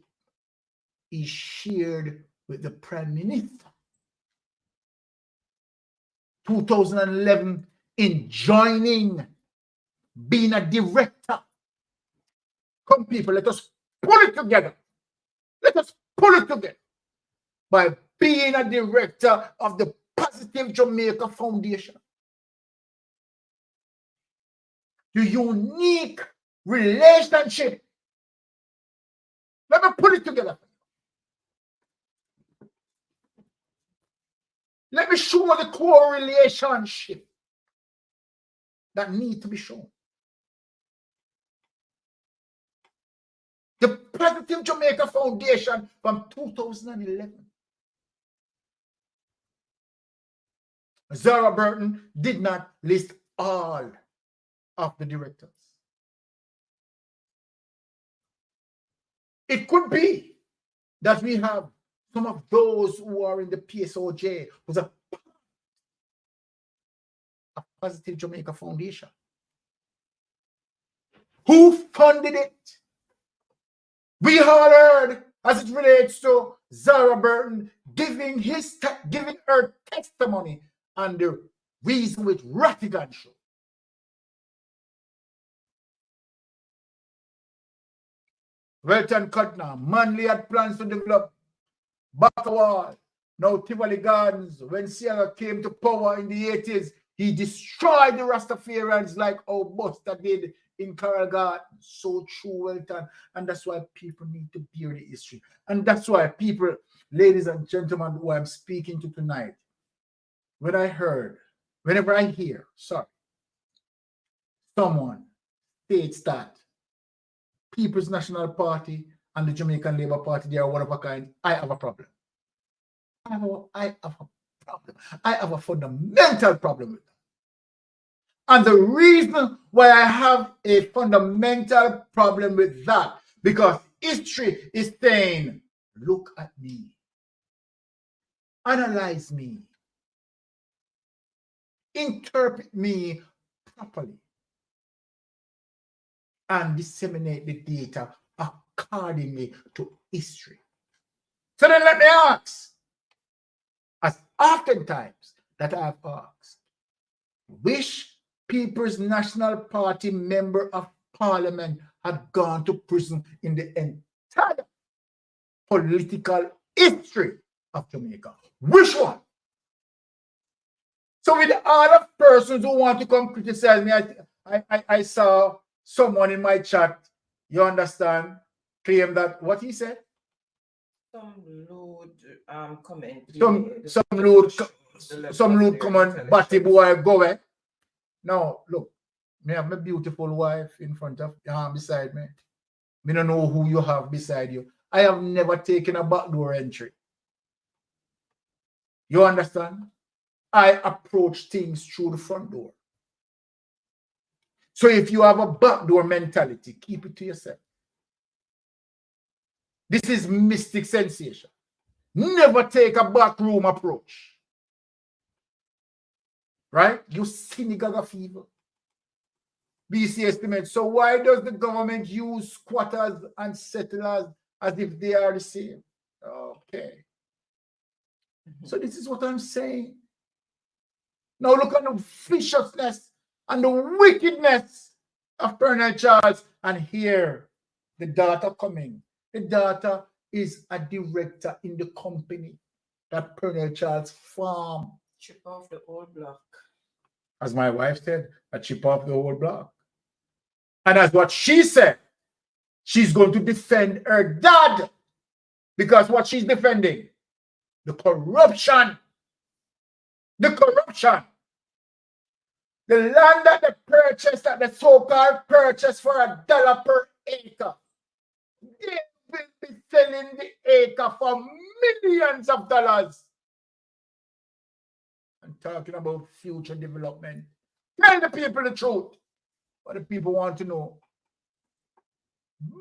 [SPEAKER 2] he shared with the Prime Minister. 2011, in joining, being a director. Come people, let us pull it together. Let us pull it together by being a director of the Positive Jamaica Foundation. The unique relationship. Let me put it together. Let me show the core relationship that need to be shown. The Positive Jamaica Foundation from 2011. Zara Burton did not list all of the directors. It could be that we have some of those who are in the PSOJ, who's a Positive Jamaica Foundation. Who funded it? We all heard, as it relates to Zara Burton giving her testimony on the Reason with Rattigan show. Welton Cutner, Manley had plans to develop Bakawal. Now Tivoli Gardens, when Sierra came to power in the 80s, he destroyed the Rastafarians like how Buster did in Carroll Garden. So true, Welton. And that's why people need to bear the history. And that's why people, ladies and gentlemen, who I'm speaking to tonight, whenever I hear, someone states that People's National Party and the Jamaican Labour Party, they are one of a kind, I have a problem. I have a problem. I have a fundamental problem with that. And the reason why I have a fundamental problem with that, because history is saying, look at me, analyze me, interpret me properly, and disseminate the data accordingly to history. So then let me ask, as oftentimes that I have asked, which People's National Party member of Parliament had gone to prison in the entire political history of Jamaica? Which one? So with all of persons who want to come criticize me, I saw someone in my chat, you understand, claim that what he said?
[SPEAKER 1] Some lewd comment.
[SPEAKER 2] Some lewd comment, Batty boy go away. Now, look, me have my beautiful wife in front of beside me. Me don't know who you have beside you. I have never taken a backdoor entry. You understand? I approach things through the front door. So if you have a backdoor mentality, keep it to yourself. This is mystic sensation. Never take a backroom approach. Right? You synagogue of evil. BC estimate. So why does the government use squatters and settlers as if they are the same? Okay. So this is what I'm saying. Now look at the viciousness and the wickedness of Colonel Charles. And here, the daughter coming. The daughter is a director in the company that Colonel Charles farm.
[SPEAKER 1] Chip off the old block.
[SPEAKER 2] As my wife said, a chip off the whole block. And as what she said, she's going to defend her dad. Because what she's defending, the corruption. The corruption. The land that they purchased, that the so-called purchase for $1 per acre. They will be selling the acre for millions of dollars. I'm talking about future development. Tell the people the truth. What the people want to know.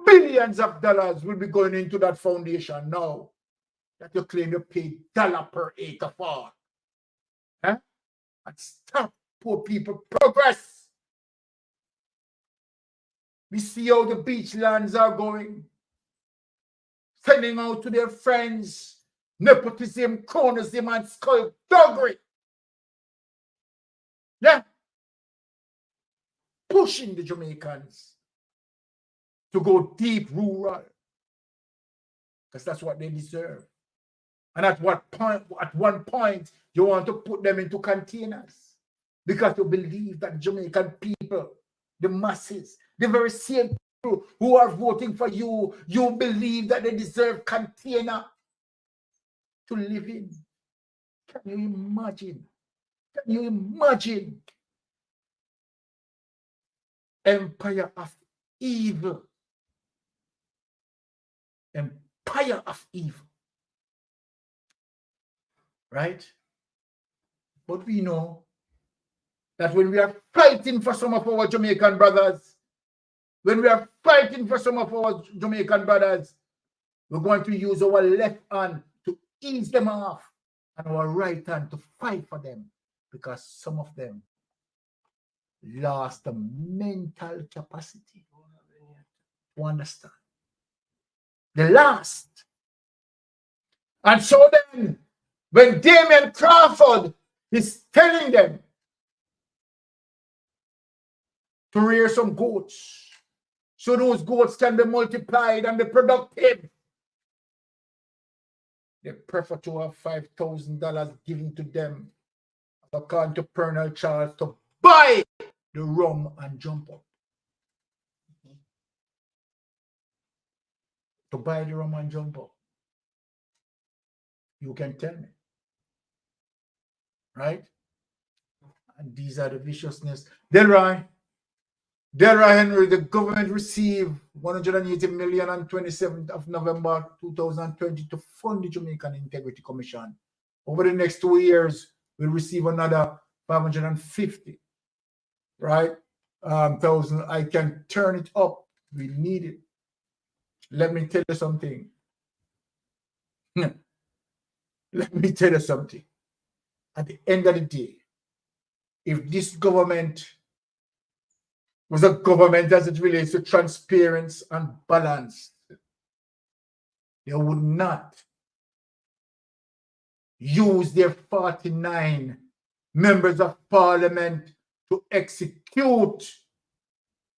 [SPEAKER 2] Billions of dollars will be going into that foundation now that you claim you pay $1 per acre for. Huh? And stop poor people progress. We see how the beach lands are going. sending out to their friends nepotism, cronism, and skullduggery. Yeah. Pushing the Jamaicans to go deep rural. Because that's what they deserve. And at one point, you want to put them into containers. Because you believe that Jamaican people, the masses, the very same people who are voting for you, you believe that they deserve container to live in. Can you imagine? Can you imagine? Empire of evil. Empire of evil. Right? But we know that when we are fighting for some of our Jamaican brothers, we're going to use our left hand to ease them off and our right hand to fight for them, because some of them lost the mental capacity to understand. They lost. And so then, when Damien Crawford is telling them to rear some goats, so those goats can be multiplied and be productive, they prefer to have $5,000 given to them, according to Colonel Charles, to buy the rum and jump up. To buy the rum and jump up. You can tell me. Right? And these are the viciousness. Delroy Henry, the government received $180 million on 27th of November 2020 to fund the Jamaican Integrity Commission. Over the next 2 years, we'll receive another 550, right? Thousand. I can turn it up. We need it. Let me tell you something. Let me tell you something. At the end of the day, if this government was a government as it relates to transparency and balance, they would not use their 49 members of parliament to execute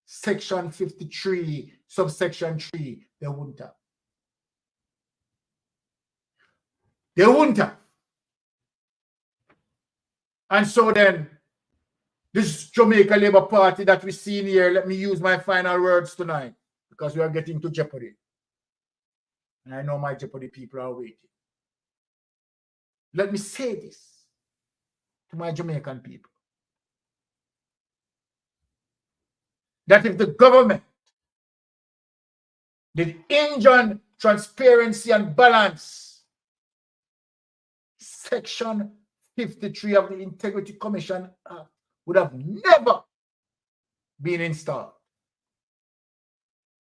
[SPEAKER 2] Section 53, subsection 3. They wouldn't have. They wouldn't have. And so then, this Jamaica Labour Party that we see in here, let me use my final words tonight, because we are getting to jeopardy. And I know my jeopardy people are waiting. Let me say this to my Jamaican people. That if the government did engine transparency and balance, Section 53 of the Integrity Commission Act would have never been installed.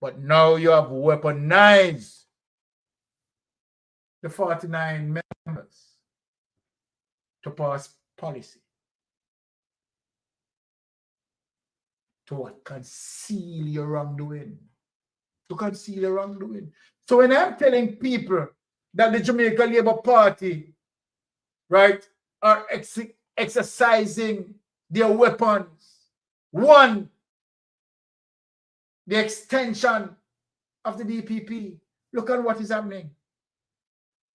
[SPEAKER 2] But now you have weaponized the 49 members to pass policy to what? Conceal your wrongdoing. To conceal your wrongdoing. So when I'm telling people that the Jamaica Labour Party, right, are exercising their weapons, one, the extension of the DPP. Look at what is happening.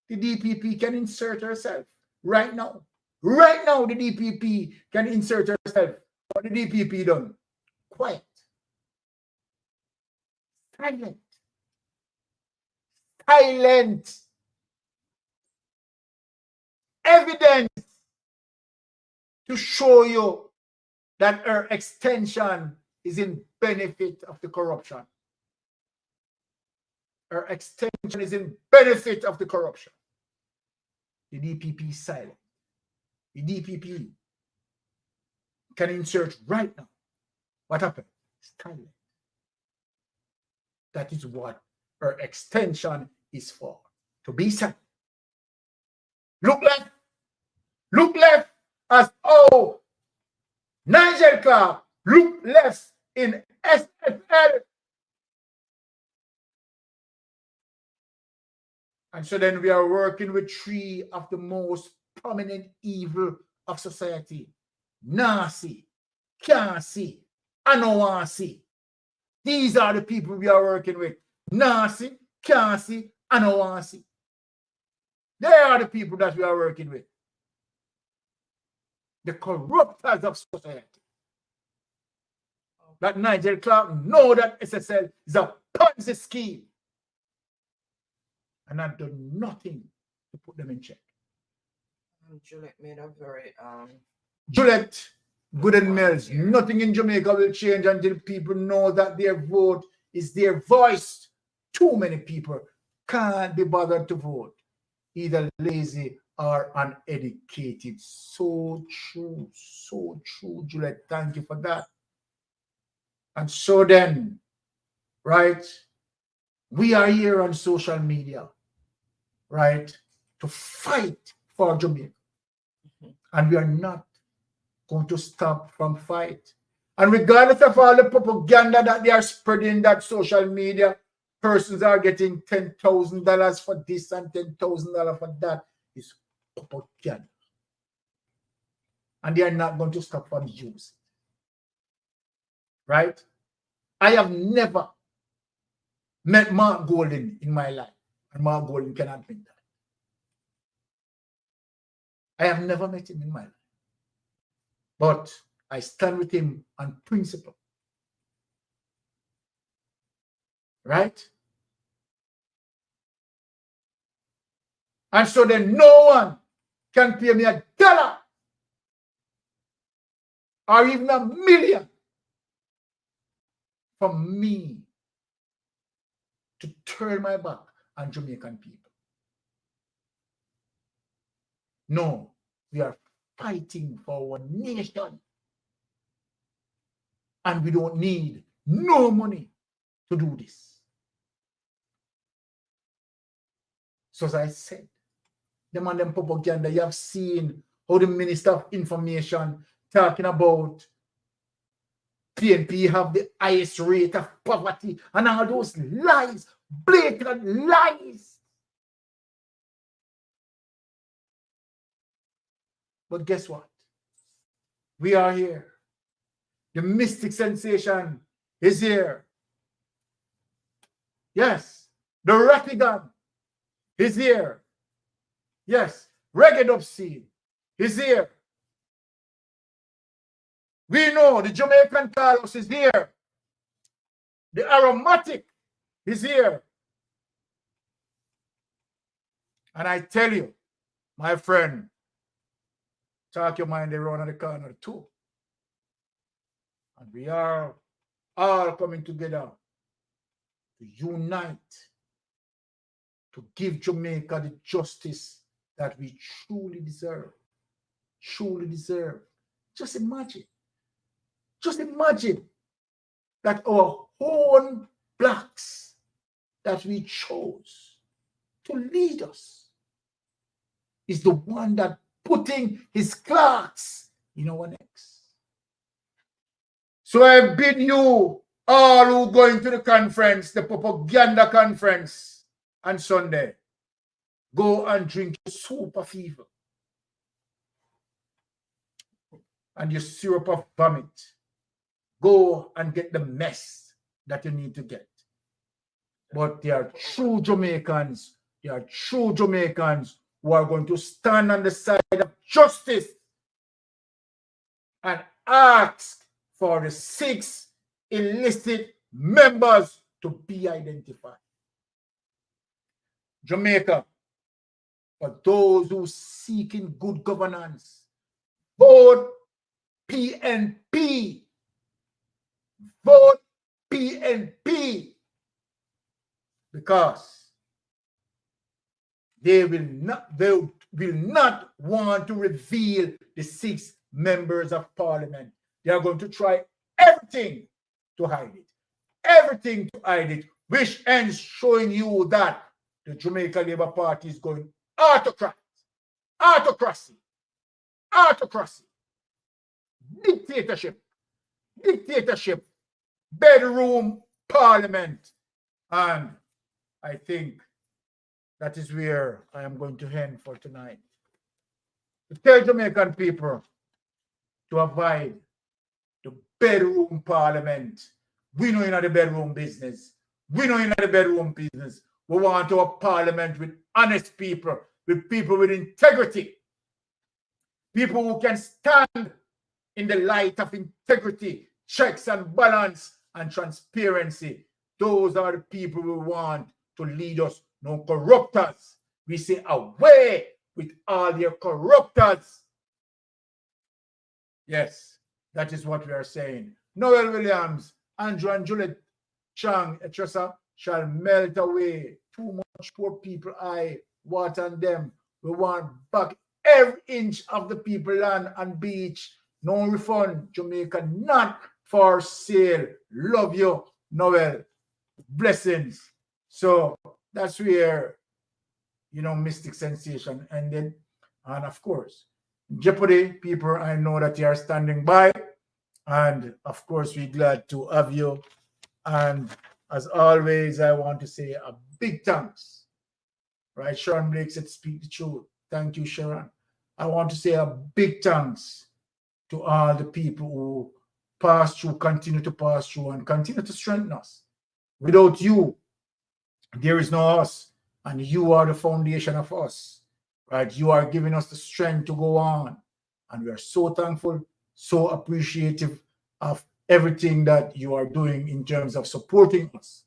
[SPEAKER 2] The DPP can insert herself right now. Right now, the DPP can insert herself. What the DPP done? Quiet. Silent. Silent. Evidence to show you that her extension is in benefit of the corruption. Her extension is in benefit of the corruption. The DPP is silent. The DPP can insert right now. What happened? It's silent. That is what her extension is for. To be silent. Look left. Look left as Nigel Clark. Look left in SFL. And so then we are working with three of the most prominent evil of society. Nasi, can't see, I don't want to see. These are the people we are working with. Nasi, can't see, I don't want to see. They are the people that we are working with. The corruptors of society. That Nigel Clark know that SSL is a Ponzi scheme. And I've done nothing to put them in check.
[SPEAKER 1] Juliet made a very
[SPEAKER 2] Juliet, Good and Mills, nothing in Jamaica will change until people know that their vote is their voice. Too many people can't be bothered to vote, either lazy or uneducated. So true, Juliet. Thank you for that. And so then, right, we are here on social media, right, to fight for Jamaica. And we are not going to stop from fight. And regardless of all the propaganda that they are spreading that social media, persons are getting $10,000 for this and $10,000 for that. It's propaganda. And they are not going to stop from using it. Right? I have never met Mark Golden in my life. And Mark Golden cannot admit that. I have never met him in my life. But I stand with him on principle. Right? And so then no one can pay me $1 or even $1 million for me to turn my back on Jamaican people. No, we are fighting for our nation. And we don't need no money to do this. So as I said, them and them propaganda, you have seen how the Minister of Information talking about PNP have the highest rate of poverty and all those lies, blatant lies. But guess what? We are here. The mystic sensation is here. Yes. The Ratigan is here. Yes. Reggae dub scene is here. We know the Jamaican Carlos is here. The aromatic is here. And I tell you, my friend, talk your mind around the corner too. And we are all coming together to unite, to give Jamaica the justice that we truly deserve. Truly deserve. Just imagine that our own blacks that we chose to lead us is the one that putting his clocks in our necks. So I bid you all who going to the conference, the propaganda conference on Sunday, go and drink your soup of evil and your syrup of vomit. Go and get the mess that you need to get. But there are true Jamaicans, who are going to stand on the side of justice and ask for the 6 illicit members to be identified. Jamaica, for those who seeking good governance, vote PNP. Vote PNP. Because they will not want to reveal the 6 members of parliament. They are going to try everything to hide it. Everything to hide it, which ends showing you that the Jamaica Labour Party is going autocracy, dictatorship, bedroom parliament. And I think that is where I am going to end for tonight. To tell Jamaican people to avoid the bedroom parliament. We know in the bedroom business. We know in the bedroom business. We want our parliament with honest people, with people with integrity, people who can stand in the light of integrity, checks and balance, and transparency. Those are the people we want to lead us, no corruptors. We say away with all their corruptors. Yes, that is what we are saying. Noel Williams, Andrew and Juliet Chang, etc. shall melt away. Too much poor people, what on them. We want back every inch of the people land and beach. No refund. Jamaica not for sale. Love you, Noel. Blessings. So that's where, Mystic Sensation ended. And of course, Jeopardy people, I know that you are standing by. And of course, we're glad to have you. And as always, I want to say a big thanks. Right? Sharon Blake said, speak the truth. Thank you, Sharon. I want to say a big thanks to all the people who pass through, continue to pass through, and continue to strengthen us. Without you, there is no us. And you are the foundation of us. Right? You are giving us the strength to go on. And we are so thankful, so appreciative of everything that you are doing in terms of supporting us,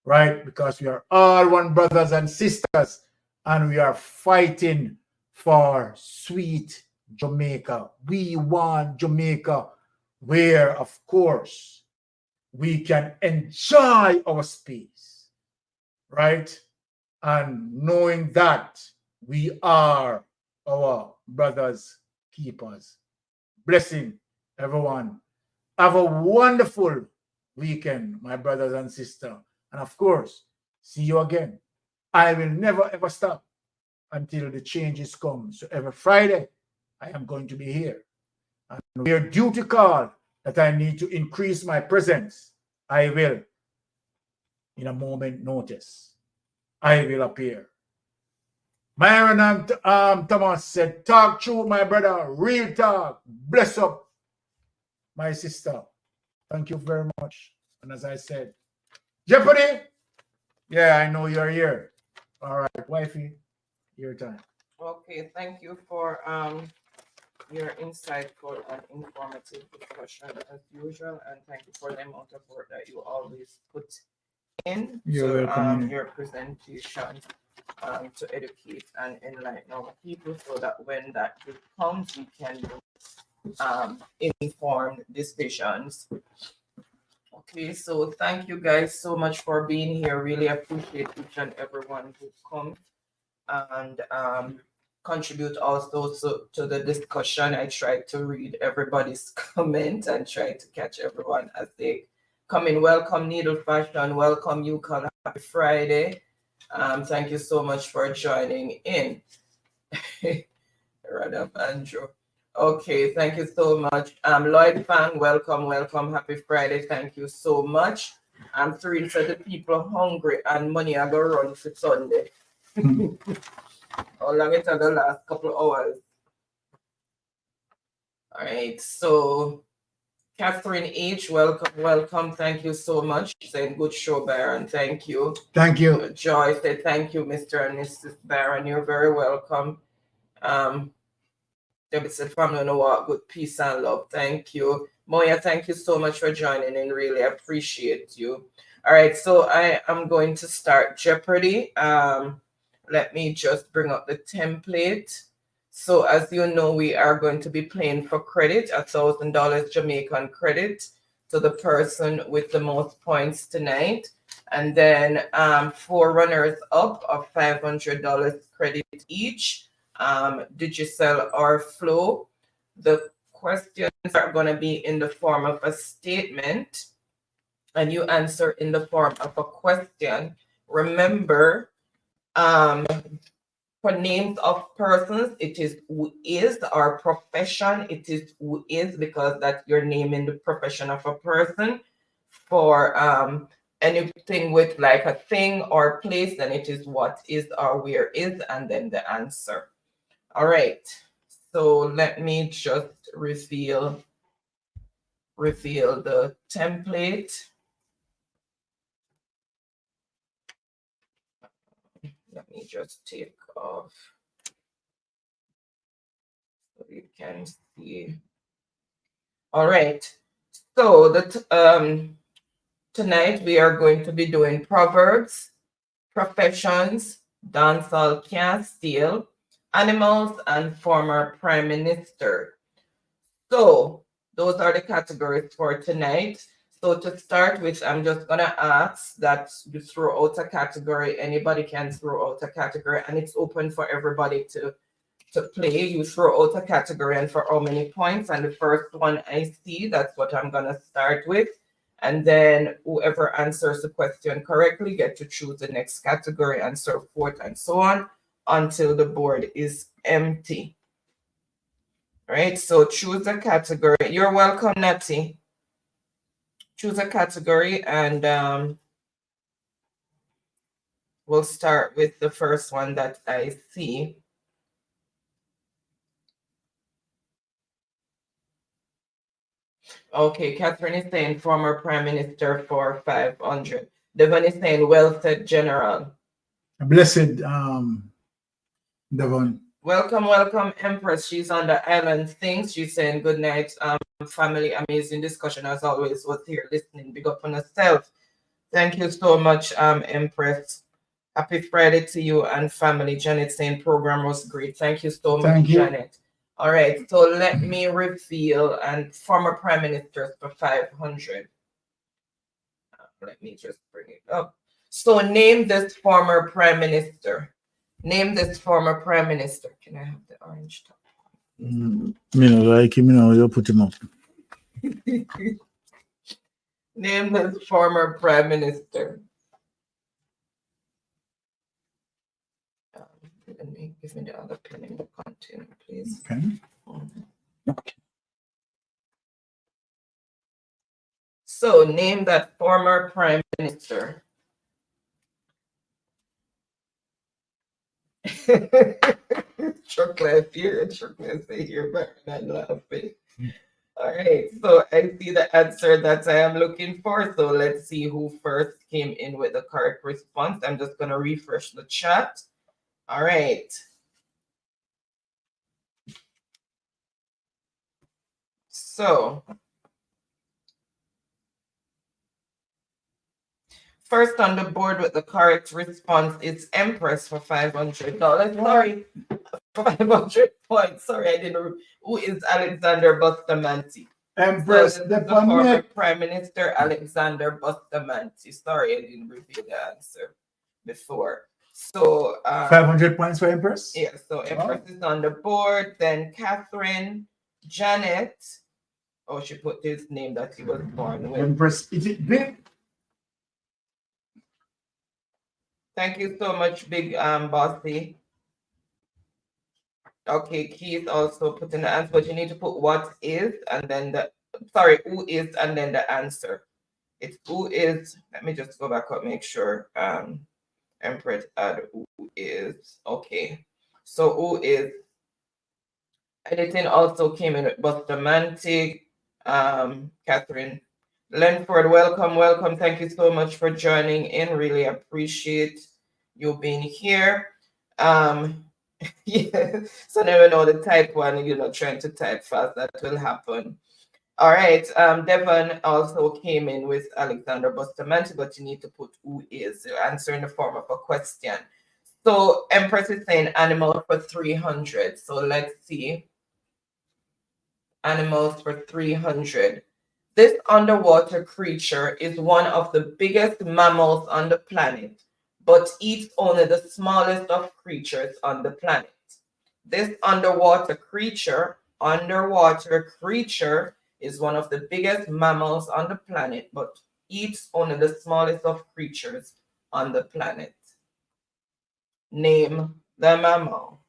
[SPEAKER 2] right? Because we are all one brothers and sisters, and we are fighting for sweet Jamaica. We want Jamaica where, of course, we can enjoy our space, right? And knowing that we are our brothers' keepers. Blessing, everyone. Have a wonderful weekend, my brothers and sisters. And of course, see you again. I will never ever stop until the changes come. So every Friday, I am going to be here. And where duty call that I need to increase my presence, I will, in a moment notice, I will appear. Myron and Thomas said, talk true, my brother, real talk. Bless up, my sister. Thank you very much. And as I said, Jeopardy? Yeah, I know you're here. All right, wifey, your time.
[SPEAKER 1] Okay, thank you for your insightful and informative discussion as usual, and thank you for the amount of work that you always put in
[SPEAKER 2] You're welcome.
[SPEAKER 1] your presentation to educate and enlighten our people, so that when that comes, we can do informed decisions. Okay, so thank you guys so much for being here. Really appreciate each and everyone who comes and contribute also to the discussion. I tried to read everybody's comment and try to catch everyone as they come in. Welcome, Needle Fashion. Welcome, Yukon. Happy Friday. Thank you so much for joining in. Radha Andrew. Okay, thank you so much. Lloyd Fang, welcome. Happy Friday. Thank you so much. I'm thrilled that the people hungry and money are going to run for Sunday. How long it the last couple of hours? All right, so Catherine H, welcome. Thank you so much. Saying good show, Baron. Thank you.
[SPEAKER 2] Thank you.
[SPEAKER 1] Joy said thank you, Mr. and Mrs. Baron. You're very welcome. Debbie said, family no walk, good peace and love. Thank you. Moya, thank you so much for joining in. Really appreciate you. All right, so I am going to start Jeopardy. Let me just bring up the template. So as you know, we are going to be playing for credit, $1,000 Jamaican credit to the person with the most points tonight. And then 4 runners up of $500 credit each. Digicel or Flow. The questions are going to be in the form of a statement, and you answer in the form of a question. Remember, for names of persons, it is who is, or profession, it is who is, because that's your name in the profession of a person. For anything with like a thing or place, then it is what is or where is, and then the answer. All right. So let me just reveal the template. Let me just take off so you can see. All right. So tonight we are going to be doing proverbs, professions, dancehall can't steal, animals, and former prime minister. So those are the categories for tonight. So to start with, I'm just gonna ask that you throw out a category. Anybody can throw out a category, and it's open for everybody to play. You throw out a category and for how many points. And the first one I see, that's what I'm gonna start with. And then whoever answers the question correctly get to choose the next category and so forth and so on until the board is empty. Right, so choose a category. You're welcome, Natty. Choose a category and we'll start with the first one that I see. Okay, Catherine is saying former prime minister for 500. Devon is saying well said, general.
[SPEAKER 2] Blessed, Devon.
[SPEAKER 1] Welcome, Empress. She's on the island things. She's saying good night, family. Amazing discussion as always. Was here listening. Big up on herself. Thank you so much, Empress. Happy Friday to you and family. Janet saying program was great. Thank you so much, Janet. All right, so let me reveal and former prime ministers for 500. Let me just bring it up. So name this former prime minister. Name this former prime minister. Can I have the orange top?
[SPEAKER 2] Like him, you put him up.
[SPEAKER 1] Name this former prime minister. Let me give me the other pen in the container, please.
[SPEAKER 2] Okay.
[SPEAKER 1] So name that former prime minister. Chocolate here, chocolate say here, but not laughing. All right, so I see the answer that I am looking for. So let's see who first came in with the correct response. I'm just gonna refresh the chat. All right. So first on the board with the correct response is Empress for $500. Sorry, for 500 points. Sorry, I didn't know who is Alexander Bustamante.
[SPEAKER 2] Empress,
[SPEAKER 1] so the former Prime Minister Alexander Bustamante. Sorry, I didn't reveal the answer before. So
[SPEAKER 2] 500 points for Empress?
[SPEAKER 1] Yeah, so Empress is on the board. Then Catherine, Janet. Oh, she put his name that he was born with.
[SPEAKER 2] Empress, is it big?
[SPEAKER 1] Thank you so much, Big Bossy. Okay, Keith also put in the answer, but you need to put what is and then who is and then the answer. It's who is. Let me just go back up, make sure. Empress add who is. Okay. So who is. Editing also came in with Bustamante. Catherine Lenford, welcome. Thank you so much for joining in. Really appreciate you being here. Yeah, so never know the type one, trying to type fast, that will happen. All right, Devon also came in with Alexander Bustamante, but you need to put who is, answer in the form of a question. So Empress is saying animal for 300. So let's see. Animals for 300. This underwater creature is one of the biggest mammals on the planet, but eats only the smallest of creatures on the planet. This underwater creature is one of the biggest mammals on the planet, but eats only the smallest of creatures on the planet. Name the mammal.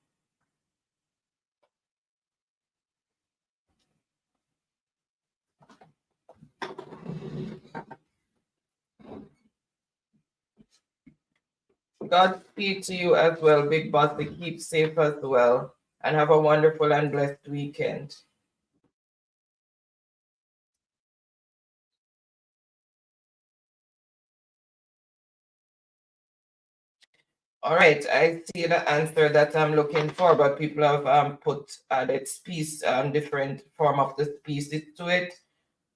[SPEAKER 1] Godspeed to you as well, Big Boss. Keep safe as well. And have a wonderful and blessed weekend. All right, I see the answer that I'm looking for, but people have put added different form of the species to it,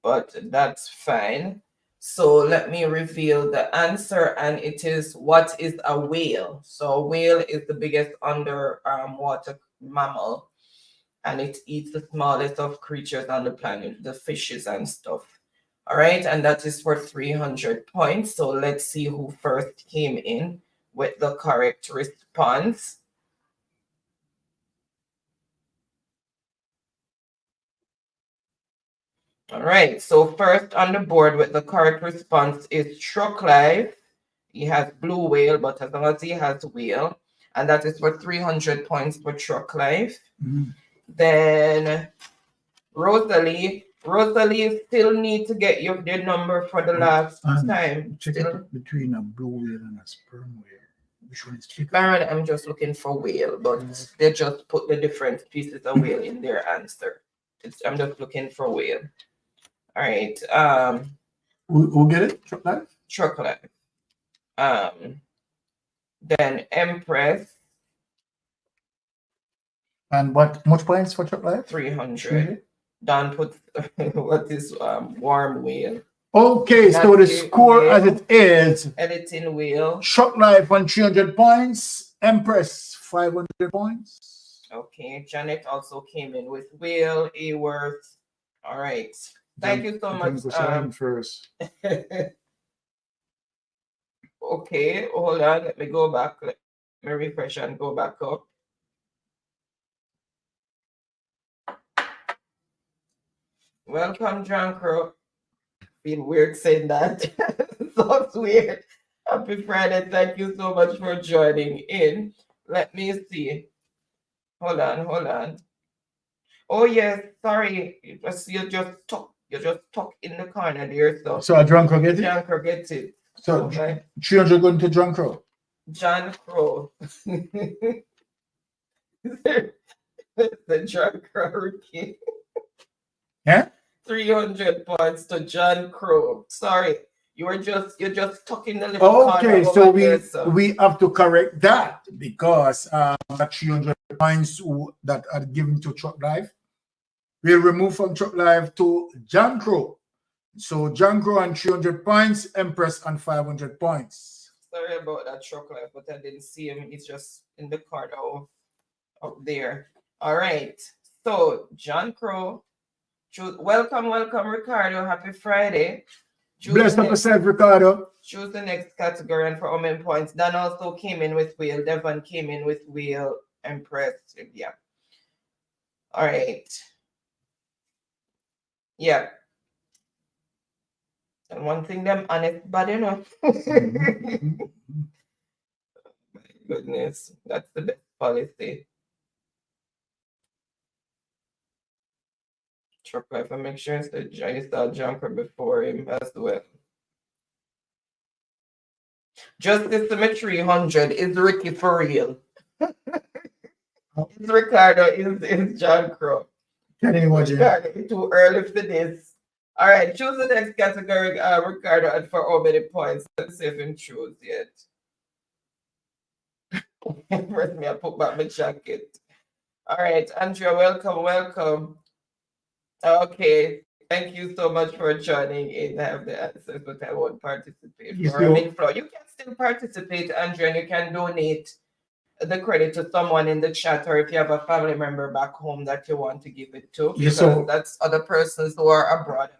[SPEAKER 1] but that's fine. So let me reveal the answer, and it is, what is a whale? So a whale is the biggest underwater mammal, and it eats the smallest of creatures on the planet, the fishes and stuff. All right, and that is for 300 points. So let's see who first came in with the correct response. All right, so first on the board with the correct response is Truck Life. He has blue whale, but as long as he has whale, and that is for 300 points for Truck Life. Then Rosalie still need to get your number for the last time.
[SPEAKER 2] Check it between a blue whale and a sperm whale. Which one is cheaper?
[SPEAKER 1] Baron, I'm just looking for whale, but they just put the different pieces of whale in their answer. I'm just looking for whale. All right.
[SPEAKER 2] Who get it? Truck Life?
[SPEAKER 1] Truck Life. Then Empress.
[SPEAKER 2] And what much points for Truck Life?
[SPEAKER 1] 300. Don put what is warm whale.
[SPEAKER 2] Okay, so the score as it is.
[SPEAKER 1] Editing wheel.
[SPEAKER 2] Truck Life on 300 points. Empress 500 points.
[SPEAKER 1] Okay, Janet also came in with whale. Aworth. All right. Thank you so much.
[SPEAKER 2] First.
[SPEAKER 1] Okay, hold on. Let me go back. Let me refresh and go back up. Welcome, John Crow. Feel weird saying that. Sounds weird. Happy Friday. Thank you so much for joining in. Let me see. Hold on. Oh yes, sorry. You just talk in the corner there.
[SPEAKER 2] So a John Crow get it?
[SPEAKER 1] John Crow gets it.
[SPEAKER 2] So
[SPEAKER 1] okay.
[SPEAKER 2] 300 going to John Crow.
[SPEAKER 1] John Crow. The John Crow rookie.
[SPEAKER 2] Yeah?
[SPEAKER 1] 300 points to John Crow. Sorry, you're just talking a little corner.
[SPEAKER 2] Okay, so we have to correct that because the 300 points that are given to Truck Life, we'll remove from Truck Life to John Crow. So John Crow on 300 points, Empress on 500 points.
[SPEAKER 1] Sorry about that, Truck Life, but I didn't see him. He's just in the corner up there. All right, so John Crow. Welcome, Ricardo. Happy Friday.
[SPEAKER 2] Bless up yourself, Ricardo.
[SPEAKER 1] Choose the next category, and for how many points? Dan also came in with whale. Devon came in with whale. Empress. Yeah. All right. Yeah. And one thing, them honest bad enough. My goodness, that's the best policy. Truck Life, I make sure it's I saw Jumper before him as well. Justice Symmetry 300 is Ricky for real. It's Ricardo, is John Crow. Ricardo, it's too early for this. All right, choose the next category, Ricardo, and for how many points? Let's see if him choose yet. First, me, I put back my jacket. All right, Andrea, welcome. Okay, thank you so much for joining in. I have the answers, but I won't participate. You can still participate, Andrea, and you can donate the credit to someone in the chat, or if you have a family member back home that you want to give it to, because that's other persons who are abroad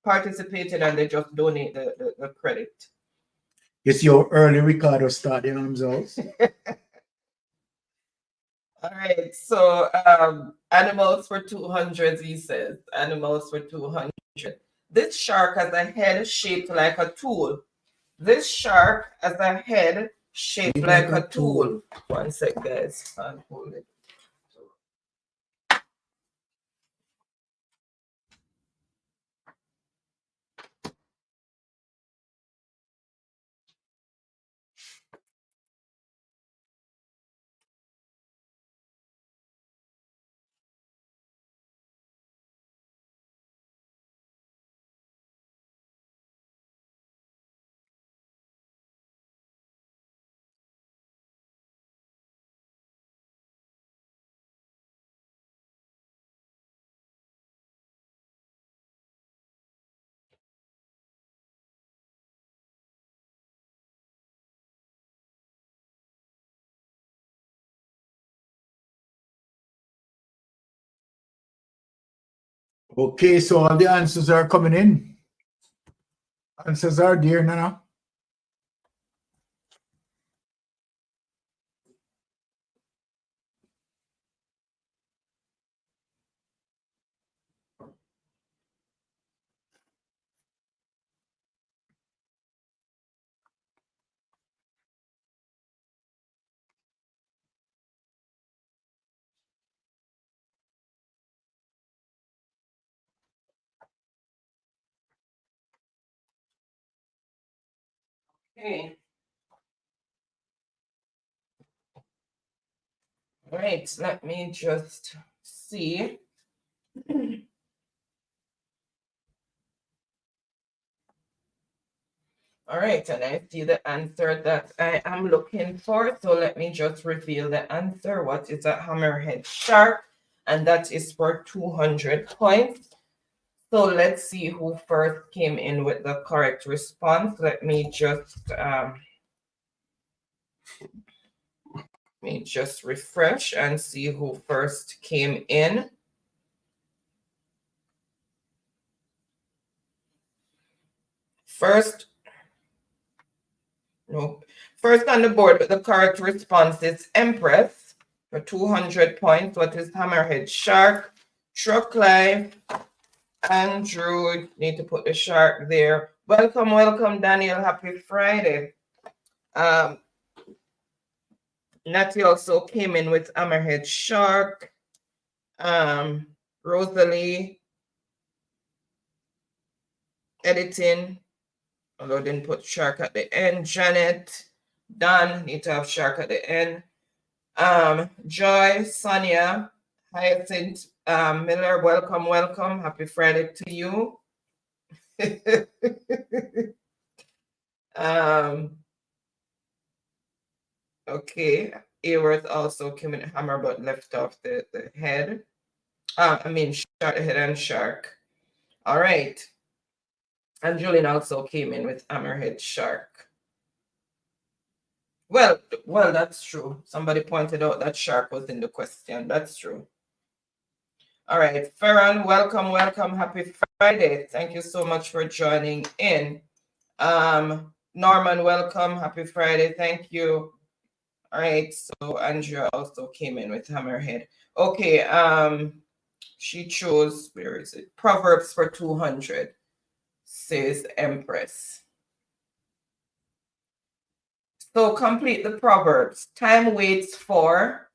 [SPEAKER 1] participated and they just donate the credit.
[SPEAKER 2] It's your early Ricardo starting themselves.
[SPEAKER 1] All right, so animals for 200, he says. Animals for 200. This shark has a head shaped like a tool. This shark has a head shaped like a tool. One sec, guys. I'll hold it.
[SPEAKER 2] Okay, so all the answers are coming in. Answers are there, Nana.
[SPEAKER 1] Okay. Right, let me just see. All right, and I see the answer that I am looking for. So let me just reveal the answer. What is a hammerhead shark? And that is for 200 points. So let's see who first came in with the correct response. Let me just refresh and see who first came in. First on the board with the correct response is Empress for 200 points. What is hammerhead shark? Truck Life. Andrew, need to put the shark there. Welcome, welcome, Daniel. Happy Friday. Natty also came in with hammerhead shark. Rosalie, editing, although didn't put shark at the end. Janet, Don, need to have shark at the end. Joy, Sonia, Hyacinth, Miller, welcome, welcome. Happy Friday to you. Okay, Aworth also came in hammer but left off the head. Shark, head and shark. All right. And Julian also came in with hammerhead shark. Well, that's true. Somebody pointed out that shark was in the question. That's true. All right, Farron, welcome, welcome. Happy Friday. Thank you so much for joining in. Norman, welcome. Happy Friday. Thank you. All right, so Andrea also came in with hammerhead. Okay, she chose, where is it? Proverbs for 200, says Empress. So complete the Proverbs. Time waits for,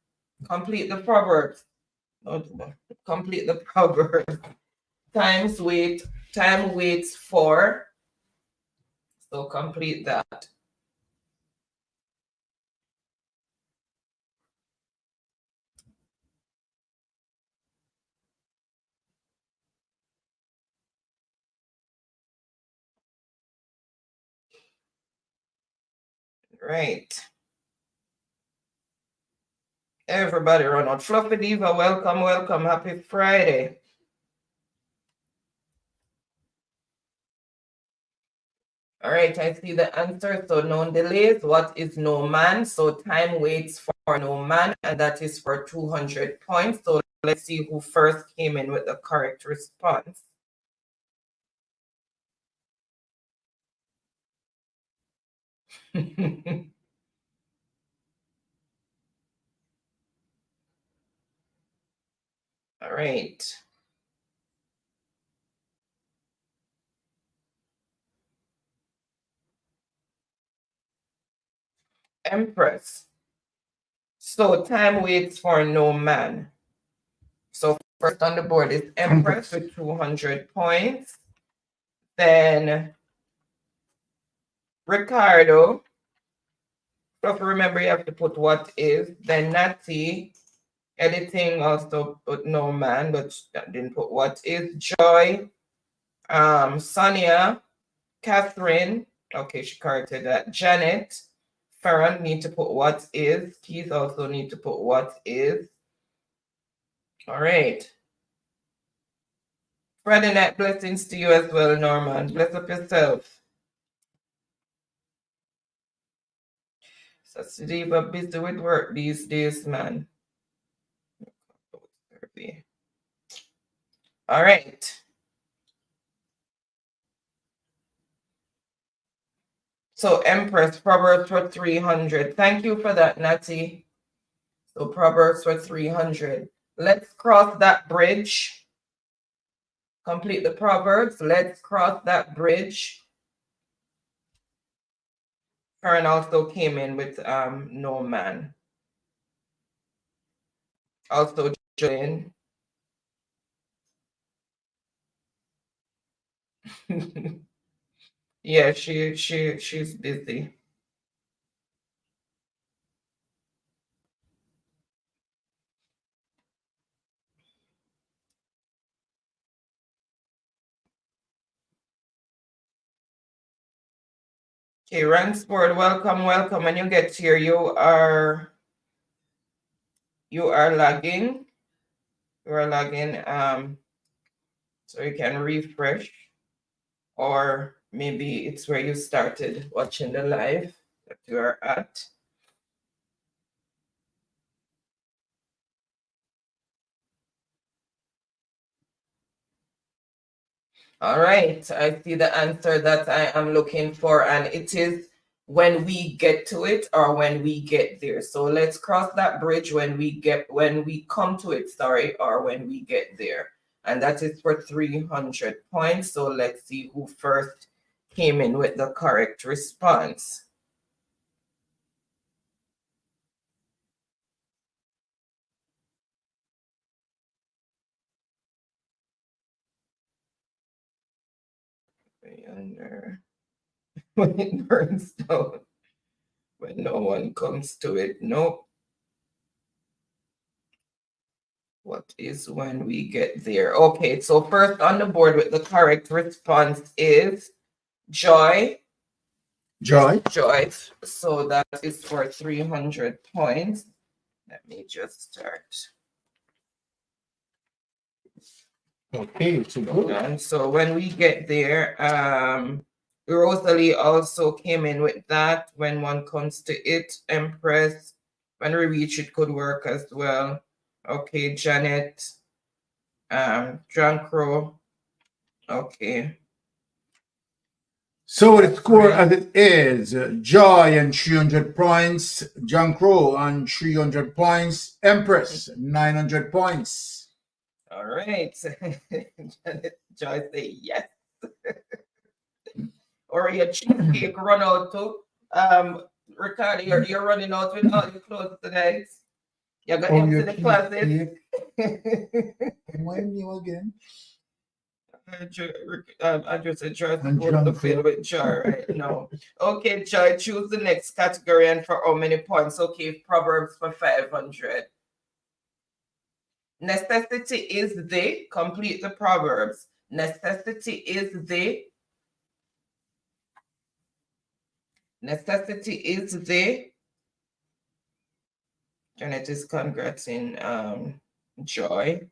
[SPEAKER 1] complete the Proverbs. Complete the Proverbs. Time waits for. So complete that. Right. Everybody run out. Fluffy Diva, welcome, welcome. Happy Friday. All right, I see the answer. So no delays. What is no man? So time waits for no man, and that is for 200 points. So let's see who first came in with the correct response. All right. Empress. So time waits for no man. So first on the board is Empress with 200 points. Then Ricardo. So remember you have to put what is. Then Natty. Editing also put no man, but didn't put what is. Joy. Sonia. Catherine. Okay, she corrected that. Janet. Farron need to put what is. Keith also need to put what is. All right. Friday night blessings to you as well, Norman. Bless up yourself. So today we're busy with work these days, man. All right. So Empress, Proverbs for 300. Thank you for that, Natty. So Proverbs for 300. Let's cross that bridge. Complete the Proverbs. Let's cross that bridge. Karen also came in with no man. Also Jane. Yeah, she's busy. Okay, Ransford, welcome. When you get here, you are lagging. You are lagging. So you can refresh, or maybe it's where you started watching the live that you are at. All right, I see the answer that I am looking for, and it is when we get to it or when we get there. So let's cross that bridge when we come to it, sorry, or when we get there. And that is for 300 points. So let's see who first came in with the correct response. Under when it burns down, when no one comes to it. Nope. What is when we get there? Okay, so first on the board with the correct response is Joy.
[SPEAKER 2] Joy.
[SPEAKER 1] Joy. So that is for 300 points. Let me just start.
[SPEAKER 2] Okay, so good.
[SPEAKER 1] So when we get there, Rosalie also came in with that. When one comes to it, Empress. When we reach it could work as well. Okay, Janet. John Crow. Okay.
[SPEAKER 2] So the score as it is, Joy and 300 points, John Crow on 300 points, Empress 900 points.
[SPEAKER 1] All right. Janet Joy say yes. Or your cheesecake run out too. Ricardo, you're running out with all your clothes tonight. You're going to the closet.
[SPEAKER 2] Remind me again.
[SPEAKER 1] Andrew said Joy supposed to fill with Joy right now. Okay, Joy, choose the next category and for how many points? Okay, Proverbs for 500. Necessity is the, complete the Proverbs. Necessity is the. Necessity is the. Janet is congrats-ing Joy.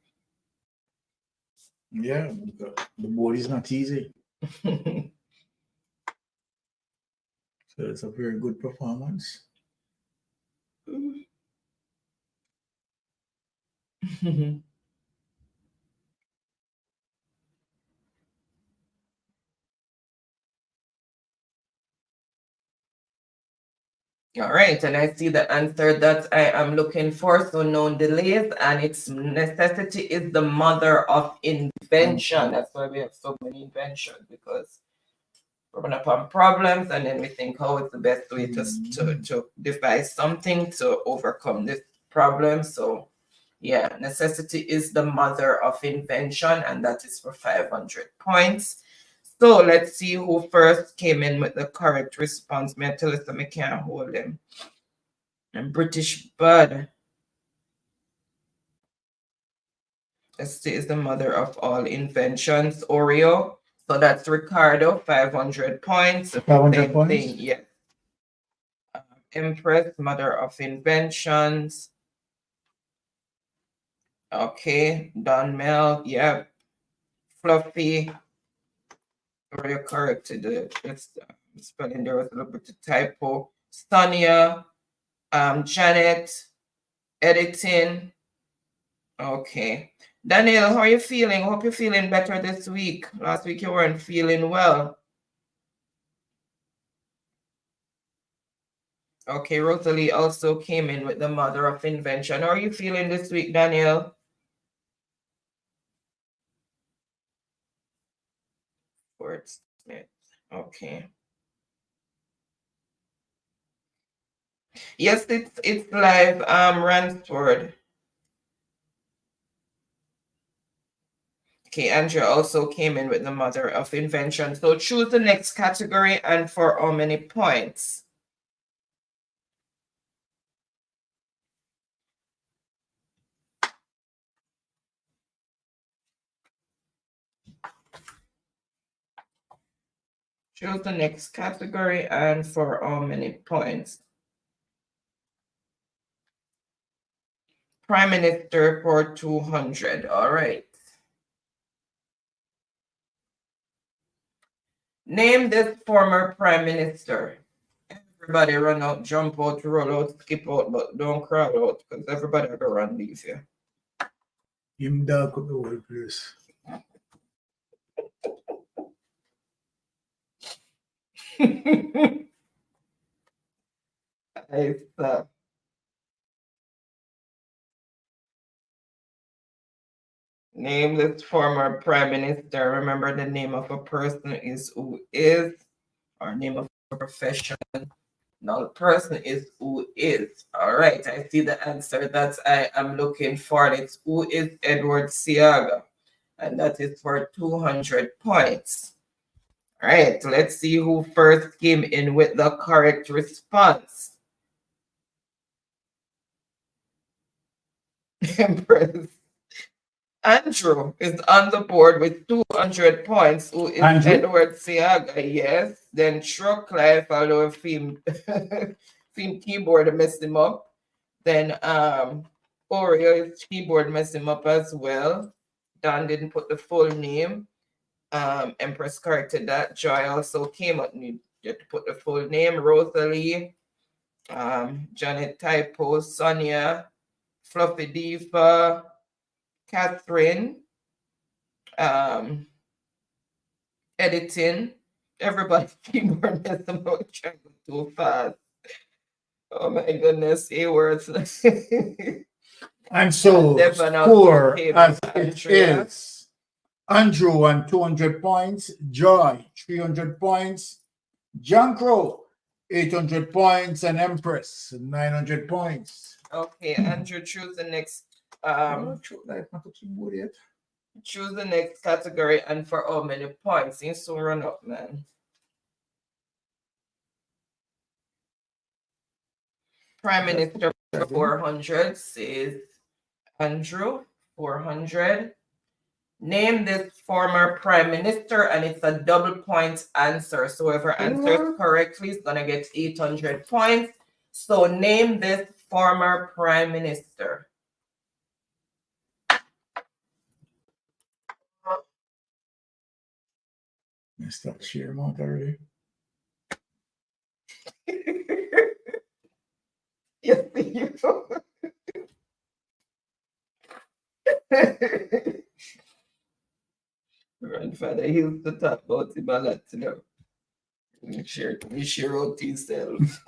[SPEAKER 2] Yeah, the board is not easy. So it's a very good performance.
[SPEAKER 1] All right, and I see the answer that I am looking for, so no delays, and it's necessity is the mother of invention. That's why we have so many inventions, because we're going upon problems, and then we think, how is the best way to devise something to overcome this problem. So yeah, necessity is the mother of invention, and that is for 500 points. So let's see who first came in with the correct response. Me tell us that I can't hold him. And British Bud. Necessity is the mother of all inventions. Oreo. So that's Ricardo, 500 points.
[SPEAKER 2] 500 points?
[SPEAKER 1] Thing, yes. Empress, mother of inventions. Okay, Don Mel, yeah. Fluffy. Oreo corrected the spelling. There was a little bit of typo. Sonia, Janet, editing. Okay. Daniel, how are you feeling? Hope you're feeling better this week. Last week you weren't feeling well. Okay, Rosalie also came in with the mother of invention. How are you feeling this week, Daniel? Okay. Yes, it's live, Ransford. Okay, Andrea also came in with the mother of invention. So choose the next category and for how many points? Choose the next category and for how many points? Prime Minister for 200. All right. Name this former Prime Minister. Everybody run out, jump out, roll out, skip out, but don't crowd out because everybody will run leave here.
[SPEAKER 2] Him dark up the whole place. Name this former prime minister. Remember, the name of a person is who is, or name of a profession. Now, the person is who is. All right, I see the answer that I am looking for. It's who is Edward Siaga, and that is for 200 points. All right, let's see who first came in with the correct response. Empress. Andrew is on the board with 200 points. Who is Andrew?
[SPEAKER 1] Edward Siaga? Yes. Then Truck Life, although theme keyboard messed him up. Then Oreo's keyboard messed him up as well. Don didn't put the full name. Empress corrected that. Joy also came up. You have to put the full name. Rosalie, Janet Typo, Sonia, Fluffy Diva, Catherine, editing. Everybody keyboard messed them up trying too fast. Oh my goodness, A-words.
[SPEAKER 2] And so score as it is. Andrew on 200 points, Joy 300 points, John Crow 800 points, and Empress 900 points.
[SPEAKER 1] Okay, Andrew, choose the next choose the next category and for how many points. You so run up, man. Prime Minister 400 says Andrew 400. Name this former prime minister, and it's a double point answer. So whoever answers correctly is gonna get 800 points. So name this former prime minister.
[SPEAKER 2] Stop sharing out already.
[SPEAKER 1] Yes, you. Grandfather, he used to talk about him a lot, you know. You share out yourself.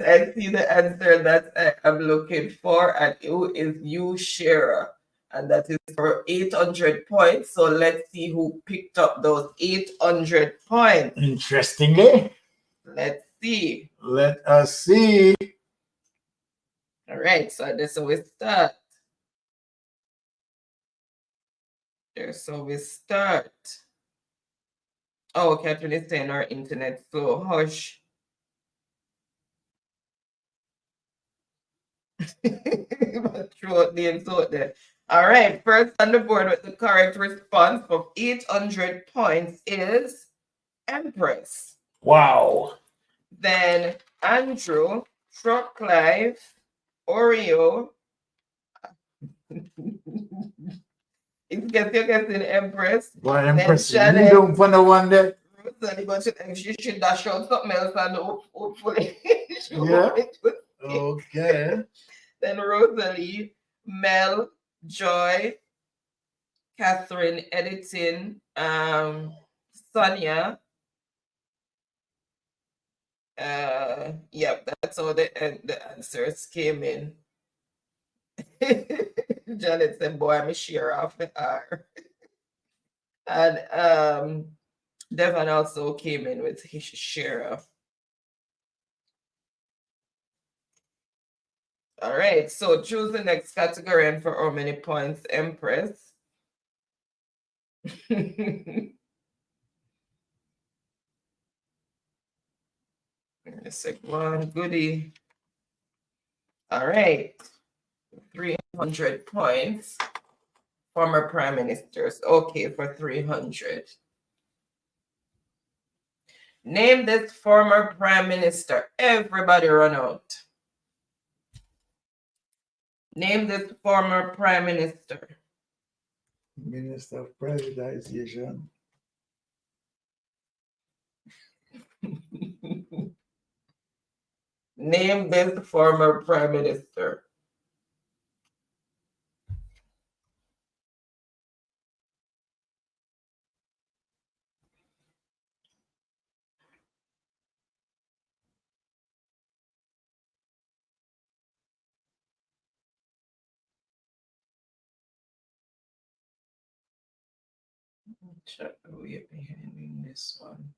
[SPEAKER 1] I see the answer that I'm looking for, and who is you, Shara, and that is for 800 points. So let's see who picked up those 800 points.
[SPEAKER 2] Interestingly.
[SPEAKER 1] Let's see.
[SPEAKER 2] Let us see.
[SPEAKER 1] All right, so this is how we start. There's so we start. Oh, Catherine is saying our internet slow. Hush. All right, first on the board with the correct response of 800 points is Empress.
[SPEAKER 2] Wow.
[SPEAKER 1] Then Andrew, Truck Life, Oreo. You're guessing Empress.
[SPEAKER 2] Why Empress? You don't want to one there.
[SPEAKER 1] She should dash out something else and hopefully.
[SPEAKER 2] Yeah. Okay.
[SPEAKER 1] Then Rosalie, Mel, Joy, Catherine, editing, Sonia. Yep, that's all the answers came in. Janet said, boy, I'm a share off the R. And Devon also came in with his share. All right, so choose the next category and for how many points, Empress. One goodie. All right, 300 points. Former prime ministers. Okay, for 300. Name this former prime minister. Everybody run out. Name this former prime minister.
[SPEAKER 2] Minister of Privatization.
[SPEAKER 1] Name this former prime minister. Check the way behind this one.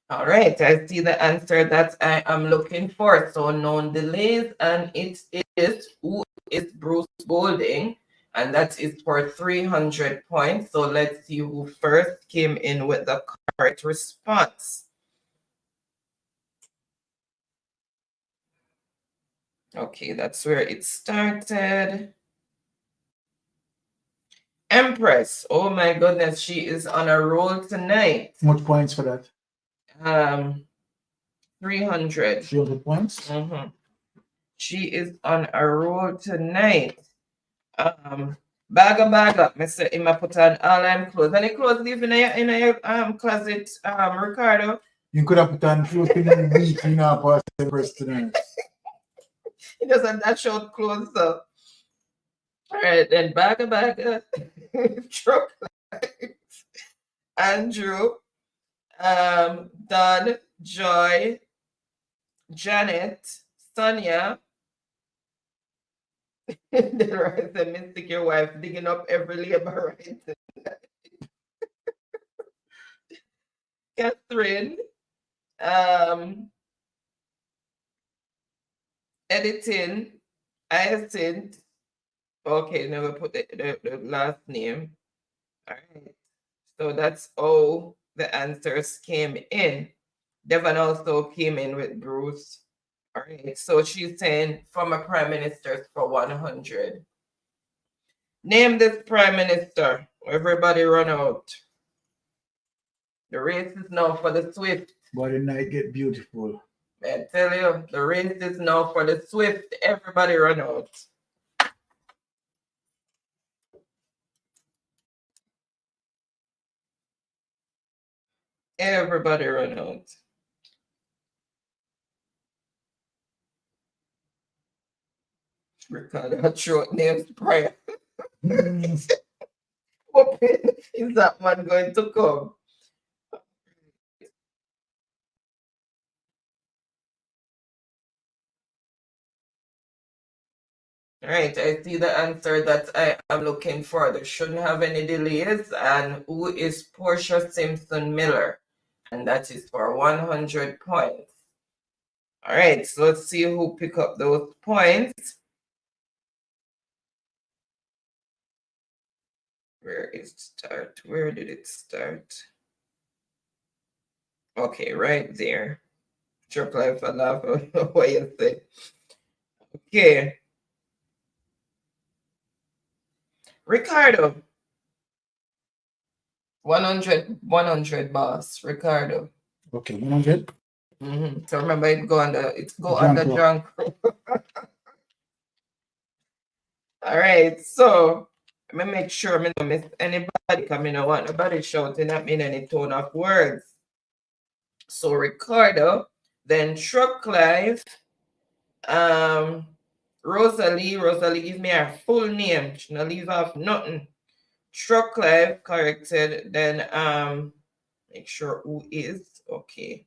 [SPEAKER 1] All right, I see the answer that I am looking for. So known delays, and it is who is Bruce Golding, and that is for 300 points. So let's see who first came in with the correct response. Okay, that's where it started. Empress, oh my goodness, she is on a roll tonight.
[SPEAKER 2] What points for that?
[SPEAKER 1] 300.
[SPEAKER 2] 300 points?
[SPEAKER 1] She is on a roll tonight. Bag up. Mr. Ima put on all I'm clothes. Any clothes leave in your closet, Ricardo?
[SPEAKER 2] You could have put on clothes in the week, you know, past the first tonight.
[SPEAKER 1] He doesn't that short clothes, so. All right, then bag up. Truck. Andrew, Don, Joy, Janet, Sonia. The right the mystic your wife digging up every labor right. Catherine, editing, Hyacinth. Okay, now we put the last name. All right. So that's all the answers came in. Devon also came in with Bruce. All right. So she's saying former prime ministers for 100. Name this prime minister. Everybody run out. The race is now for the swift.
[SPEAKER 2] But the night get beautiful.
[SPEAKER 1] I tell you, the race is now for the swift. Everybody run out. Everybody run out. Ricardo had short names prior. Hoping is that man going to come? All right, I see the answer that I am looking for. There shouldn't have any delays. And who is Portia Simpson Miller? And that is for 100 points. All right, so let's see who pick up those points. Where is it start? Where did it start? Okay, right there. Truck life and laugh. What you say? Okay. Ricardo. 100 boss. Ricardo.
[SPEAKER 2] Okay, 100.
[SPEAKER 1] So remember it go under drunk. All right, so let me make sure I don't miss anybody coming. I want nobody shouting at me in any tone of words. So Ricardo, then Truck Life, Rosalie, give me her full name. She not leave off nothing. Trucklife corrected. Then make sure who is okay.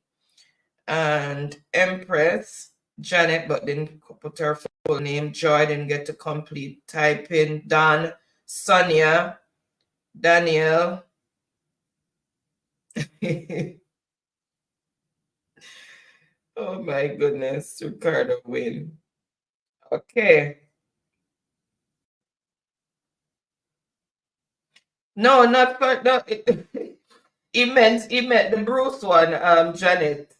[SPEAKER 1] And Empress Janet, but didn't put her full name. Joy didn't get to complete typing. Don, Sonia, Daniel. Oh my goodness, Ricardo win. Okay. No, not for no. He meant the Bruce one, Janet.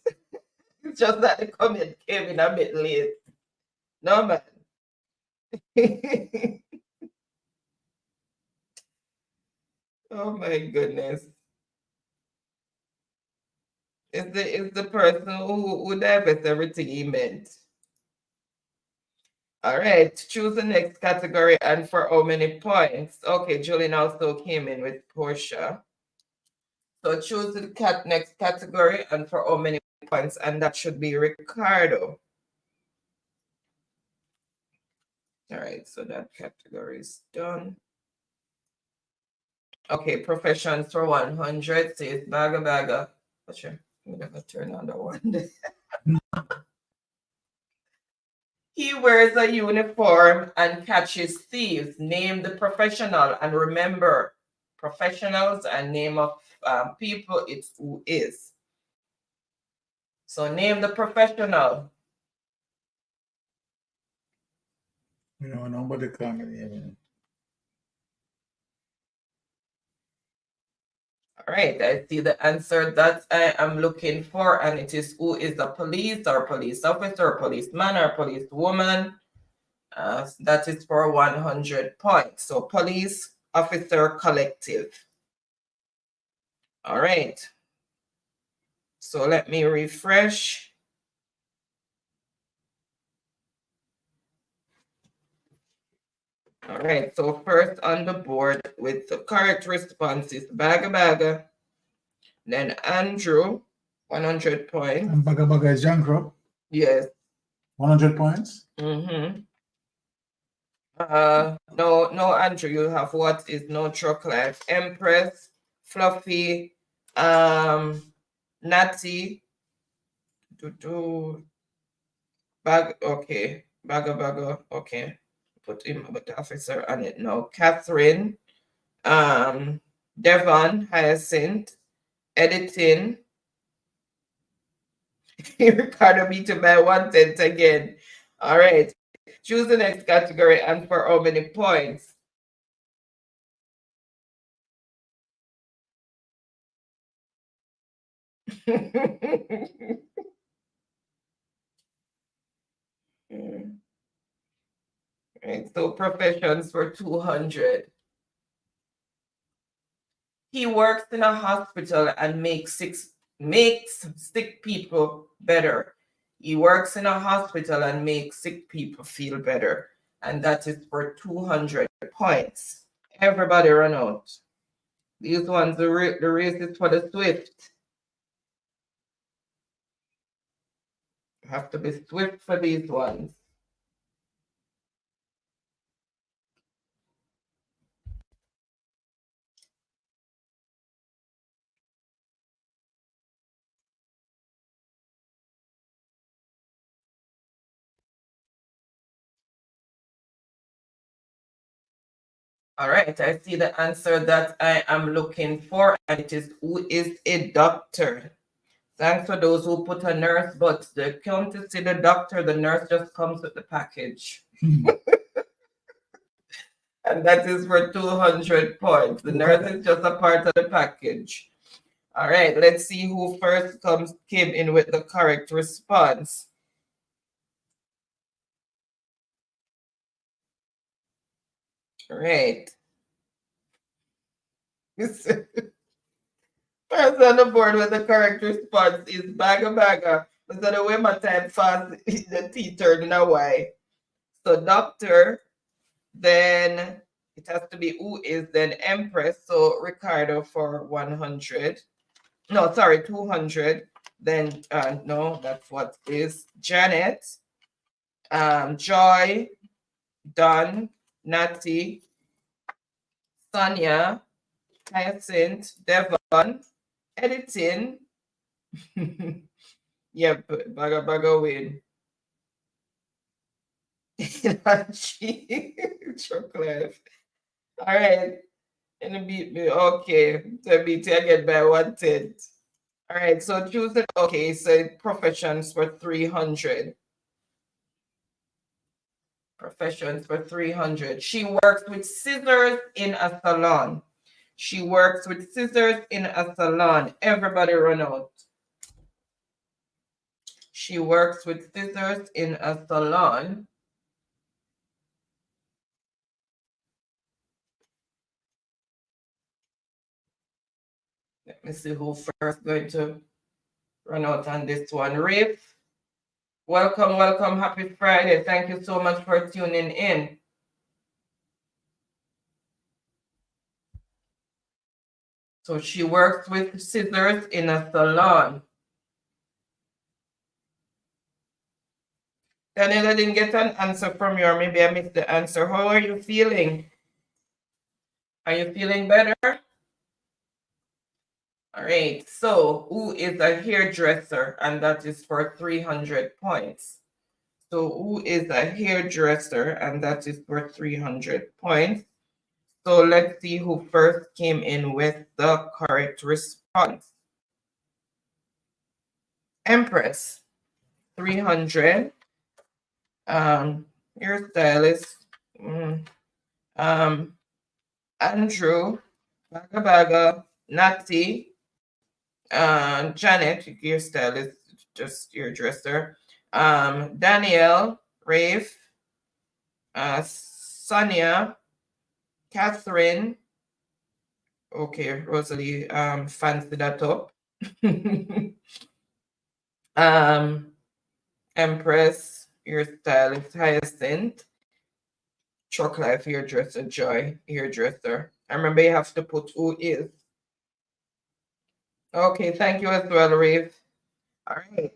[SPEAKER 1] It's just that the comment came in a bit late. No man. Oh my goodness. It's the person who divest everything he meant. All right, choose the next category and for how many points. Okay, Julian also came in with Portia. So choose the next category and for how many points, and that should be Ricardo. All right, so that category is done. Okay, professions for 100 says Baga. What's your, I'm gonna turn on the one. He wears a uniform and catches thieves. Name the professional, and remember, professionals and name of people, it's who is. So name the professional.
[SPEAKER 2] No, nobody can name.
[SPEAKER 1] All right, I see the answer that I am looking for, and it is who is a police or police officer, or policeman or policewoman. That is for 100 points. So police officer collective. All right. So let me refresh. All right, so first on the board with the correct response is Baga. Then Andrew, 100 points.
[SPEAKER 2] And Baga is Jankro?
[SPEAKER 1] Yes.
[SPEAKER 2] 100 points?
[SPEAKER 1] Mm-hmm. No, Andrew, you have what is no chocolate. Empress, Fluffy, Natty, okay, Baga, okay. Put him with the officer on it now. Catherine, Devon, Hyacinth, editing. Ricardo beat him by 1/10 again. All right. Choose the next category and for how many points? Right, so professions for 200. He works in a hospital and makes sick people better. He works in a hospital and makes sick people feel better. And that is for 200 points. Everybody run out. These ones, the race is for the swift. You have to be swift for these ones. All right, I see the answer that I am looking for, and it is who is a doctor. Thanks for those who put a nurse, but they come to see the doctor, the nurse just comes with the package. And that is for 200 points. The nurse is just a part of the package. All right, let's see who first came in with the correct response. All right. First on the board with the correct response is Baga. But the way my time fast, the T turned in a Y. So doctor, then it has to be who is, then Empress. So Ricardo for 100. No, sorry, 200. Then no, that's what is Janet. Joy, Don, Natty, Sonia, Hyacinth, Devon, editing. Yep, Baga win. Chocolate. All right. And it beat me. Okay. So beat you again by 110. All right. So choose it. Okay. So professions for 300. Professions for 300. She works with scissors in a salon. She works with scissors in a salon. Everybody run out. She works with scissors in a salon. Let me see who first going to run out on this one. Riff, welcome, welcome. Happy Friday. Thank you so much for tuning in. So she works with scissors in a salon. Daniel, I didn't get an answer from you, or maybe I missed the answer. How are you feeling? Are you feeling better? All right, so who is a hairdresser? And that is for 300 points. So who is a hairdresser? And that is for 300 points. So let's see who first came in with the correct response. Empress, 300. Hairstylist. Andrew, Baga, Natty, Janet, hairstylist, just hairdresser. Danielle, Rafe, Sonia, Catherine. Okay, Rosalie, fancy that up. Empress, hairstylist, Hyacinth. Chocolate, hairdresser, Joy, hairdresser. I remember you have to put who is. Okay, thank you as well, Rafe. All right.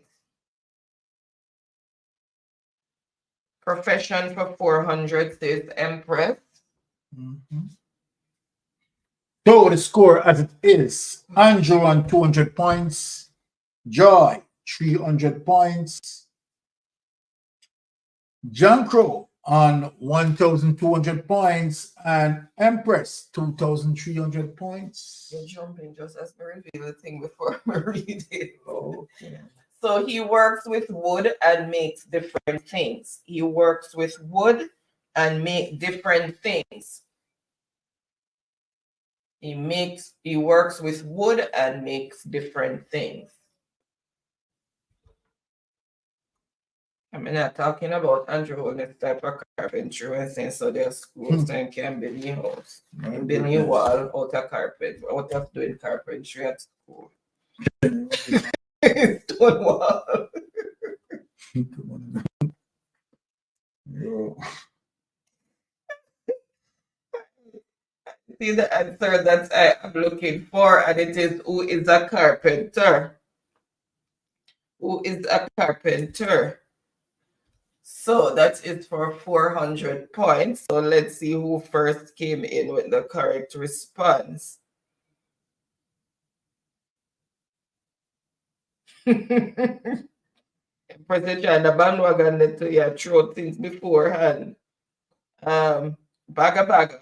[SPEAKER 1] Profession for 400 says Empress.
[SPEAKER 2] So the score as it is, Andrew on 200 points, Joy 300 points, John Crow on 1,200 points, and Empress 2,300 points.
[SPEAKER 1] You're jumping just as me reveal the thing before I read it.
[SPEAKER 2] Okay.
[SPEAKER 1] So he works with wood and makes different things. He works with wood and make different things. He works with wood and makes different things. I'm not talking about Andrew on this type of carpentry and saying so their schools and can build your house. And build your wall out of carpet, out of doing carpentry at school. Stone wall. See the answer that I am looking for, and it is who is a carpenter? Who is a carpenter? So that is for 400 points. So let's see who first came in with the correct response. President John, the bandwagon to your throat since beforehand. Baga,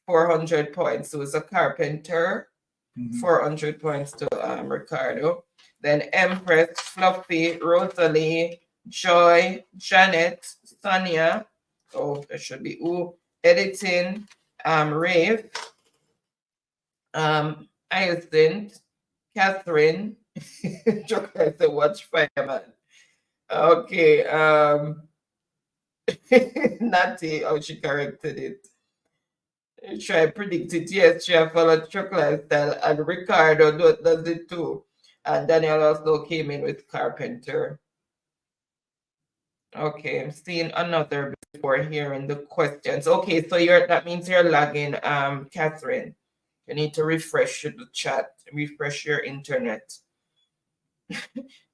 [SPEAKER 1] 400 points. So it's a carpenter. 400 points to Ricardo. Then Empress, Fluffy, Rosalie, Joy, Janet, Sonia. Oh, there should be editing, Rafe, Hyacinth, Catherine. Joker said, watch Fireman. Okay, Natty, oh, she corrected it. Try predict it. Yes, she followed chocolate style, and Ricardo does it too. And Daniel also came in with carpenter. Okay, I'm seeing another before hearing the questions. Okay, so that means you're lagging, Catherine. You need to refresh the chat, refresh your internet.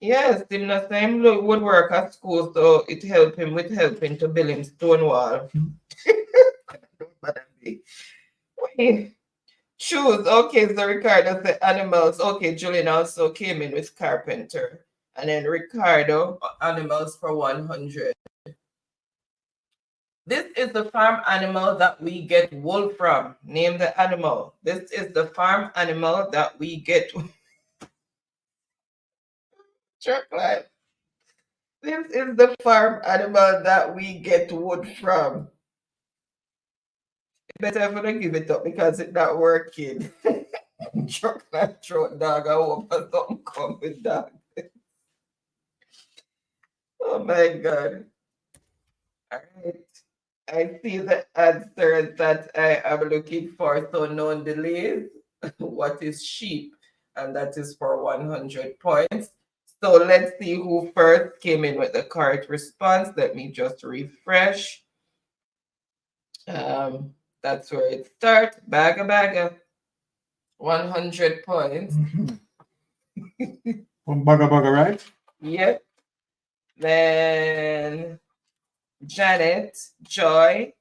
[SPEAKER 1] Yes, him the same would work at school, so it helped him with helping to build him stone wall. Don't bother me. Wait. Shoes. Okay, so Ricardo said animals. Okay, Julian also came in with carpenter. And then Ricardo, animals for 100. This is the farm animal that we get wool from. Name the animal. This is the farm animal that we get. Chocolate. This is the farm animal that we get wood from. Better if I don't give it up because it's not working. Chocolate throat dog. I hope something come with dog. Oh my God. All right. I see the answer that I am looking for. So known delays. What is sheep? And that is for 100 points. So let's see who first came in with the correct response. Let me just refresh. That's where it starts. Bagga. 100 points.
[SPEAKER 2] From Bagga, right?
[SPEAKER 1] Yep. Then Janet, Joy,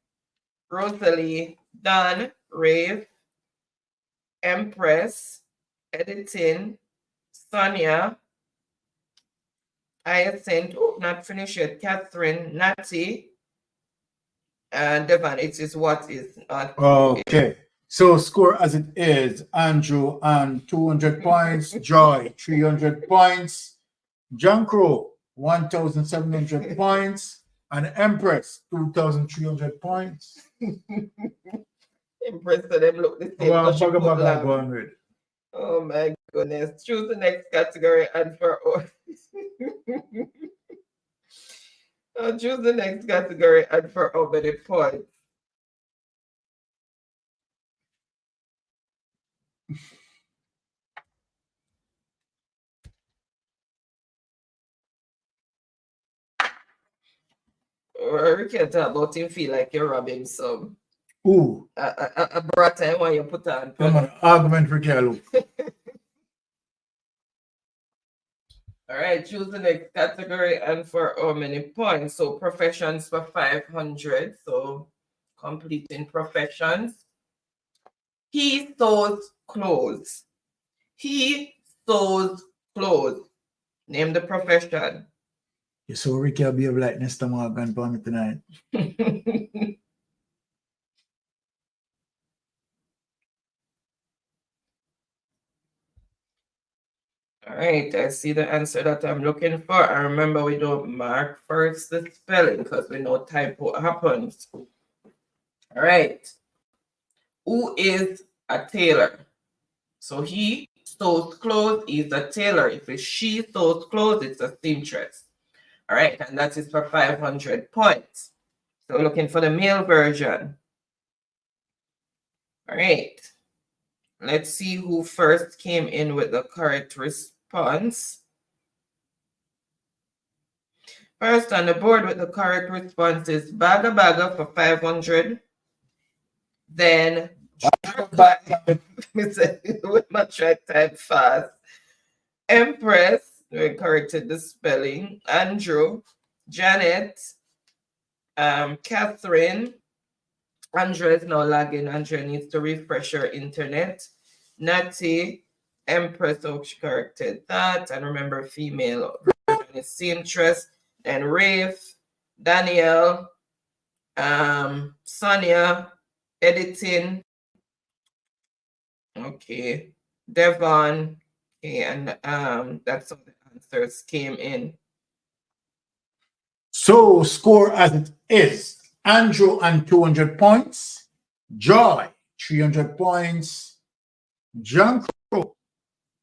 [SPEAKER 1] Rosalie, Don, Rave, Empress, Editing, Sonia, Hyacinth, not finished yet, Catherine, Natty, and Devon. It is what is not.
[SPEAKER 2] Okay. So score as it is, Andrew on 200 points, Joy 300 points, John Crow 1,700 points, and Empress 2,300 points.
[SPEAKER 1] Empress to them look the same. Oh my goodness. Choose the next category and for choose the next category and for how many points. Or you can talk about him feel like you're robbing some.
[SPEAKER 2] Ooh.
[SPEAKER 1] A brat time when you put on.
[SPEAKER 2] Come on, argument for Carlo.
[SPEAKER 1] All right, choose the next category and for how many points. So professions for 500. So completing professions. He sews clothes. He sews clothes. Name the profession.
[SPEAKER 2] You saw Ricky will behave like Nesta Morgan for me tonight.
[SPEAKER 1] All right, I see the answer that I'm looking for. I remember we don't mark first the spelling because we know typo happens. All right. Who is a tailor? So he sews clothes, is a tailor. If it's she sews clothes, it's a seamstress. All right, and that is for 500 points. So we're looking for the male version. All right. Let's see who first came in with the correct response. First on the board with the correct response is Bagga for 500. Then with my track type fast. Empress, we corrected the spelling. Andrew, Janet, Catherine. Andrea is now lagging. Andrea needs to refresh her internet. Natty, Empress, oh, she corrected that. And remember, female version is seamstress. Then Rafe, Danielle, Sonia, Editing. Okay. Devon. Okay, and that's how the answers came in.
[SPEAKER 2] So score as it is. Andrew on 200 points, Joy 300 points, John Crow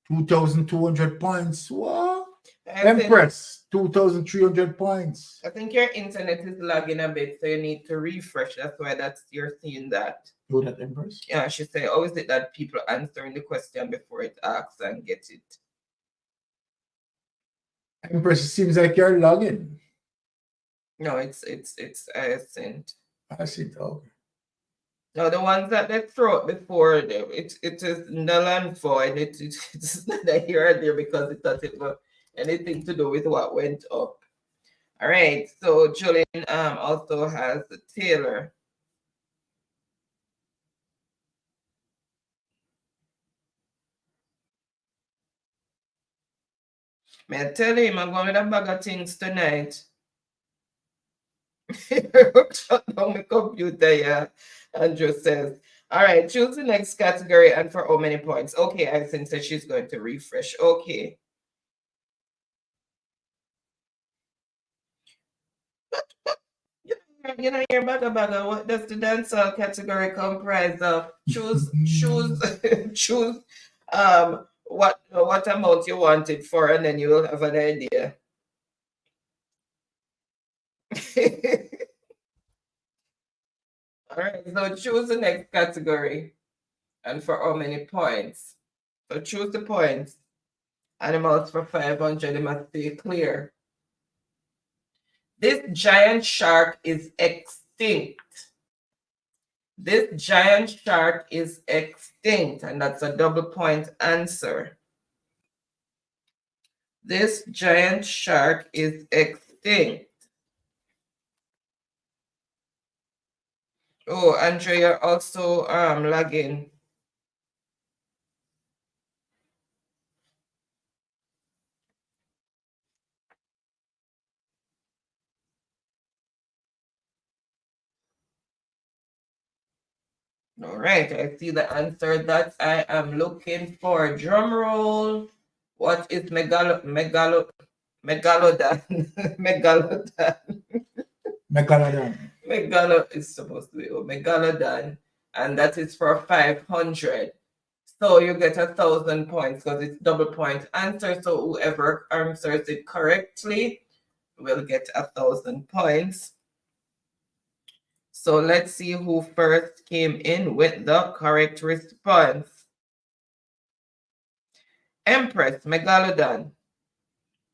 [SPEAKER 2] 2,200 points. What? Empress 2,300 points.
[SPEAKER 1] I think your internet is lagging a bit, so you need to refresh. That's why you're seeing that.
[SPEAKER 2] Oh, that Empress?
[SPEAKER 1] Yeah, she said, how is it that people answering the question before it asks and get it?
[SPEAKER 2] Empress, it seems like you're logging.
[SPEAKER 1] No, it's Hyacinth.
[SPEAKER 2] Hyacinth, okay.
[SPEAKER 1] No, the ones that they throw out before, it is null and void. It's not here or there because it doesn't. anything to do with what went up. All right, so Julian also has the Taylor. May I tell him I'm going with a bag of things tonight. Shut down my computer, yeah. Andrew says. All right, choose the next category and for how many points? Okay, I think that she's going to refresh. Okay. You know, your bagga, what does the dancehall category comprise of? Choose choose what amount you want it for, and then you will have an idea. All right, so choose the next category and for how many points. So choose the points. Animals for 500, it must be clear. This giant shark is extinct. This giant shark is extinct, and that's a double point answer. This giant shark is extinct. Oh, Andre, you're also lagging. All right, I see the answer that I am looking for. Drum roll. What is megalodon?
[SPEAKER 2] Megalodon.
[SPEAKER 1] Megalo is supposed to be megalodon, and that is for 500. So you get 1,000 points because it's double point answer. So whoever answers it correctly will get 1,000 points. So let's see who first came in with the correct response. Empress, Megalodon.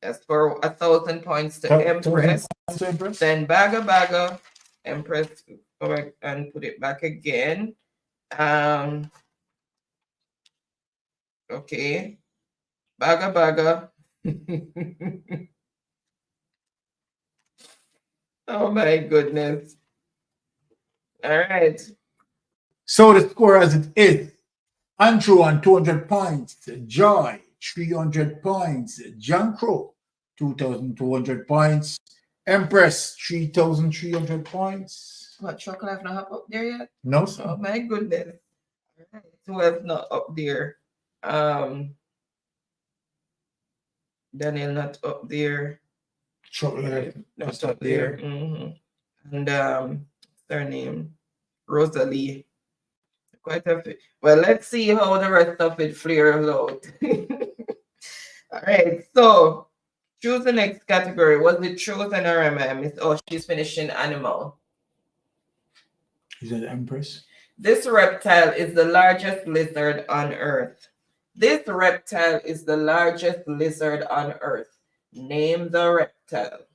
[SPEAKER 1] That's for 1,000 points to Empress. Then Bagga, Empress, correct, and put it back again. Okay. Bagga. Oh my goodness. All right.
[SPEAKER 2] So the score as it is: Andrew on 200 points, Joy 300 points, John Crow 2,200 points, Empress 3,300 points.
[SPEAKER 1] What, chocolate not up there yet?
[SPEAKER 2] No, sir.
[SPEAKER 1] Oh my goodness. All right. Who else not up there? Daniel not up there.
[SPEAKER 2] Chocolate
[SPEAKER 1] not up there. And their name, Rosalie. Quite a few. Well, let's see how the rest of it flares out. All right, so choose the next category. Was it chosen or am I missed? Oh, she's finishing animal.
[SPEAKER 2] Is that Empress?
[SPEAKER 1] This reptile is the largest lizard on Earth. This reptile is the largest lizard on Earth. Name the reptile.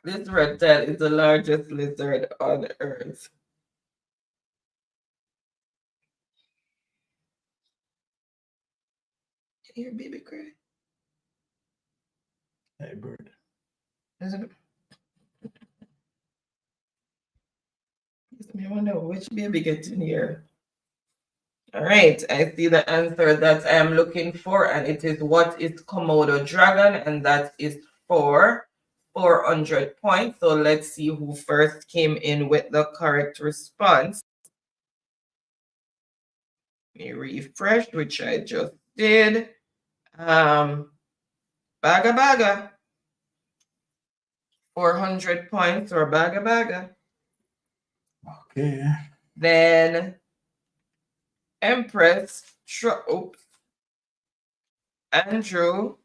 [SPEAKER 1] This reptile is the largest lizard on Earth. Can you hear baby cry?
[SPEAKER 2] Hey, bird.
[SPEAKER 1] Isn't it? I wonder which baby gets in here. All right, I see the answer that I am looking for, and it is what is Komodo dragon, and that is for 400 points. So let's see who first came in with the correct response. Let me refresh, which I just did. Bagga. 400 points or Bagga.
[SPEAKER 2] Okay.
[SPEAKER 1] Then Empress, Andrew,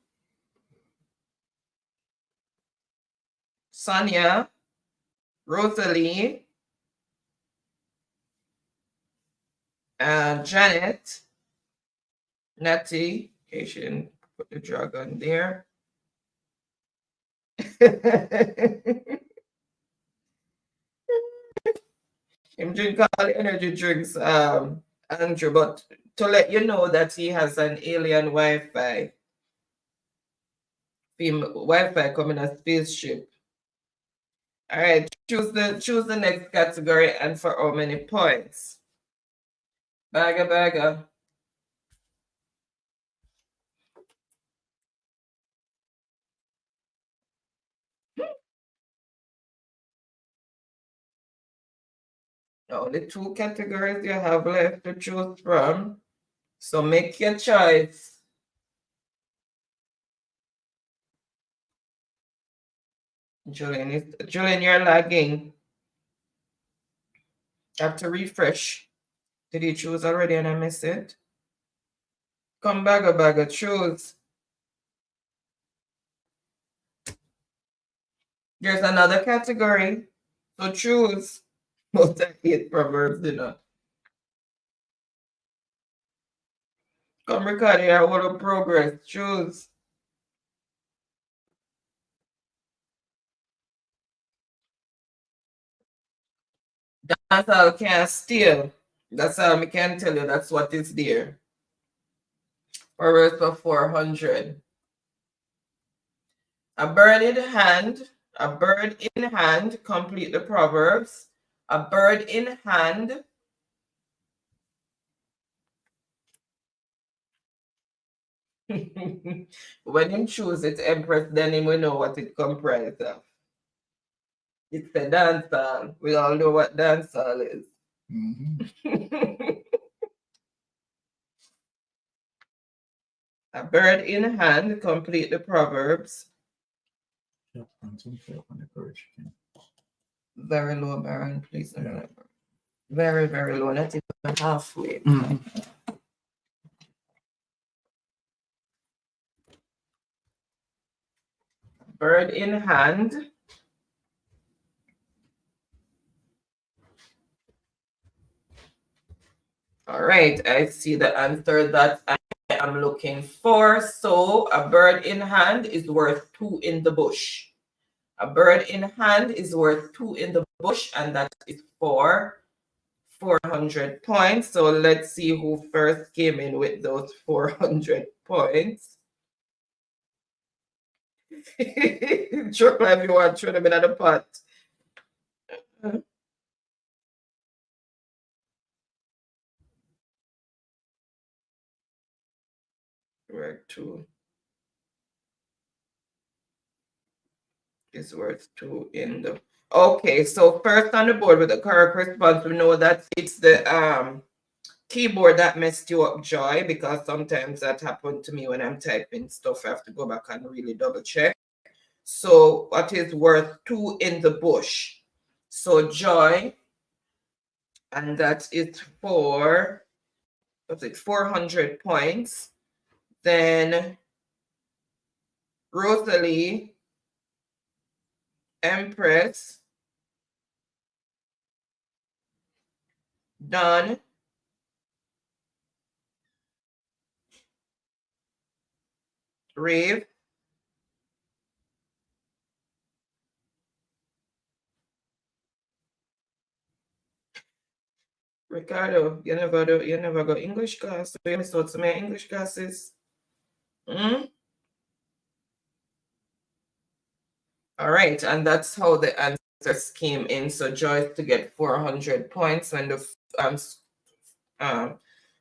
[SPEAKER 1] Sonia, Rosalie, Janet, Natty, okay, she didn't Put the dragon there. Him drink all the energy drinks, Andrew, but to let you know that he has an alien Wi-Fi. Wi-Fi coming as spaceship. All right, choose the next category and for how many points? Bagger. Only 2 categories you have left to choose from. So make your choice. Julian, you're lagging. Have to refresh. Did you choose already and I missed it? Come bagger, choose. There's another category. So choose. Most I hate proverbs, you know. Come record here, what of progress. Choose. That's all can't steal. That's all I can tell you. That's what is there. Proverbs for 400. A bird in hand, complete the Proverbs. A bird in hand. When him choose it, Empress, then him will know what it comprises of. It's a dancehall. We all know what dancehall is. A bird in hand, complete the Proverbs. Very low, Baron, please. Yeah. Very, very low. Not even halfway. Bird in hand. All right, I see the answer that I am looking for. So a bird in hand is worth 2 in the bush. A bird in hand is worth 2 in the bush, and that is for 400 points. So let's see who first came in with those 400 points. Chocolate, everyone, throw them in the pot. Worth 2 is worth 2 in the. Okay, so first on the board with the correct response, we know that it's the keyboard that messed you up, Joy, because sometimes that happened to me when I'm typing stuff. I have to go back and really double check. So what is worth 2 in the bush? So Joy, and that is for, what's it, 400 points. Then Rosalie, Empress, Don, Rave, Ricardo, you never go English class. You missed out some English classes. All right, and that's how the answers came in. So Joyce to get 400 points when the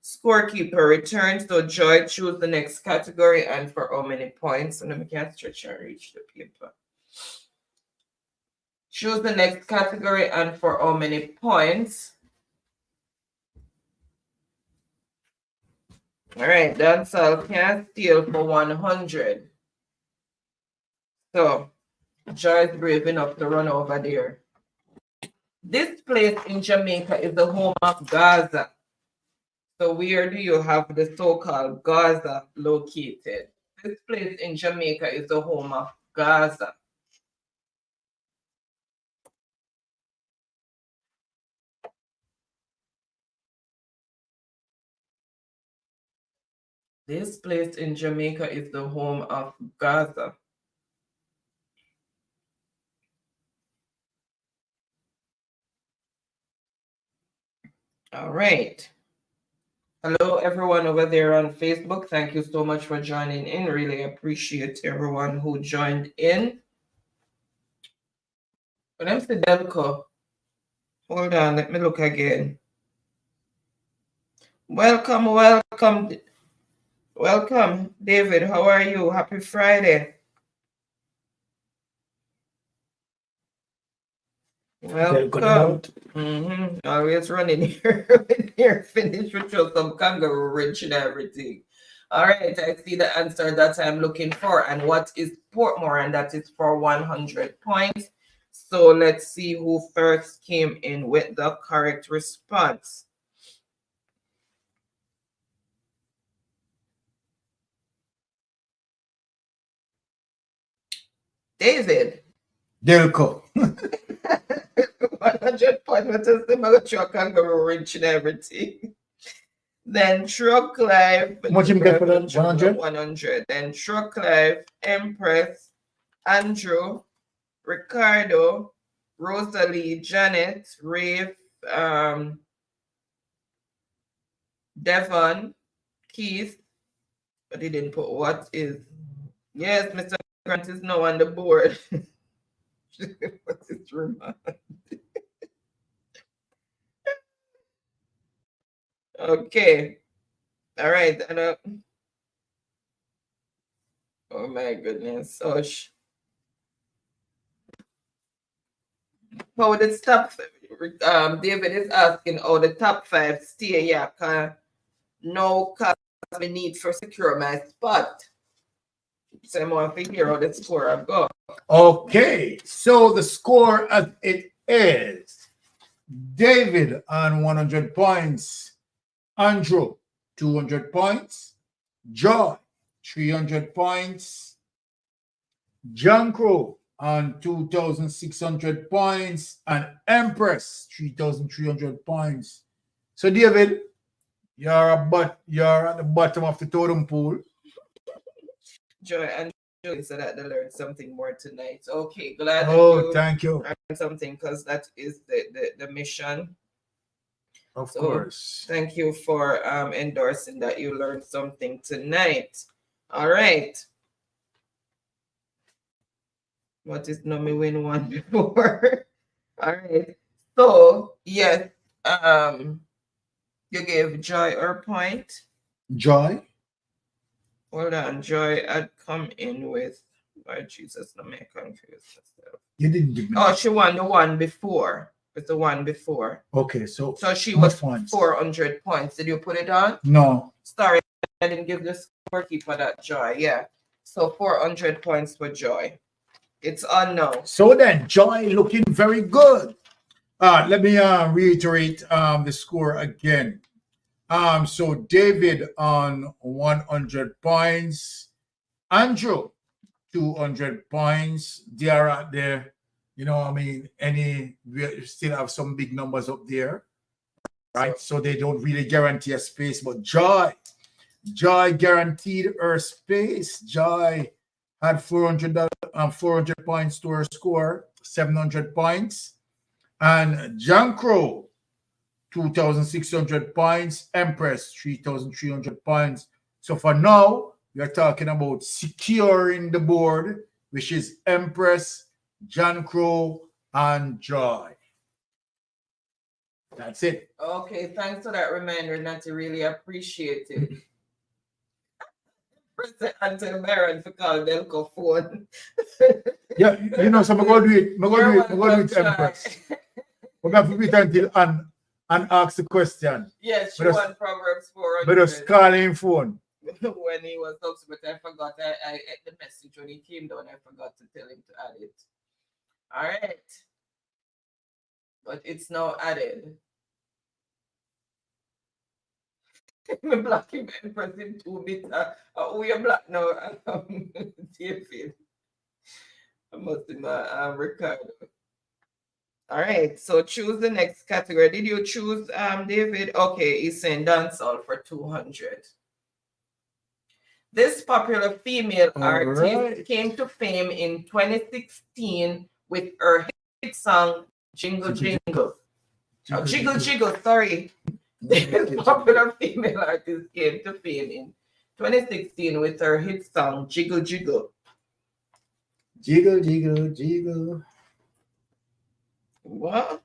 [SPEAKER 1] scorekeeper returns. So Joy, choose the next category and for how many points. And then we can't stretch and reach the paper. Choose the next category and for how many points. All right, dancehall can't steal for 100. So Joy is brave enough to run over there. This place in Jamaica is the home of Gaza. So where do you have the so-called Gaza located? This place in Jamaica is the home of Gaza. This place in Jamaica is the home of Gaza. All right. Hello, everyone over there on Facebook. Thank you so much for joining in. Really appreciate everyone who joined in. When I'm the Delco, hold on, let me look again. Welcome, welcome, welcome, David. How are you? Happy Friday. Welcome. Always running here. Finish with some kangaroo wrench and everything. All right, I see the answer that I'm looking for. And what is Portmore? And that is for 100 points. So let's see who first came in with the correct response. David.
[SPEAKER 2] Delco.
[SPEAKER 1] 100 points. What is the mature kangaroo wrench and everything? Then Truck Life.
[SPEAKER 2] How much you get for that? 100?
[SPEAKER 1] 100. Then Truck Life, Empress, Andrew, Ricardo, Rosalie, Janet, Rafe, Devon, Keith, but he didn't put what is. Yes, Mr. Grant is now on the board. What is remind? Okay. All right. And, oh my goodness. Oh, how the top, David is asking how the top 5 stay. Yeah, no, cause we need for secure my spot. So I'm going to figure how the score I've got.
[SPEAKER 2] Okay, so the score as it is: David on 100 points, Andrew 200 points, Joy 300 points, John Crow on 2,600 points, and Empress 3,300 points. So David, you're at the bottom of the totem pole.
[SPEAKER 1] Joy and Joy said that they learned something more tonight. Okay, glad.
[SPEAKER 2] Oh, thank you.
[SPEAKER 1] Learned something, because that is the mission.
[SPEAKER 2] Of course.
[SPEAKER 1] Thank you for endorsing that you learned something tonight. All right. What is no me win one before? All right. So yes, you gave Joy her point.
[SPEAKER 2] Joy?
[SPEAKER 1] Hold on, Joy had come in with, oh Jesus, let me confuse myself.
[SPEAKER 2] You didn't give me.
[SPEAKER 1] Oh, she won the one before. It's the one before.
[SPEAKER 2] Okay, so
[SPEAKER 1] she was 400 points. Did you put it on?
[SPEAKER 2] No.
[SPEAKER 1] Sorry, I didn't give the scorekeeper that, Joy. Yeah. So 400 points for Joy. It's on now.
[SPEAKER 2] So then, Joy looking very good. Let me reiterate the score again. So David on 100 points, Andrew 200 points. They are out there. You know, I mean, we still have some big numbers up there, right? So they don't really guarantee a space, but Joy guaranteed her space. Joy had 400 points to her score, 700 points. And John Crow, 2,600 points. Empress, 3,300 points. So for now, we are talking about securing the board, which is Empress, John Crow, and Joy. That's it.
[SPEAKER 1] Okay, thanks for that reminder, Natty. Really appreciate it. Until Baron for call Delco phone.
[SPEAKER 2] Yeah, you know, so I'm going to do it, Empress. We're going to wait until and ask the question.
[SPEAKER 1] Yes, she won Proverbs 400.
[SPEAKER 2] But just call him phone.
[SPEAKER 1] When he was up, but I forgot. I ate the message when he came down. I forgot to tell him to add it. All right. But it's now added. Me block him and press him 2 bit. We are black now, David. I must be my Ricardo. All right, so choose the next category. Did you choose David? Okay, he's saying dancehall for 200. This popular female
[SPEAKER 2] All
[SPEAKER 1] artist
[SPEAKER 2] right.
[SPEAKER 1] came to fame in 2016 with her hit song Jingle Jingle. Oh, Jiggle Jiggle, sorry. This popular female artist came to fame in 2016 with her hit song Jiggle Jiggle.
[SPEAKER 2] Jiggle, jiggle, jiggle.
[SPEAKER 1] What?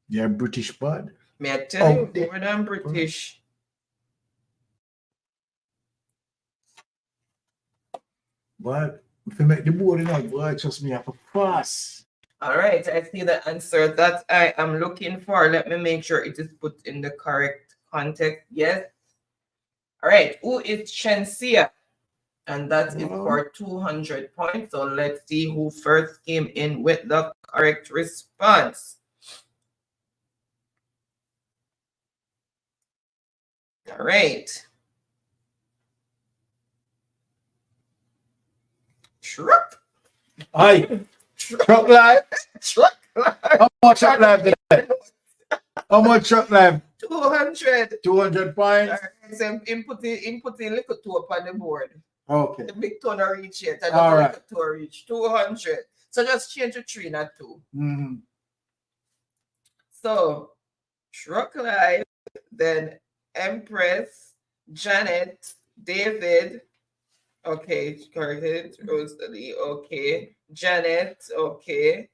[SPEAKER 2] You're British bud.
[SPEAKER 1] May I tell you, more than British.
[SPEAKER 2] But if you make the board enough, boy, trust me, I have to pass.
[SPEAKER 1] All right, I see the answer that I am looking for. Let me make sure it is put in the correct context. Yes. All right, who is Shensia? And that is for 200 points. So let's see who first came in with the correct response. All right. Truck.
[SPEAKER 2] Aye. Truck live.
[SPEAKER 1] Truck live.
[SPEAKER 2] How much truck live today? How much truck live?
[SPEAKER 1] 200.
[SPEAKER 2] 200 points.
[SPEAKER 1] All right, so input the little two up on the board.
[SPEAKER 2] Okay.
[SPEAKER 1] The big ton are reach yet. And
[SPEAKER 2] All
[SPEAKER 1] the
[SPEAKER 2] right.
[SPEAKER 1] little two are reach. 200. So just change the 3, not 2.
[SPEAKER 2] Mm-hmm.
[SPEAKER 1] So Truck Live, then Empress, Janet, David, okay, corrected, Rosalie, okay, Janet, okay,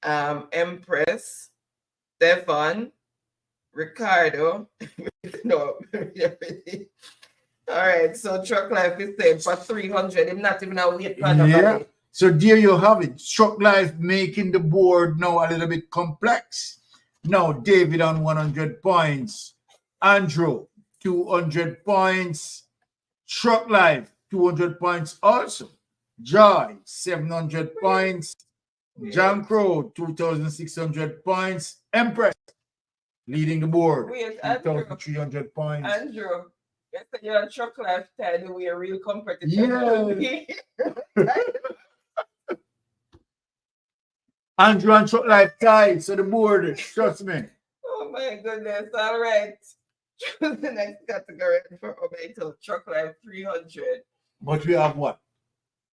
[SPEAKER 1] Empress, Stefan, Ricardo, no, all right, so Truck Life is saying for 300, I'm not even a wait for nobody.
[SPEAKER 2] So there you have it. Truck life making the board now a little bit complex. Now David on 100 points. Andrew, 200 points. Truck life, 200 points also. Joy, 700 points. John Crow, 2,600 points. Empress, leading the board,
[SPEAKER 1] Wait, Andrew.
[SPEAKER 2] 2,300 points.
[SPEAKER 1] Andrew, yes, you're a Truck Life time, we are real competitive.
[SPEAKER 2] Yeah. Andrew and Truck Life tied, so the board, trust me.
[SPEAKER 1] Oh my goodness, all right. Choose the next category for Obeto. Truck Life 300.
[SPEAKER 2] But we have what?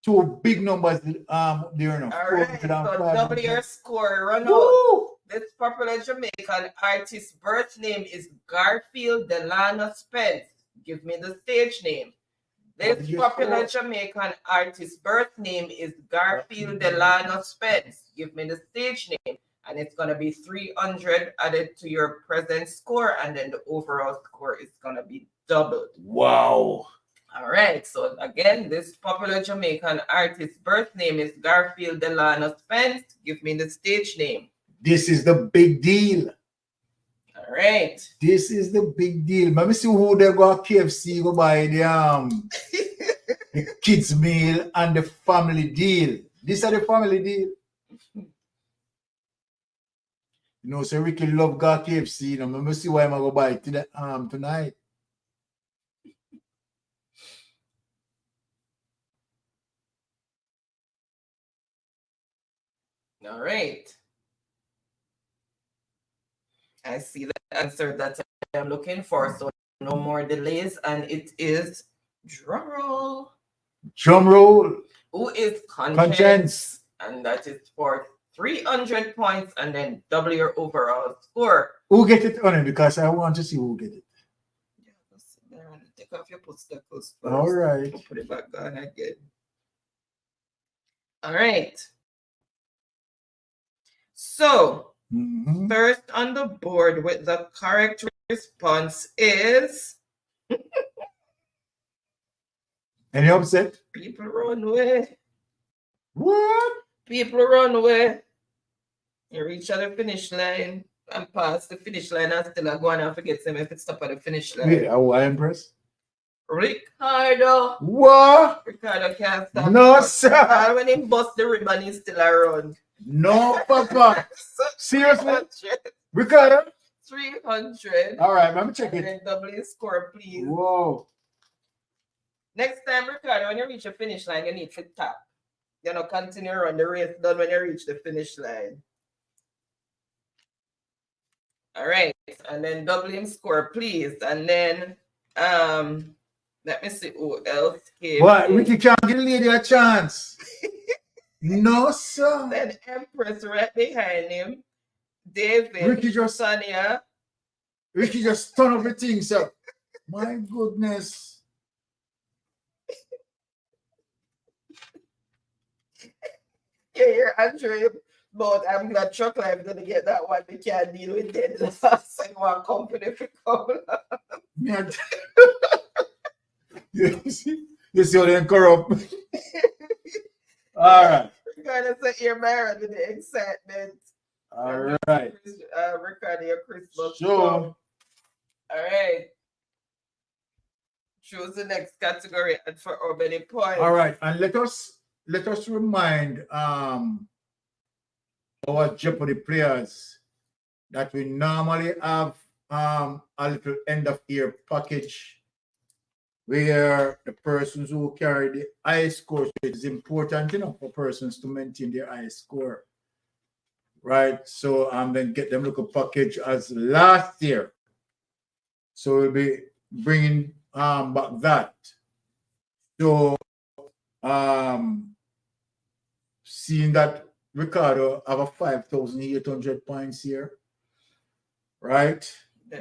[SPEAKER 2] 2 big numbers there now.
[SPEAKER 1] All right, so double your score. Run
[SPEAKER 2] Woo!
[SPEAKER 1] out. This popular Jamaican artist's birth name is Garfield Delano Spence. Give me the stage name. This popular Jamaican artist's birth name is Garfield Delano Spence. Give me the stage name. And it's going to be 300 added to your present score. And then the overall score is going to be doubled.
[SPEAKER 2] Wow.
[SPEAKER 1] All right. So again, this popular Jamaican artist's birth name is Garfield Delano Spence. Give me the stage name.
[SPEAKER 2] This is the big deal.
[SPEAKER 1] All right.
[SPEAKER 2] This is the big deal. Let me see who they go KFC go buy the kids meal and the family deal. These are the family deal. You know, so Ricky love got KFC. You know, let me see why I'm going to buy it tonight.
[SPEAKER 1] All right. I see the answer that I'm looking for. So no more delays. And it is drum roll.
[SPEAKER 2] Drum roll.
[SPEAKER 1] Who is Conscience? And that is for 300 points and then double your overall score.
[SPEAKER 2] Who get it on it? Because I want to see who get it.
[SPEAKER 1] Yeah, take off your postacles first.
[SPEAKER 2] All right.
[SPEAKER 1] Put it back on again. All right. So, first on the board with the correct response is...
[SPEAKER 2] Any upset?
[SPEAKER 1] People run away.
[SPEAKER 2] What?
[SPEAKER 1] People run away. You reach at the finish line and pass the finish line and still go on and forget them if it stop at the finish line.
[SPEAKER 2] Wait, I Empress?
[SPEAKER 1] Ricardo.
[SPEAKER 2] What?
[SPEAKER 1] Ricardo can't stop.
[SPEAKER 2] No, sir.
[SPEAKER 1] And when he bust the ribbon, he's still around.
[SPEAKER 2] No, Papa. Seriously? Ricardo?
[SPEAKER 1] 300.
[SPEAKER 2] All right, let me check
[SPEAKER 1] and
[SPEAKER 2] it.
[SPEAKER 1] Then double your score, please.
[SPEAKER 2] Whoa.
[SPEAKER 1] Next time, Ricardo, when you reach the finish line, you need to tap. You know, continue on the race done when you reach the finish line. All right, and then doubling score, please. And then Let me see who else came.
[SPEAKER 2] What? Ricky can't give the lady a chance. No, sir.
[SPEAKER 1] Then Empress right behind him. David,
[SPEAKER 2] Ricky just
[SPEAKER 1] Sonia.
[SPEAKER 2] Ricky just turn everything, sir. My goodness.
[SPEAKER 1] Yeah, you're Andrew. But I'm glad Chuck Live gonna get that one. They can't deal with it. Last time one company for come.
[SPEAKER 2] You see how they corrupt. All right.
[SPEAKER 1] We're gonna sit here married with the excitement.
[SPEAKER 2] All right.
[SPEAKER 1] Recording your Christmas.
[SPEAKER 2] Sure.
[SPEAKER 1] All right. Choose the next category and for how many points.
[SPEAKER 2] All right, and let us remind our Jeopardy players that we normally have a little end of year package where the persons who carry the highest score, it is important, for persons to maintain their highest score, right? So then get them look a package as last year. So we'll be bringing back that. So seeing that Ricardo have a 5,800 points here, right?
[SPEAKER 1] The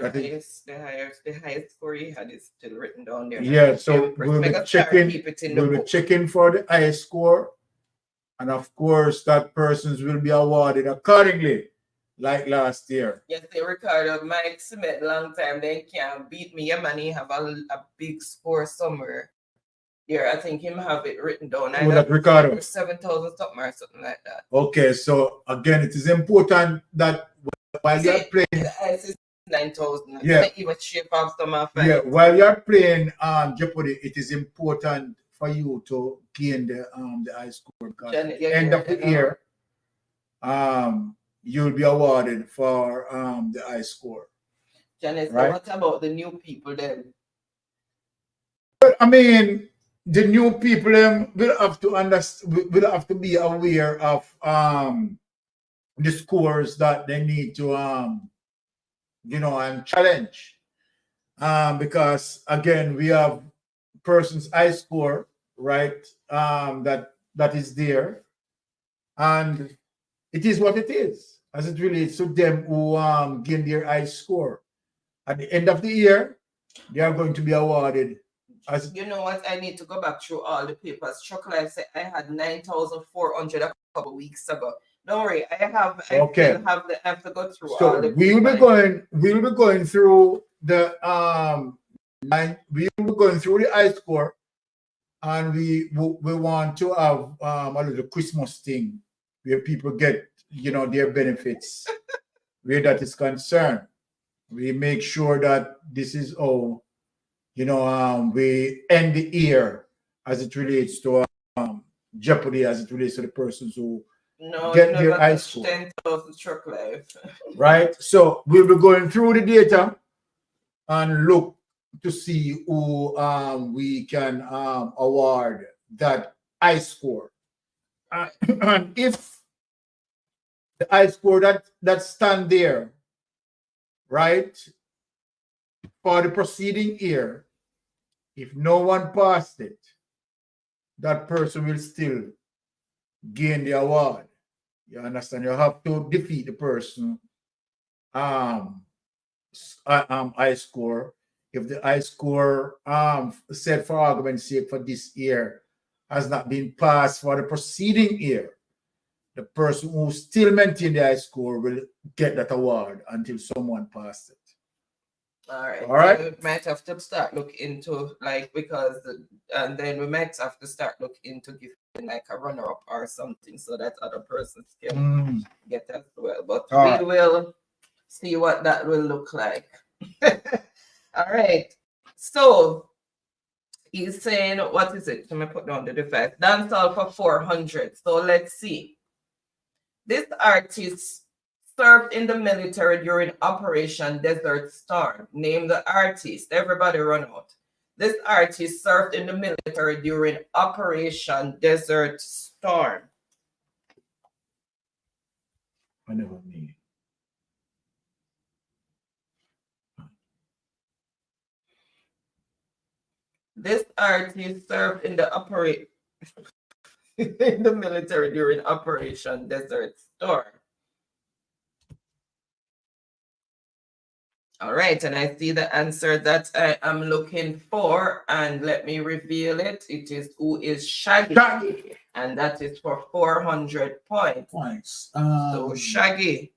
[SPEAKER 1] highest score he had is still written down there.
[SPEAKER 2] Yeah, so we'll be checking for the highest score, and of course that persons will be awarded accordingly, like last year.
[SPEAKER 1] Yes, they Ricardo, Mike Smith, long time, they can't beat me. Yeah, man, he have a big score somewhere. Yeah, I think him have it written down.
[SPEAKER 2] Who that Ricardo?
[SPEAKER 1] 7,000 something or something like that.
[SPEAKER 2] Okay, so again, it is important that while you're playing,
[SPEAKER 1] the ice is 9,000.
[SPEAKER 2] Yeah.
[SPEAKER 1] Even shape of some of
[SPEAKER 2] yeah, while you're playing Jeopardy, it is important for you to gain the high score because at the end of the year, you'll be awarded for the high score.
[SPEAKER 1] Janice,
[SPEAKER 2] right?
[SPEAKER 1] what about the new people then?
[SPEAKER 2] But I mean, the new people will have to understand, will have to be aware of the scores that they need to and challenge. Because again, we have person's high score, right? That is there, and it is what it is as it relates to them who gain their high score. At the end of the year, they are going to be awarded.
[SPEAKER 1] You know what? I need to go back through all the papers. Chuck Life said I had 9,400 a couple of weeks ago. Don't worry, I
[SPEAKER 2] Okay.
[SPEAKER 1] still have I have to go through all
[SPEAKER 2] So
[SPEAKER 1] the
[SPEAKER 2] we'll be going through the high score, and we want to have a little Christmas thing where people get their benefits where that is concerned. We make sure that this is all we end the year as it relates to Jeopardy, as it relates to the persons who get their high score.
[SPEAKER 1] 10,000 Chuck Life.
[SPEAKER 2] Right? So we'll be going through the data and look to see who we can award that high score. And if the high score that stand there, right, for the preceding year, if no one passed it, that person will still gain the award. You understand? You have to defeat the person high score. If the high score said for argument's sake for this year has not been passed for the preceding year, the person who still maintained the high score will get that award until someone passed it.
[SPEAKER 1] All right.
[SPEAKER 2] All right.
[SPEAKER 1] So we might have to start look into and then we might have to start look into giving like a runner-up or something so that other persons can get as well. But we will see what that will look like. All right. So he's saying, what is it? Let me put down the device. Dancehall for 400. So let's see. This artist served in the military during Operation Desert Storm. Name the artist. Everybody run out. This artist served in the military during Operation Desert Storm.
[SPEAKER 2] I never knew.
[SPEAKER 1] This artist served in the in the military during Operation Desert Storm. All right, and I see the answer that I am looking for, and let me reveal it. It is who is Shaggy, and that is for 400 points. So Shaggy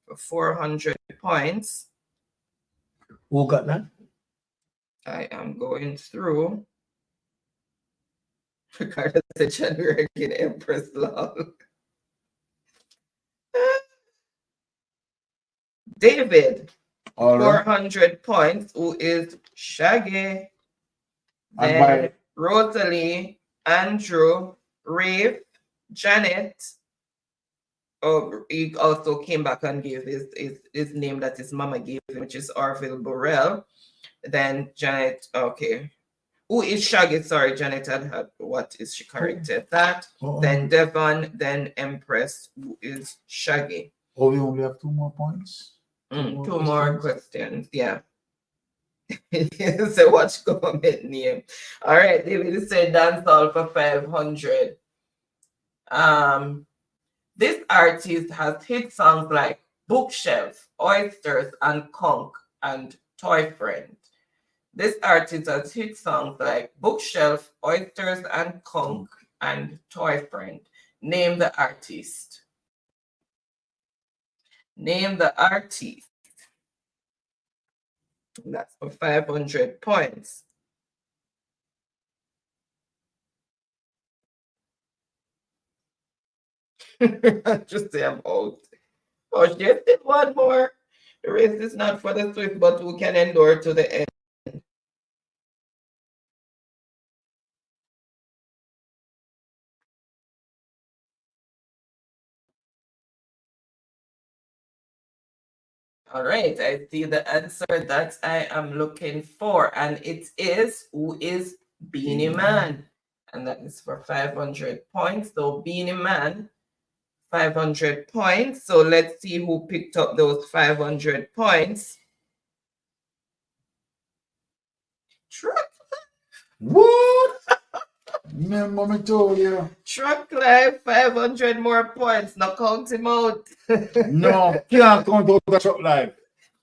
[SPEAKER 1] for 400 points.
[SPEAKER 2] Who got that?
[SPEAKER 1] I am going through. Ricardo said January Empress Long. David, 400 points, who is Shaggy. Then Rosalie, Andrew, Rafe, Janet. Oh, he also came back and gave his name that his mama gave him, which is Orville Burrell. Then Janet, okay. Who is Shaggy? Sorry, Janet had what is she corrected that? Then Devon, then Empress, who is Shaggy.
[SPEAKER 2] Oh, we only have 2 more points?
[SPEAKER 1] Two more questions, yeah. So what's government name? All right, David said dancehall for 500. This artist has hit songs like Bookshelf, Oysters, and Conk, and Toy Friend. This artist has hit songs like Bookshelf, Oysters, and Conk, and Toy Friend. Name the artist. Name the artist. That's for 500 points. Just say I'm out. Oh, she did one more. The race is not for the swift, but who can endure to the end. All right, I see the answer that I am looking for, and it is who is Beanie Man, and that is for 500 points. So Beanie Man, 500 points. So let's see who picked up those 500 points. Truck.
[SPEAKER 2] What? Remember me told you.
[SPEAKER 1] Truck Life, 500 more points. Now count him out.
[SPEAKER 2] No, can't count out the Truck Life.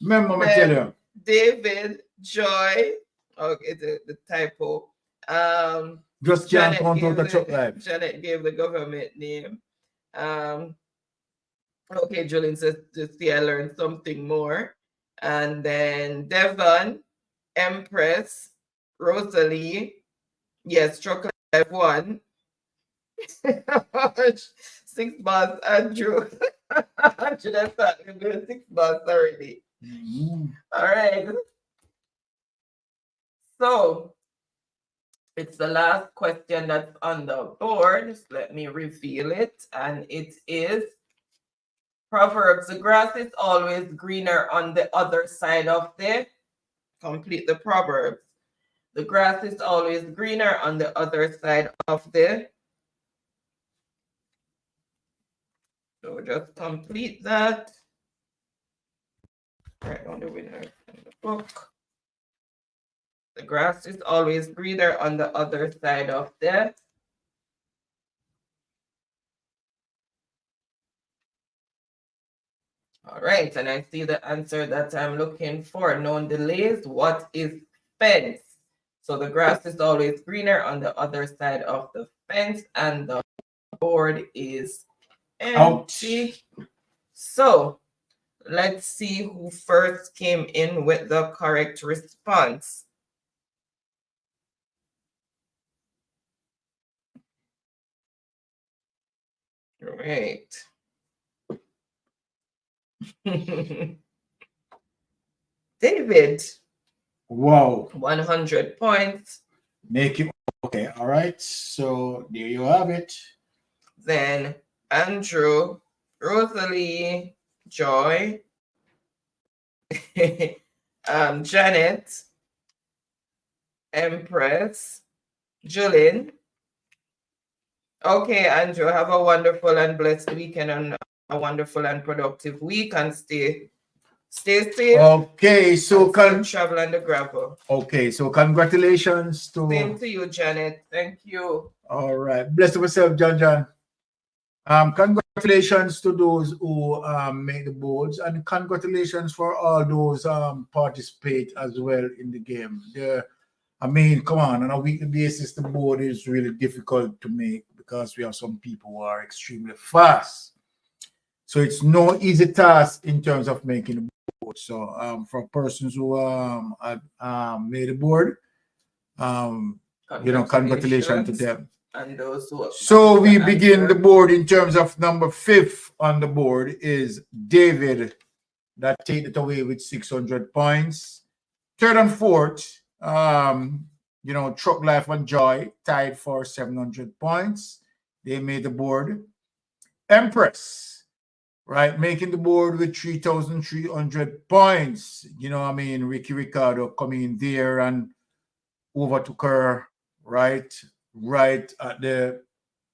[SPEAKER 2] Remember me tell you.
[SPEAKER 1] David, Joy. Okay, the typo.
[SPEAKER 2] Just can't count out the Truck Life.
[SPEAKER 1] Janet gave the government name. Okay, Julian says to see I learned something more. And then Devon, Empress, Rosalie. Yes, Truck Life 1. 6 bars, Andrew. Andrew, that's not good. 6 bars already. All right. So it's the last question that's on the board. Let me reveal it. And it is Proverbs. The grass is always greener on the other side of the. Complete the Proverbs. The grass is always greener on the other side of the. So just complete that. Right on the winner in the book. The grass is always greener on the other side of death. All right, and I see the answer that I'm looking for. Known delays, what is fence? So the grass is always greener on the other side of the fence, and the board is empty. So let's see who first came in with the correct response. Great. David.
[SPEAKER 2] Wow.
[SPEAKER 1] 100 points.
[SPEAKER 2] Make it okay. All right. So there you have it.
[SPEAKER 1] Then Andrew, Rosalie, Joy, Janet, Empress, Julian. Okay, Andrew, have a wonderful and blessed weekend and a wonderful and productive week, and stay Stay safe.
[SPEAKER 2] Okay, so
[SPEAKER 1] travel on the gravel.
[SPEAKER 2] Okay, so congratulations to.
[SPEAKER 1] Same to you, Janet. Thank you.
[SPEAKER 2] All right, bless yourself, John. Congratulations to those who made the boards, and congratulations for all those participate as well in the game. I mean, come on, on a weekly basis, the board is really difficult to make because we have some people who are extremely fast. So it's no easy task in terms of making the board. So for persons who made the board, congratulations to them.
[SPEAKER 1] And those who
[SPEAKER 2] so we begin the board in terms of number 5 on the board is David, that take it away with 600 points. 3rd and 4th, Truck Life and Joy tied for 700 points. They made the board. Empress, right, making the board with 3,300 points. Ricky Ricardo coming in there and overtook her, right at the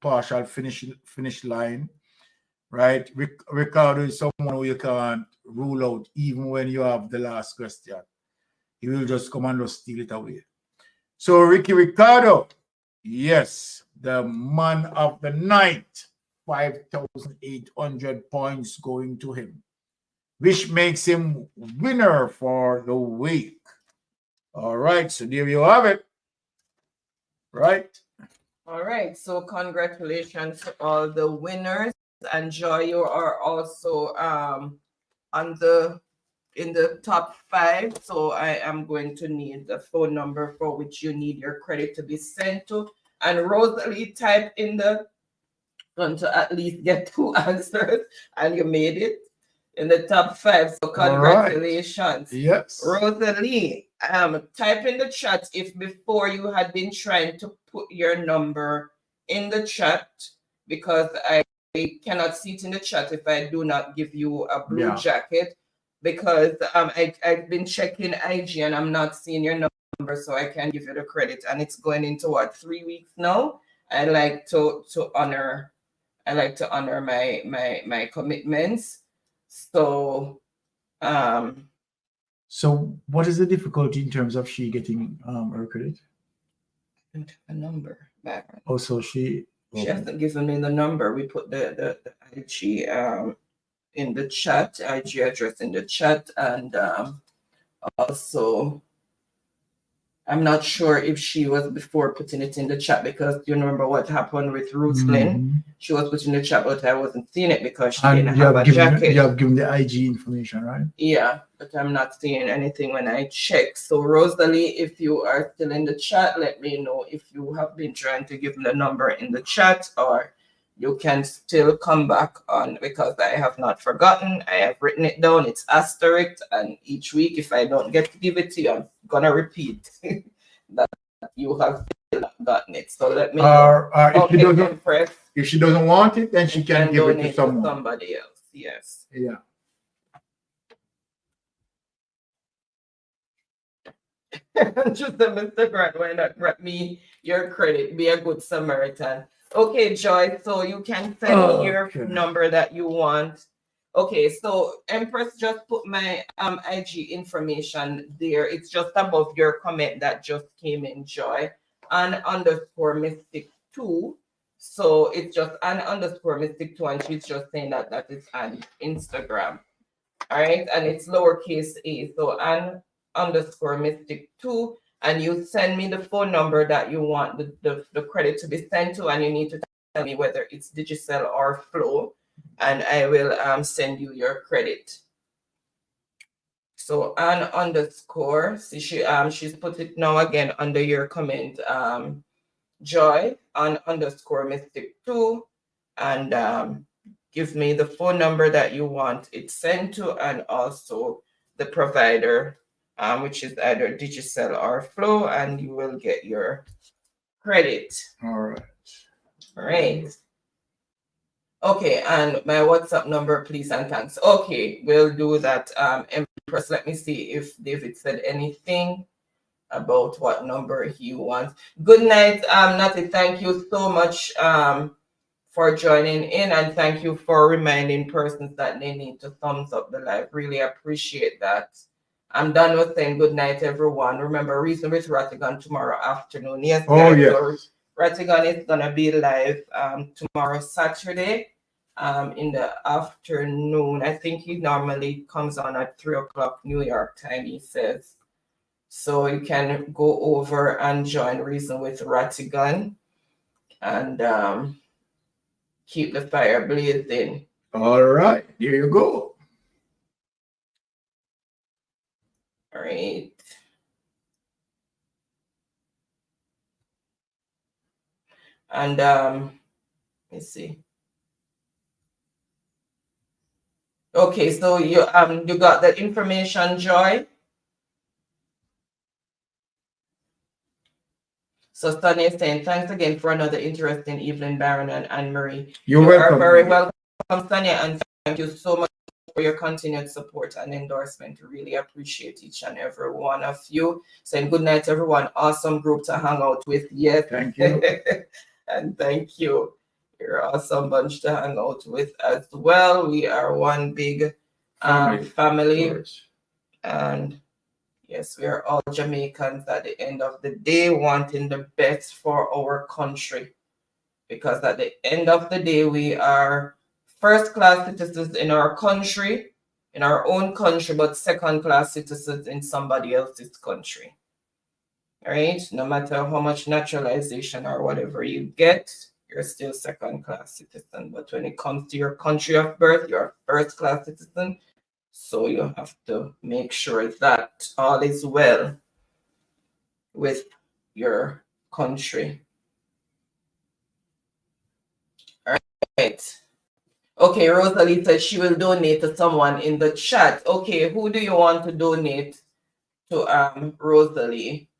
[SPEAKER 2] partial finish line, right? Ricardo is someone who you can't rule out even when you have the last question. He will just come and just steal it away. So Ricky Ricardo, yes, the man of the night, 5,800 points going to him, which makes him winner for the week. All right, so there you have it. Right.
[SPEAKER 1] All right. So congratulations to all the winners. And Joy, you are also in the top 5. So I am going to need the phone number for which you need your credit to be sent to. And Rosalie, type in going to at least get 2 answers, and you made it in the top 5. So congratulations.
[SPEAKER 2] Right. Yes.
[SPEAKER 1] Rosalie, type in the chat if before you had been trying to put your number in the chat, because I cannot see it in the chat if I do not give you a blue jacket, because I've been checking IG and I'm not seeing your number, so I can give you the credit. And it's going into 3 weeks now. I like to honor my commitments. So
[SPEAKER 2] so what is the difficulty in terms of she getting her credit?
[SPEAKER 1] A number back.
[SPEAKER 2] Oh, so she
[SPEAKER 1] hasn't given me the number. We put the IG in the chat, IG address in the chat, and also I'm not sure if she was before putting it in the chat, because you remember what happened with Ruth Lynn. She was putting in the chat, but I wasn't seeing it because she didn't have a jacket.
[SPEAKER 2] You have given the IG information, right?
[SPEAKER 1] Yeah, but I'm not seeing anything when I check. So Rosalie, if you are still in the chat, let me know if you have been trying to give me the number in the chat, or you can still come back on, because I have not forgotten. I have written it down. It's asterisk, and each week if I don't get to give it to you, I'm gonna repeat that you have still not gotten it. So let me know.
[SPEAKER 2] If she doesn't want it, then she can give it to
[SPEAKER 1] somebody else. Yes.
[SPEAKER 2] Yeah.
[SPEAKER 1] Just Mr. Grant, why not grant me your credit? Be a good Samaritan. Okay, Joy, so you can send me your number that you want. Okay, so Empress just put my IG information there. It's just above your comment that just came in, Joy. _Mystic2. So it's just _Mystic2, and she's just saying that is on Instagram. All right, and it's lowercase a. So _Mystic2. And you send me the phone number that you want the credit to be sent to, and you need to tell me whether it's Digicel or Flow, and I will send you your credit. So _, see, she's put it now again under your comment, Joy, _Mystic2, and give me the phone number that you want it sent to, and also the provider, which is either Digicel or Flow, and you will get your credit.
[SPEAKER 2] All right.
[SPEAKER 1] All right. Okay, and my WhatsApp number, please and thanks. Okay, we'll do that. Empress, let me see if David said anything about what number he wants. Good night, Natty. Thank you so much for joining in, and thank you for reminding persons that they need to thumbs up the live. Really appreciate that. I'm done with saying good night, everyone. Remember, Reason with Ratigan tomorrow afternoon. Yes, guys.
[SPEAKER 2] yes.
[SPEAKER 1] So Ratigan is gonna be live tomorrow, Saturday, in the afternoon. I think he normally comes on at 3 o'clock New York time, he says. So you can go over and join Reason with Ratigan and keep the fire blazing.
[SPEAKER 2] All right, here you go.
[SPEAKER 1] All right. And let's see. Okay, so you got the information, Joy. So Sunny is saying, thanks again for another interesting evening, Baron and Anne-Marie.
[SPEAKER 2] You're
[SPEAKER 1] You
[SPEAKER 2] welcome.
[SPEAKER 1] are very welcome, Sonia, and thank you so much for your continued support and endorsement. Really appreciate each and every one of you. Saying good night, everyone. Awesome group to hang out with. Yes.
[SPEAKER 2] Thank you.
[SPEAKER 1] And thank you. You're an awesome bunch to hang out with as well. We are one big family. And yes, we are all Jamaicans at the end of the day, wanting the best for our country. Because at the end of the day, we are first-class citizens in our country, in our own country, but second-class citizens in somebody else's country. All right? No matter how much naturalization or whatever you get, you're still second-class citizen. But when it comes to your country of birth, you're a first-class citizen. So you have to make sure that all is well with your country. All right. Okay, Rosalie said she will donate to someone in the chat. Okay, who do you want to donate to, Rosalie?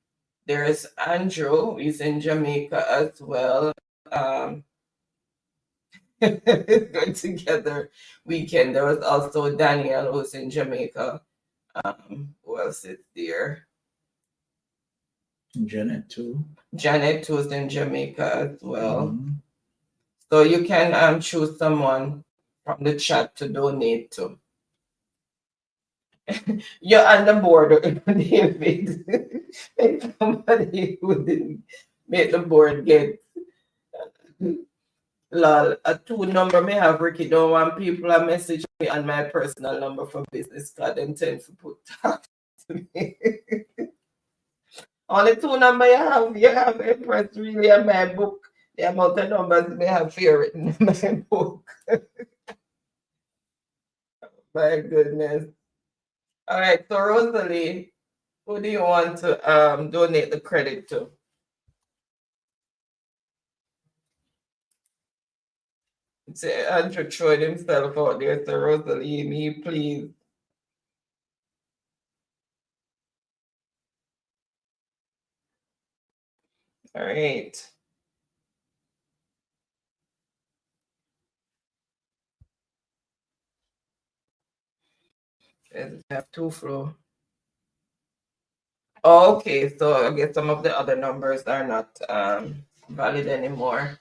[SPEAKER 1] There's Andrew, he's in Jamaica as well. Good together weekend. There was also Daniel, who's in Jamaica. Who else is there?
[SPEAKER 2] Janet too.
[SPEAKER 1] Janet, who's in Jamaica as well. So you can choose someone from the chat to donate to. You're on the board, David. Make somebody who didn't make the board get lol. A 2 number may have Ricky. Don't want people to message me on my personal number for business card and tend to put talk to me. Only 2 number you have Empress really in my book. The amount of numbers they have here written in my book. My goodness. All right, so Rosalie, who do you want to donate the credit to? Say Andrew throwing himself out there, so Rosalie, me please. All right. Let's have 2 flow. Oh, okay, so I guess some of the other numbers are not valid anymore.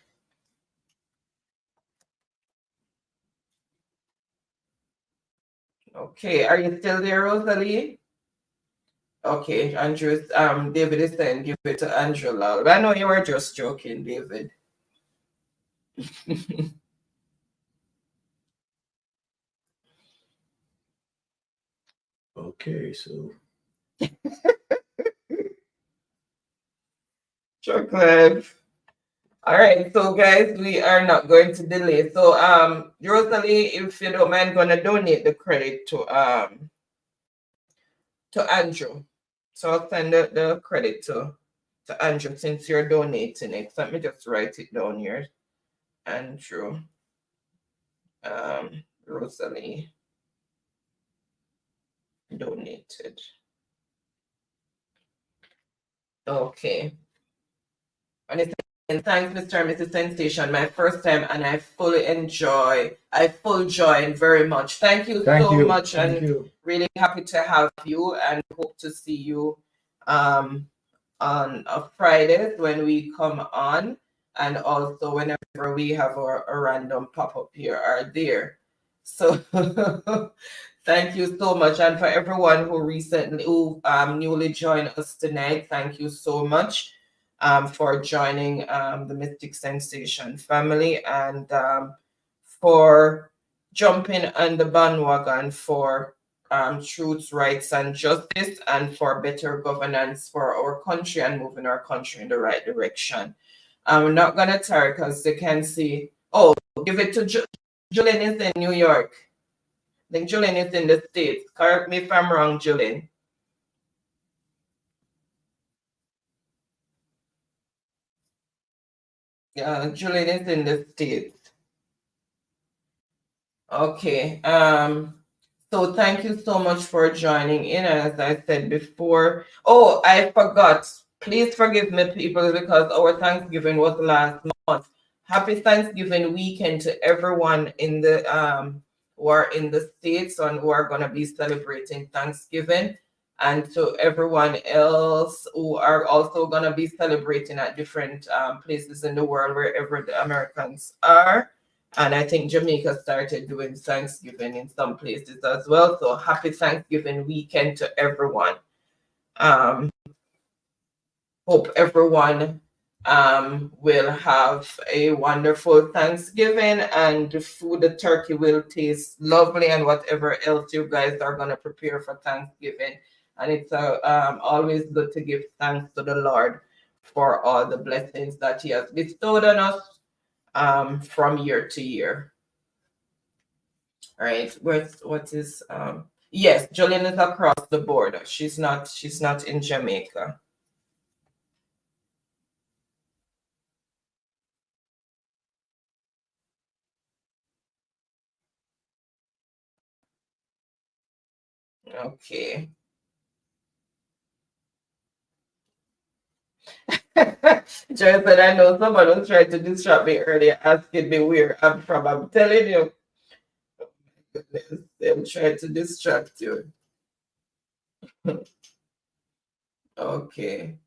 [SPEAKER 1] Okay, are you still there, Rosalie? Okay, Andrew, David is saying give it to Andrew Lal. I know you were just joking, David.
[SPEAKER 2] Okay, so
[SPEAKER 1] Chocolate. All right, so guys, we are not going to delay. So Rosalie, if you don't mind, gonna donate the credit to Andrew. So I'll send the credit to Andrew since you're donating it. So let me just write it down here. Andrew, Rosalie donated. Okay. And thanks, Mr. and Mrs. Sensation. My first time, and I full joy very much. Thank you so much, and really happy to have you, and hope to see you on a Friday when we come on. and also whenever we have a random pop-up here or there. So thank you so much. And for everyone who newly joined us tonight, thank you so much for joining the Mystic Sensation family, and for jumping on the bandwagon for truth, rights, and justice, and for better governance for our country and moving our country in the right direction. I'm not going to tire because they can see. Oh, give it to Julian is in New York. I think Julian is in the States. Correct me if I'm wrong, Julian. Julian is in the States. Okay. So thank you so much for joining in. As I said before, oh, I forgot. Please forgive me, people, because our Thanksgiving was last month. Happy Thanksgiving weekend to everyone in the who are in the States and who are going to be celebrating Thanksgiving, and to everyone else who are also going to be celebrating at different places in the world, wherever the Americans are. And I think Jamaica started doing Thanksgiving in some places as well. So happy Thanksgiving weekend to everyone. Hope everyone will have a wonderful Thanksgiving, and the food, the turkey will taste lovely, and whatever else you guys are going to prepare for Thanksgiving. And it's always good to give thanks to the Lord for all the blessings that he has bestowed on us from year to year. All right, what is yes, Jolene is across the border. She's not in Jamaica. Okay. Joy said, I know someone was trying to distract me earlier, asking me where I'm from. I'm telling you. They're trying to distract you. Okay.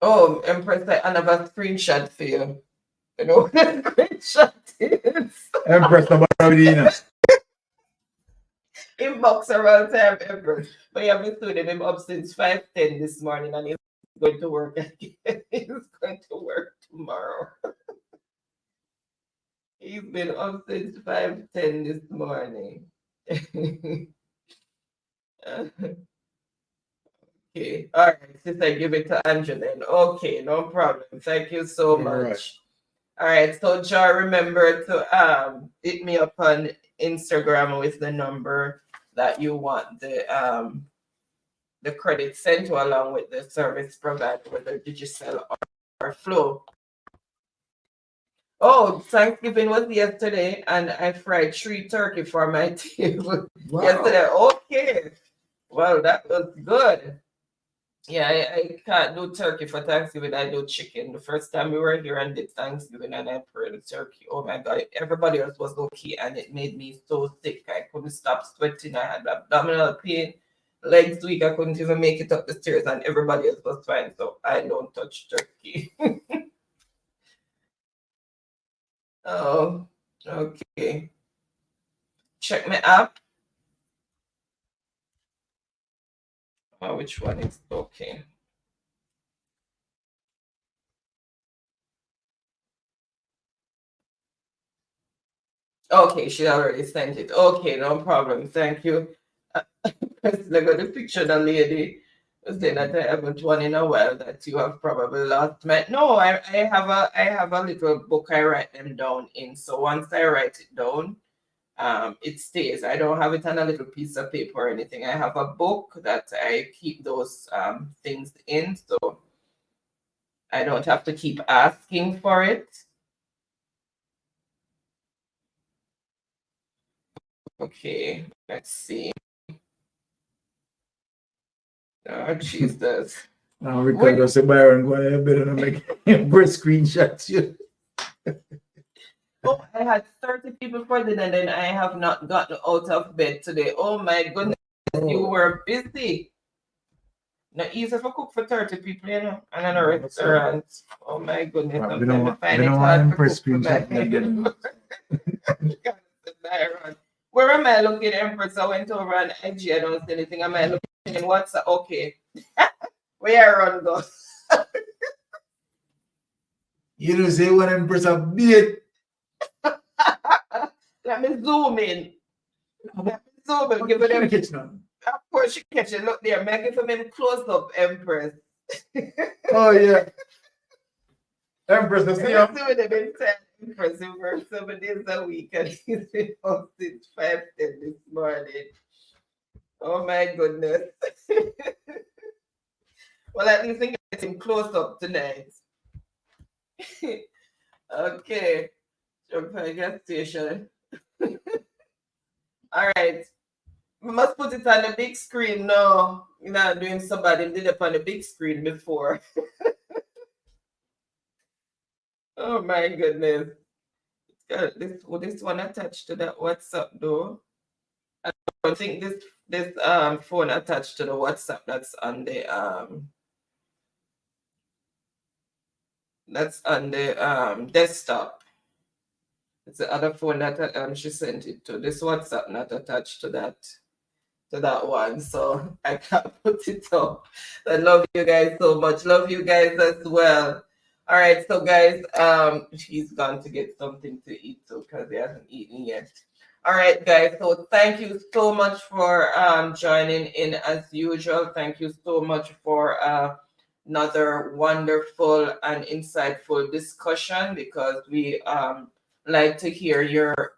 [SPEAKER 1] Oh, Empress, I have a screenshot for you. You know what the screenshot is?
[SPEAKER 2] Empress,
[SPEAKER 1] Inbox around time, Empress. But yeah, been doing him up since 5:10 this morning, and he's going to work again. He's going to work tomorrow. He's been up since 5:10 this morning. Okay. All right. Since I give it to Angela then. Okay, no problem. Thank you so much. All right. So Jar, remember to hit me up on Instagram with the number that you want the credit sent to, along with the service provided, whether Digicel or Flow. Oh, Thanksgiving was yesterday, and I fried 3 turkey for my table yesterday. Okay. Well, that was good. Yeah, I can't do turkey for Thanksgiving. I do chicken. The first time we were here and did Thanksgiving, and I prepared the turkey. Oh my God, everybody else was okay, and it made me so sick. I couldn't stop sweating. I had abdominal pain, legs weak. I couldn't even make it up the stairs, and everybody else was fine. So I don't touch turkey. Oh, okay. Check my app. Oh, which one is okay? Okay, she already sent it. Okay, no problem. Thank you. I got the picture of the lady saying that I haven't won in a while, that you have probably lost my. No, I have a little book I write them down in. So once I write it down, it stays. I don't have it on a little piece of paper or anything. I have a book that I keep those things in, so I don't have to keep asking for it. Okay, let's see. Oh, Jesus.
[SPEAKER 2] Now, Ricardo said, Byron, go ahead, better make Empress screenshots. You.
[SPEAKER 1] Oh, I had 30 people for dinner, and then I have not gotten out of bed today. Oh my goodness, you were busy. Not easy for cook for 30 people, you know, and in a restaurant. Oh my goodness.
[SPEAKER 2] But
[SPEAKER 1] Sometimes I find
[SPEAKER 2] we
[SPEAKER 1] it
[SPEAKER 2] don't
[SPEAKER 1] hard
[SPEAKER 2] want
[SPEAKER 1] to
[SPEAKER 2] Empress
[SPEAKER 1] cook for
[SPEAKER 2] screenshot.
[SPEAKER 1] my Where am I looking, Empress? I went over on IG. I don't see anything. Am I looking in WhatsApp? Okay. Where I run go?
[SPEAKER 2] You don't say what Empress a bit.
[SPEAKER 1] Let me zoom in. Let me zoom in. Give them. Of course, you catch it. Look there. Make it for me close up, Empress.
[SPEAKER 2] Oh, yeah. Empress, let's see you.
[SPEAKER 1] Empress, we work 7 days a week and he's been up since 5:10 this morning. Oh my goodness. Well, at least we get him close up tonight. Okay. Jump by gas station. All right. We must put it on the big screen. No, you're not doing somebody did it on the big screen before. Oh my goodness. This one attached to that WhatsApp though. I don't think this phone attached to the WhatsApp that's on the desktop. It's the other phone that she sent it to. This WhatsApp not attached to that one, so I can't put it up. I love you guys so much. Love you guys as well. All right, so guys, he's gone to get something to eat too because he hasn't eaten yet. All right, guys, so thank you so much for joining in as usual. Thank you so much for another wonderful and insightful discussion, because we like to hear your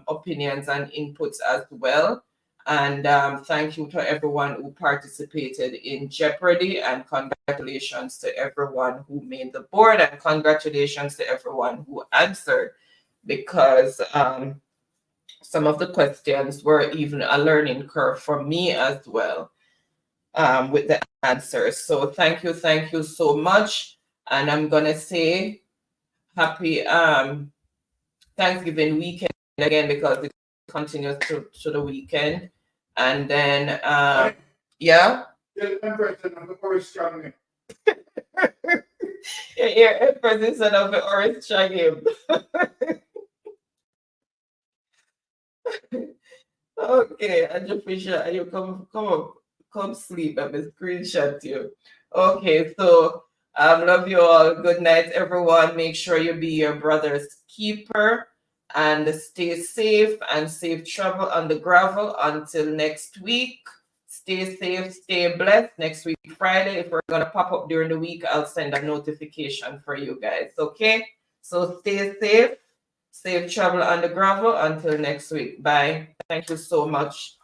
[SPEAKER 1] opinions and inputs as well. And thank you to everyone who participated in Jeopardy, and congratulations to everyone who made the board, and congratulations to everyone who answered, because some of the questions were even a learning curve for me as well with the answers. So thank you so much. And I'm going to say happy Thanksgiving weekend again, because it continues to the weekend. And then, yeah. Your Empress of the orange shaggy. Okay, Andrew Fisher, you come sleep. I'm gonna screenshot you. Okay, so love you all. Good night, everyone. Make sure you be your brother's keeper, and stay safe and safe travel on the gravel until next week. Stay safe, stay blessed. Next week, Friday, if we're gonna pop up during the week, I'll send a notification for you guys. Okay, so stay safe. Safe travel on the gravel until next week. Bye. Thank you so much.